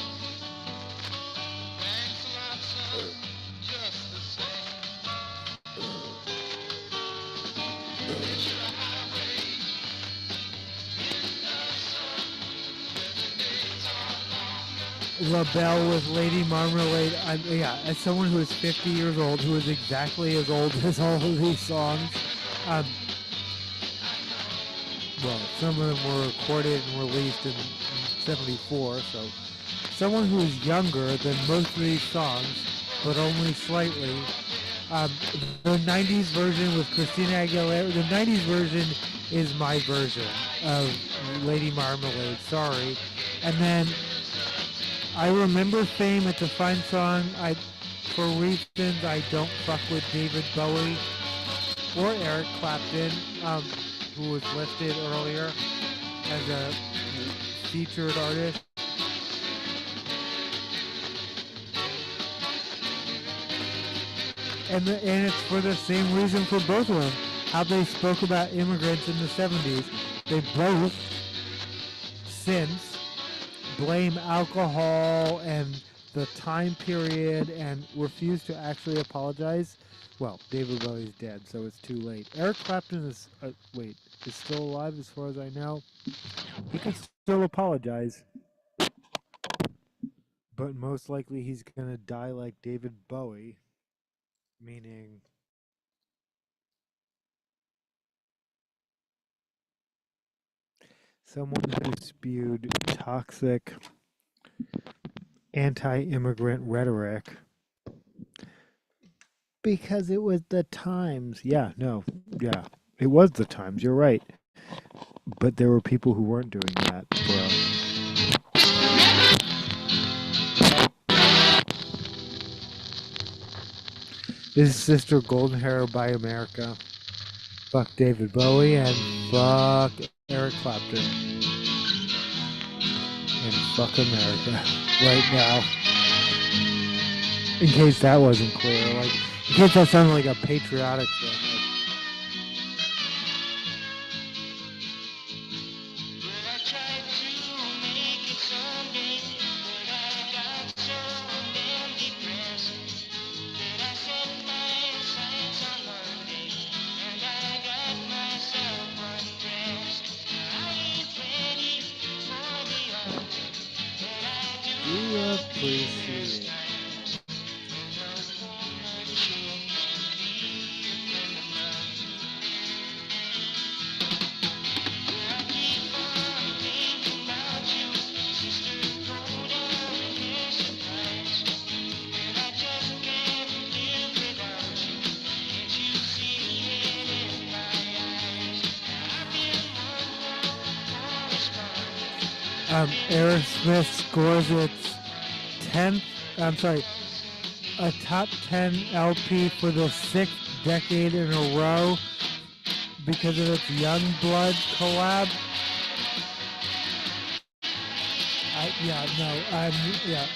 LaBelle with Lady Marmalade. Yeah, as someone who is 50 years old, who is exactly as old as all of these songs, um, well, some of them were recorded and released in 74, so someone who is younger than most of these songs, but only slightly. The 90s version with Christina Aguilera, the 90s version is my version of Lady Marmalade, sorry. And then I Remember Fame, it's a fine song. For reasons I don't fuck with David Bowie or Eric Clapton, who was listed earlier as a featured artist. And it's for the same reason for both of them, how they spoke about immigrants in the 70s. They both since blame alcohol and the time period and refuse to actually apologize. Well, David Bowie's dead, so it's too late. Eric Clapton is is still alive as far as I know. He can still apologize, but most likely he's gonna die like David Bowie, meaning someone who spewed toxic anti-immigrant rhetoric because it was the times. Yeah, it was the times. You're right. But there were people who weren't doing that, bro. This is Sister Golden Hair by America. Fuck David Bowie and fuck Eric Clapton. And fuck America right now. In case that wasn't clear. In case that sounded like a patriotic thing. Appreciate it. Aerosmith scores its 10th, a top 10 LP for the 6th decade in a row because of its Youngblood collab. Yeah.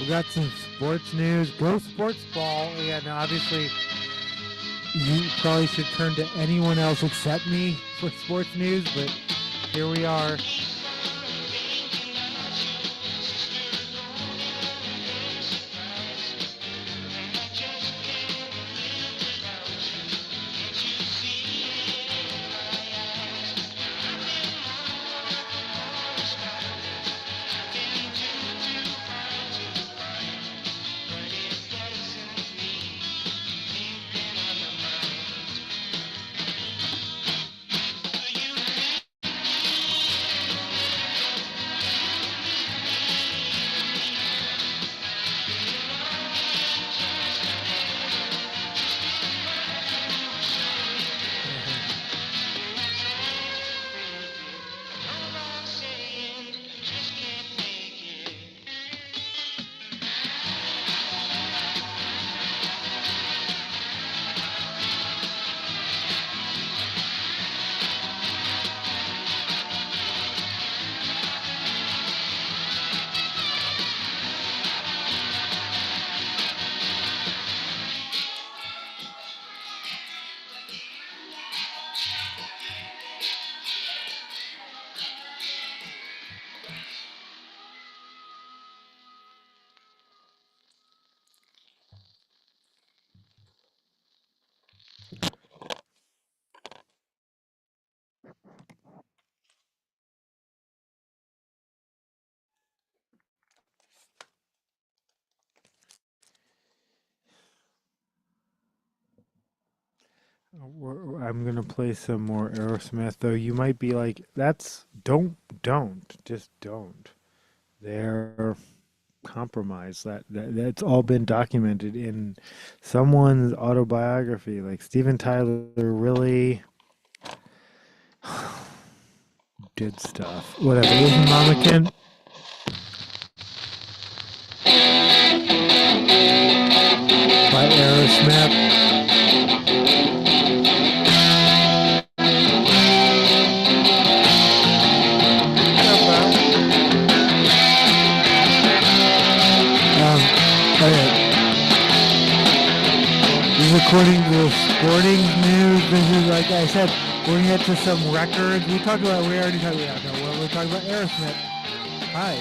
We got some sports news. Go sports ball. And obviously, you probably should turn to anyone else except me for sports news, but here we are. I'm gonna play some more Aerosmith, though. You might be like, "That's just don't." They're compromised. That's all been documented in someone's autobiography. Like Steven Tyler really did stuff. Whatever. Listen, Mama Ken. By Aerosmith. Okay. This is according to the sporting news. This is, like I said, we're going to get to some records. We already talked about, no, we're talking about Aerosmith. Hi.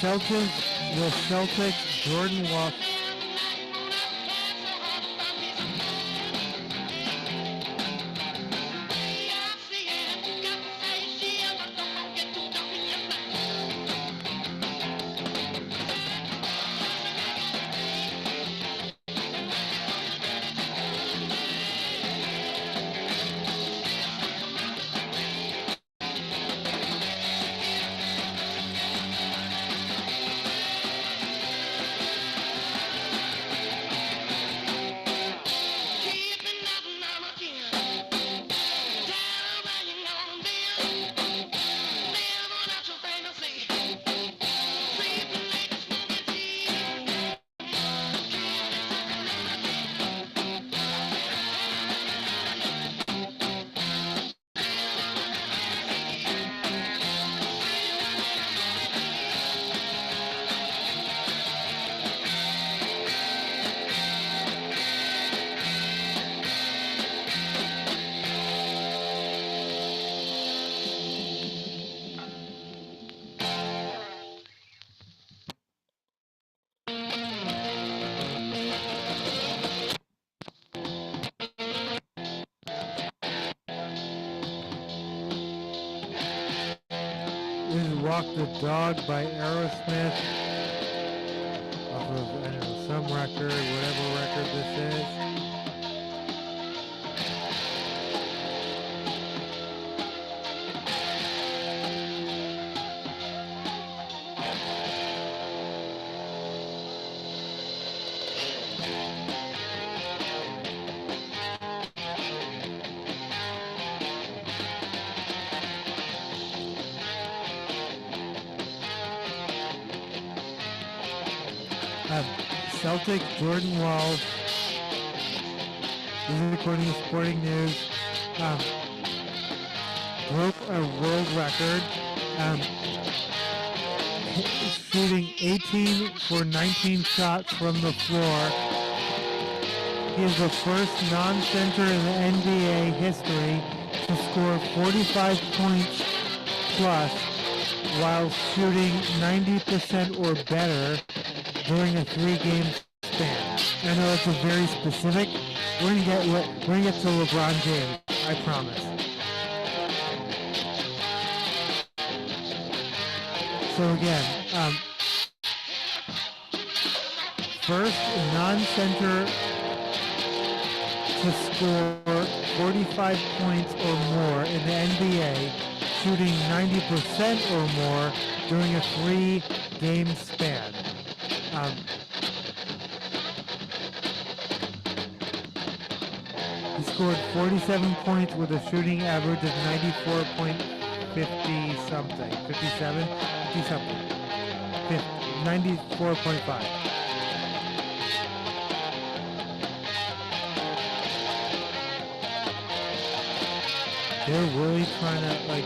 Okay. The Celtics, Jordan Walker. This is Walk the Dog by Aerosmith off of, I don't know, some record, whatever record this is. Celtic Jordan Wall, this is according to Sporting News, broke a world record, shooting 18 for 19 shots from the floor. He is the first non-center in the NBA history to score 45 points plus while shooting 90% or better during a 3-game span. I know it's a very specific. We're gonna get to LeBron James, I promise. So again, first non-center to score 45 points or more in the NBA, shooting 90% or more during a 3-game span. He scored 47 points with a shooting average of 94.50 something, 57, 50 something, 94.5. They're really trying to like.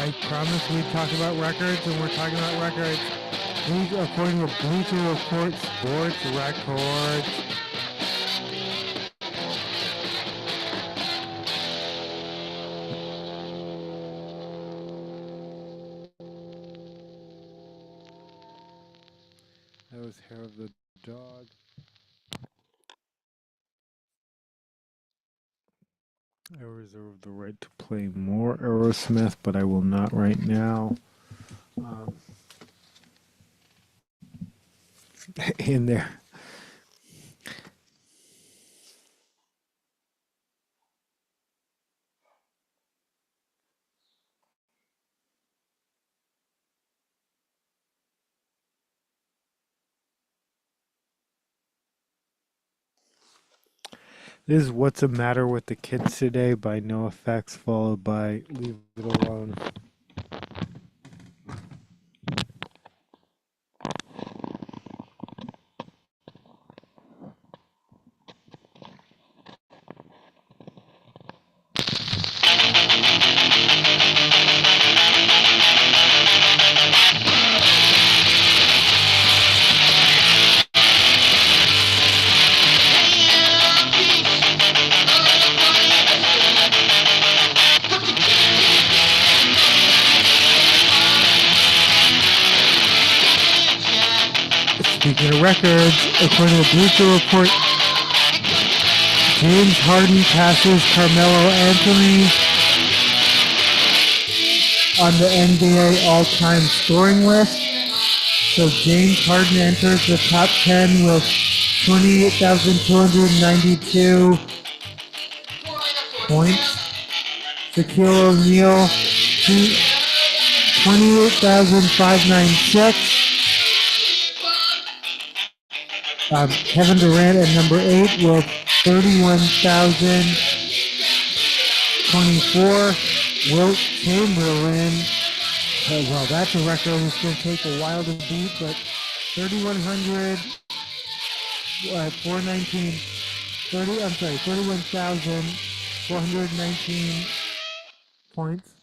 I promised we'd talk about records, and we're talking about records. According to Bleacher Report Sports Records. That was Hair of the Dog. I reserve the right to play more Aerosmith, but I will not right now. In there. This is What's the Matter with the Kids Today by NoFX, followed by Leave It Alone. Speaking of records, according to Bleacher Report, James Harden passes Carmelo Anthony on the NBA all-time scoring list. So James Harden enters the top 10 with 28,292 points. Shaquille O'Neal, 28,596. Kevin Durant at number 8 with 31,024. Wilt Chamberlain, well, that's a record that's going to take a while to beat, but 3,100, 419, 31,000. 419 points.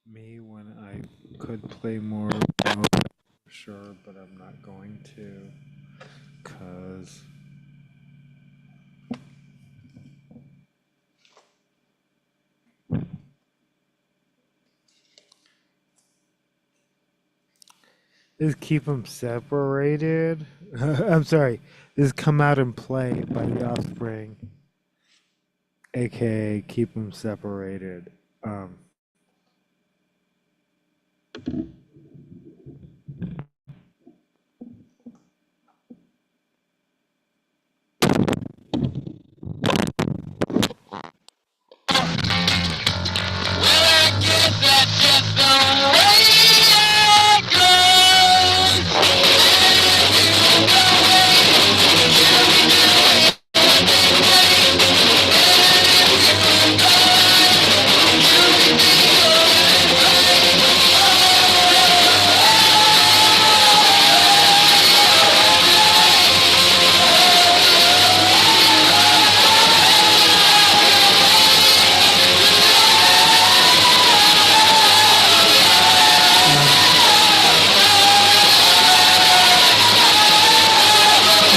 Me when I could play more, sure, but I'm not going to, cause is keep them separated. I'm sorry. Is Come Out and Play by The Offspring, aka Keep Them Separated.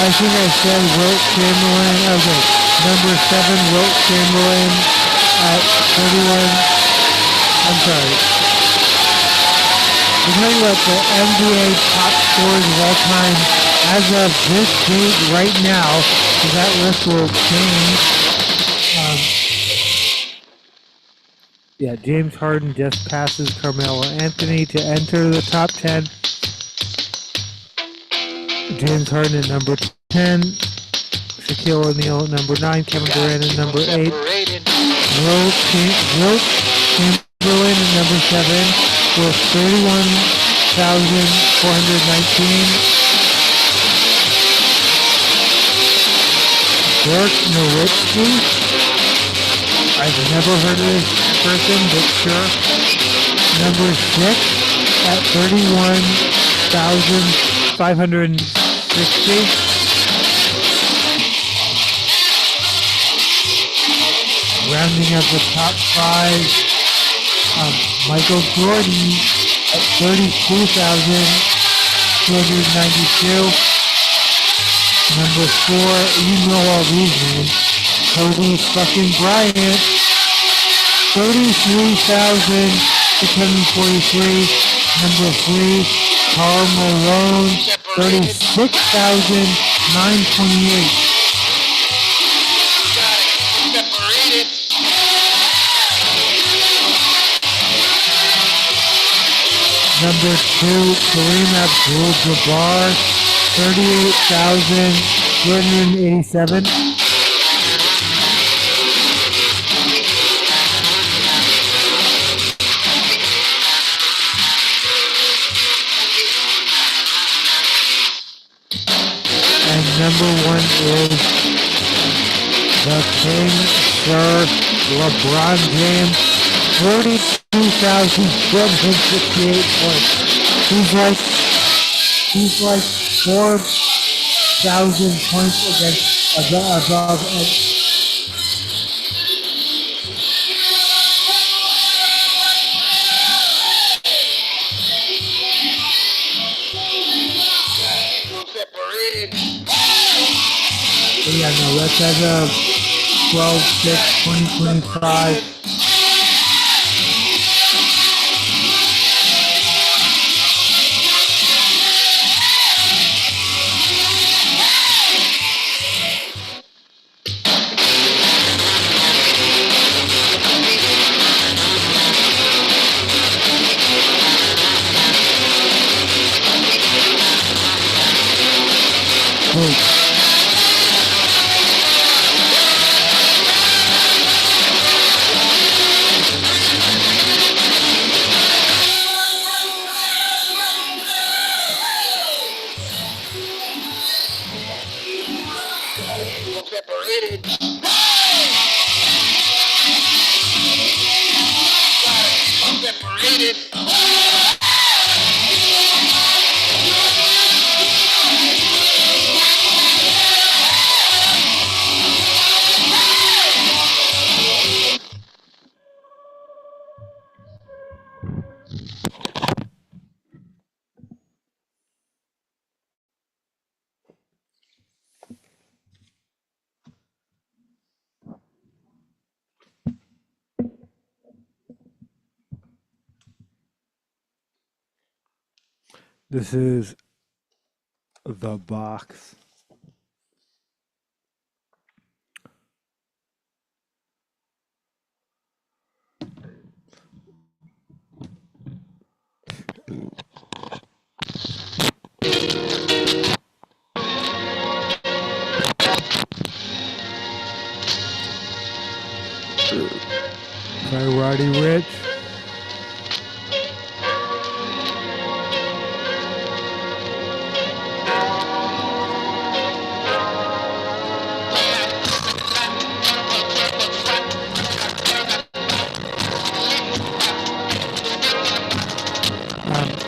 I think I said Wilt Chamberlain. Okay, number 7, Wilt Chamberlain at 31. I'm sorry. We're talking about the NBA top scorers of all time as of this date right now, because that list will change. Yeah, James Harden just passes Carmelo Anthony to enter the top 10. James Harden at number 10, Shaquille O'Neal at number 9, Kevin Durant at number 8, Wilt Chamberlain at number 7 with 31,419. Dirk Nowitzki, I've never heard of this person, but sure. Number 6 at 31,560. Rounding up the top 5, Michael Jordan at 32,000. 292. Number 4, you know all these names. Cody fucking Bryant, 33,643. Number 3, Carl Malone, 36,928. Separated. Number 2, Kareem Abdul-Jabbar, 38,287. And number 1 is the King, Sir LeBron James, 42,268 points. He's like 4,000 points above. Separated. Yeah, no, that's as of 12/6/2025. Cool. Separated. Separated. This is the box. Roddy Rich.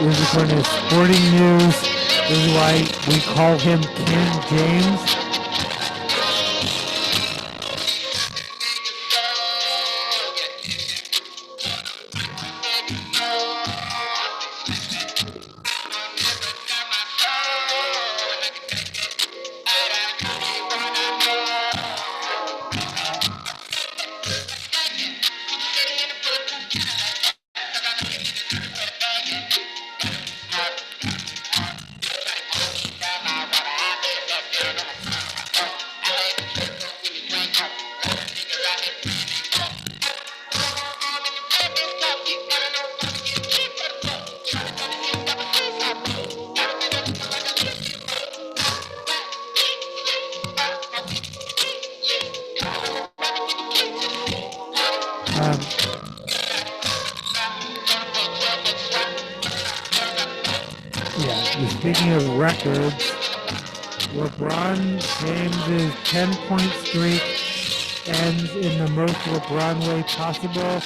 This is from his sporting news. This is why we call him King James. Speaking of records, LeBron James' 10-point streak ends in the most LeBron way possible.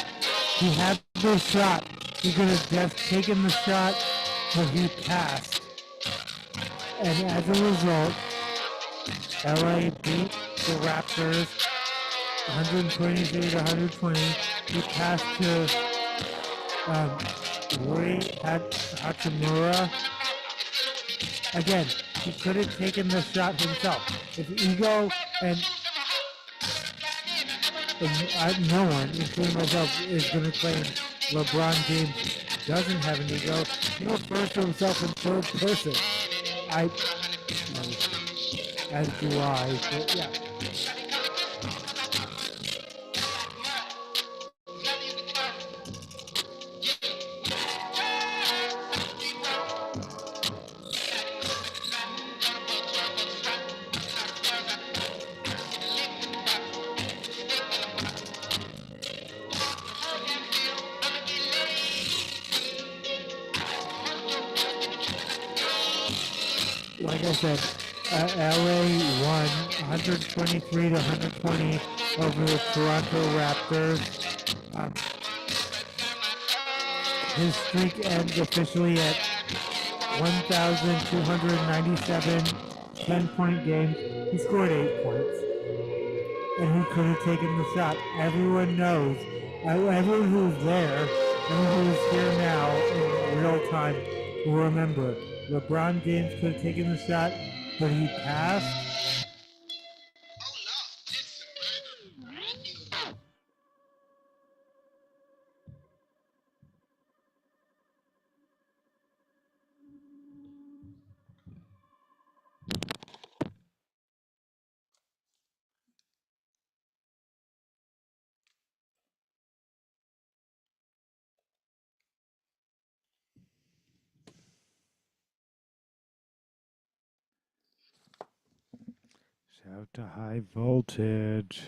He had the shot. He could have just taken the shot, but he passed. And as a result, LA beat the Raptors 123-120. He passed to Rui Hachimura. Again, he could have taken the shot himself. If ego and no one, including myself, is going to claim LeBron James doesn't have an ego. He refers to himself in third person. As do I, but yeah. Like I said, LA won 123 to 120 over the Toronto Raptors. His streak ends officially at 1,297 10-point games. He scored 8 points. And he could have taken the shot. Everyone knows. Everyone who was there, everyone who is here now in real time will remember. LeBron James could have taken the shot, but he passed. Shout to high voltage.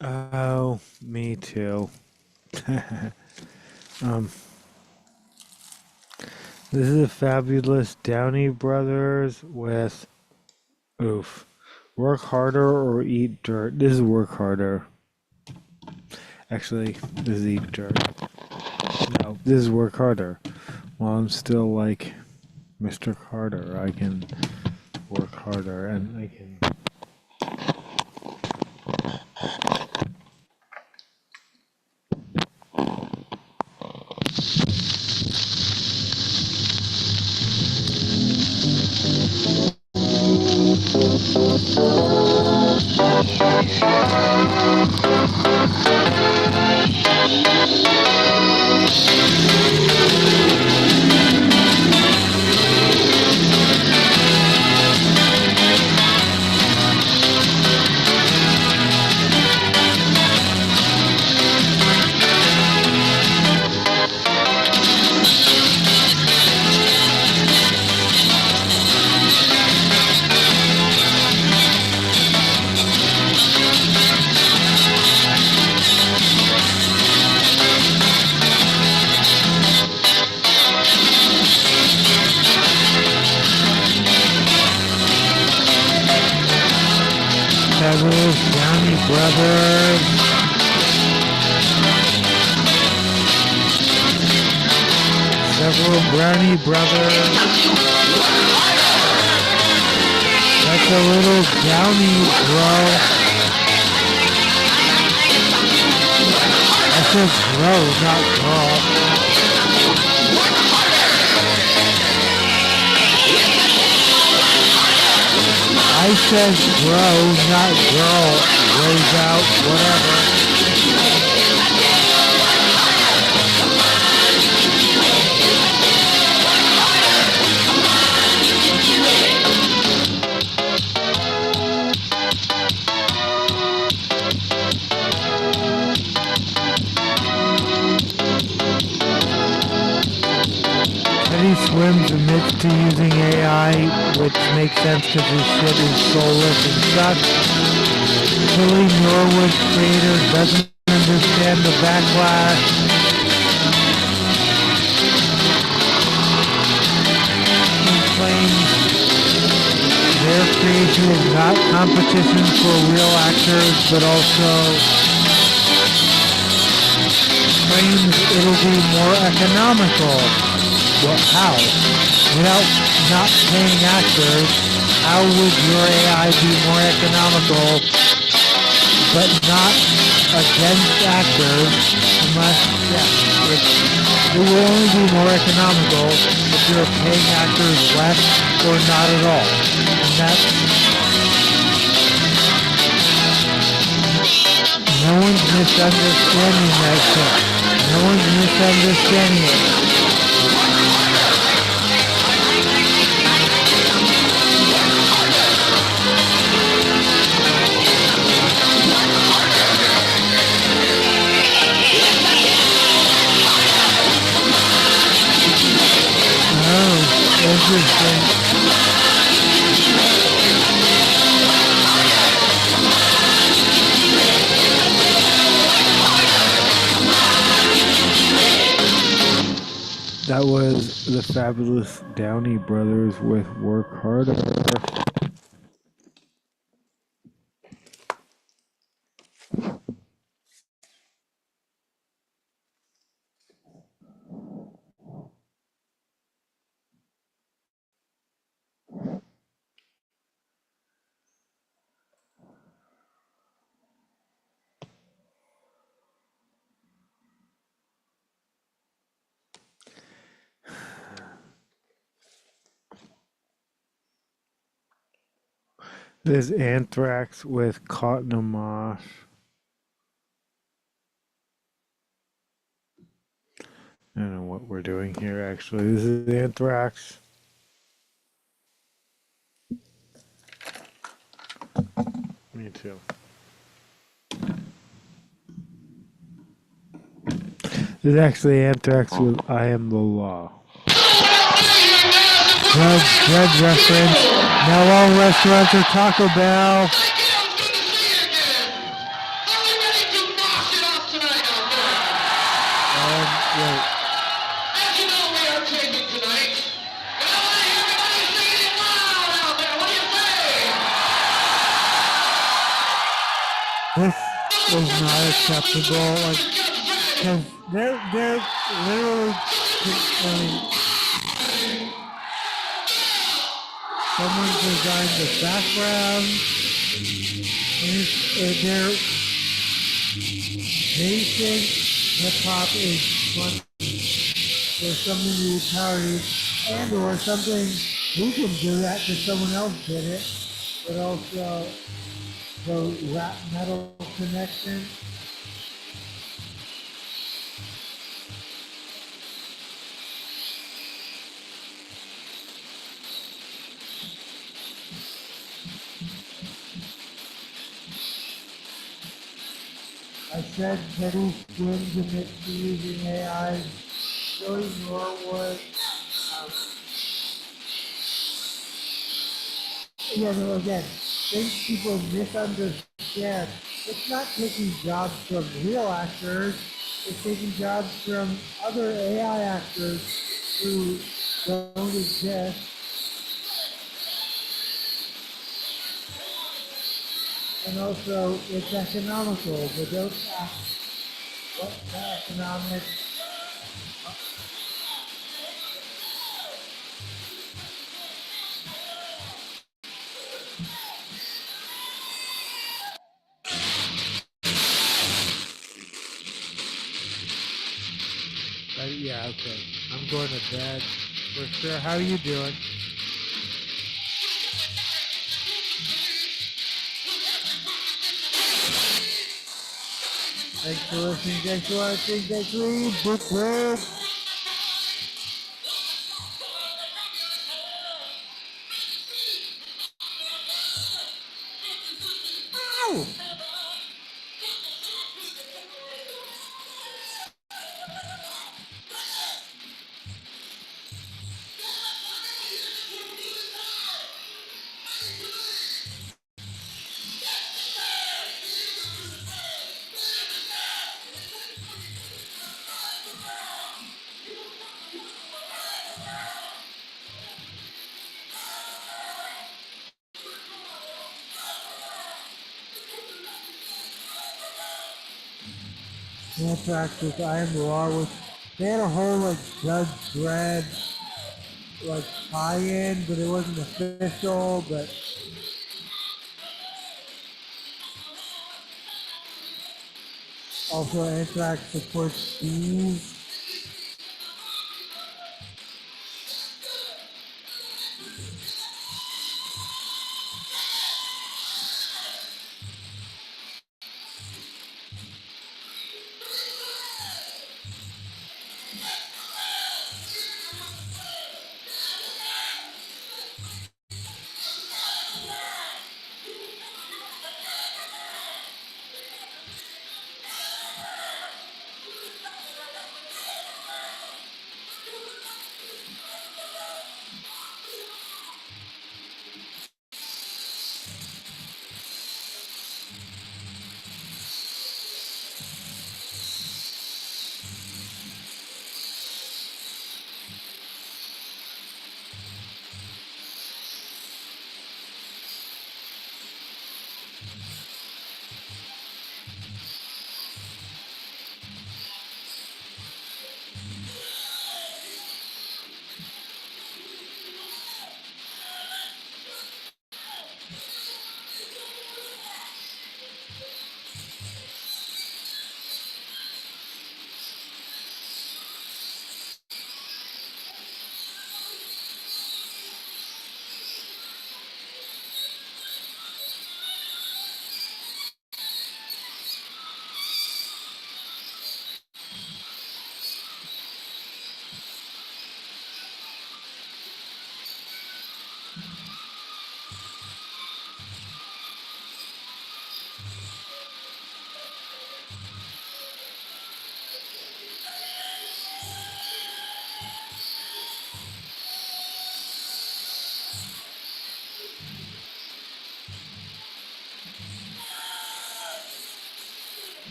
Oh, me too. This is a fabulous Downey Brothers with work harder or eat dirt. This is work harder. Actually, this is eat dirt. No, this is work harder. Well, I'm still like Mr. Carter. I can work harder and I can. Brothers. Several Brownie Brothers. That's a little Downy, bro. I said bro, not girl. I said bro, not girl. Raise out, whatever. Teddy Swims admits to using AI, which makes sense because his shit is soulless and sucks. Billy Norwood creator doesn't understand the backlash. He claims their creation is not competition for real actors, but also claims it'll be more economical. Well, how? Without not paying actors, how would your AI be more economical, but not against actors? Unless, yeah, it will only be more economical if you're paying actors less or not at all. And that's, no one's misunderstanding that shit. No one's misunderstanding it. Oh, interesting. That was the fabulous Downey Brothers with Work Harder. There's Anthrax with Caught in a Mosh. I don't know what we're doing here, actually. This is Anthrax. Me too. This is actually Anthrax with I Am the Law. Drug reference. Now all restaurants are Taco Bell. Wait. As you know, we are changing tonight. And I want to hear everybody singing it loud out there. What do you say? This is not acceptable. Like, because they're literally, I mean, someone designed the background, and their basic hip-hop is fun. There's something to be parodied, and or something, we can do that because someone else did it, but also the rap metal connection. I said Teddy Skin commits to using AI. Joey Norwood. Again, things people misunderstand. It's not taking jobs from real actors. It's taking jobs from other AI actors who don't exist. And also, it's economical, but don't ask what the economic. Yeah, okay. I'm going to bed for sure. How are you doing? Thanks for listening. Thanks for watching. Thanks for reading. Book Wurld. Anthrax with I Am the Law, which they had a whole like Judge Dredd like tie-in, but it wasn't official. But also Anthrax supports Steve.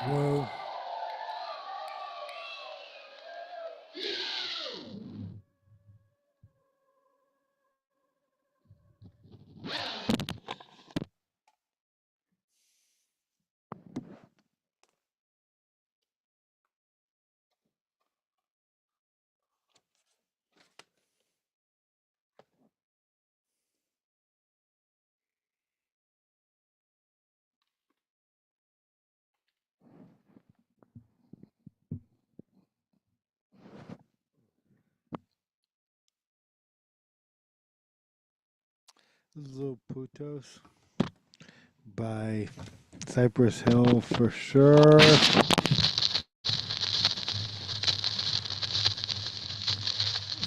Whoa. Little Putos by Cypress Hill for sure.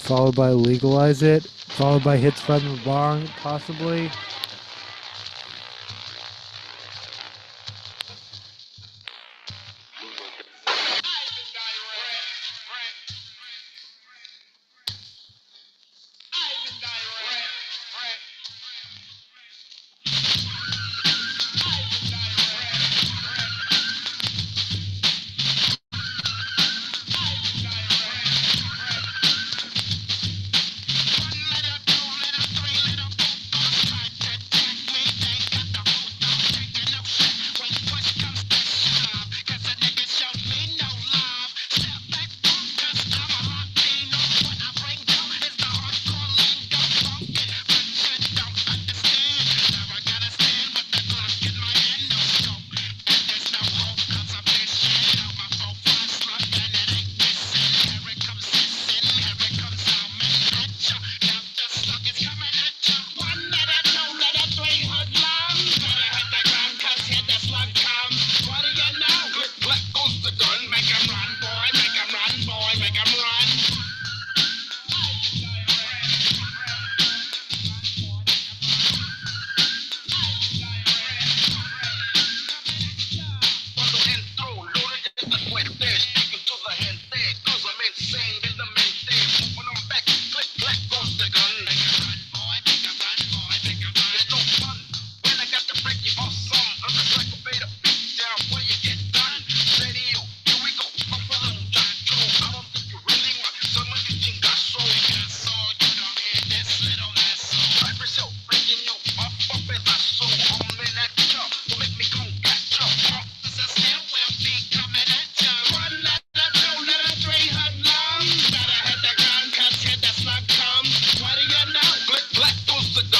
Followed by Legalize It. Followed by Hits from the Bong, possibly.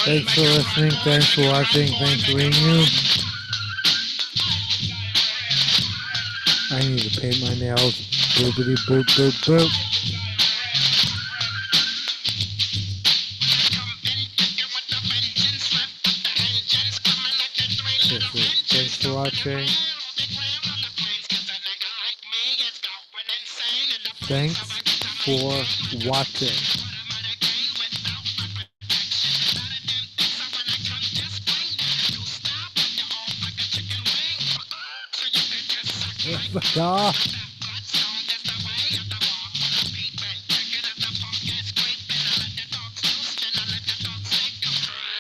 Thanks for listening. Thanks for watching. Thanks for being you. I need to paint my nails. Boopity boop boop boop. Thanks for watching. Thanks for watching. Ah.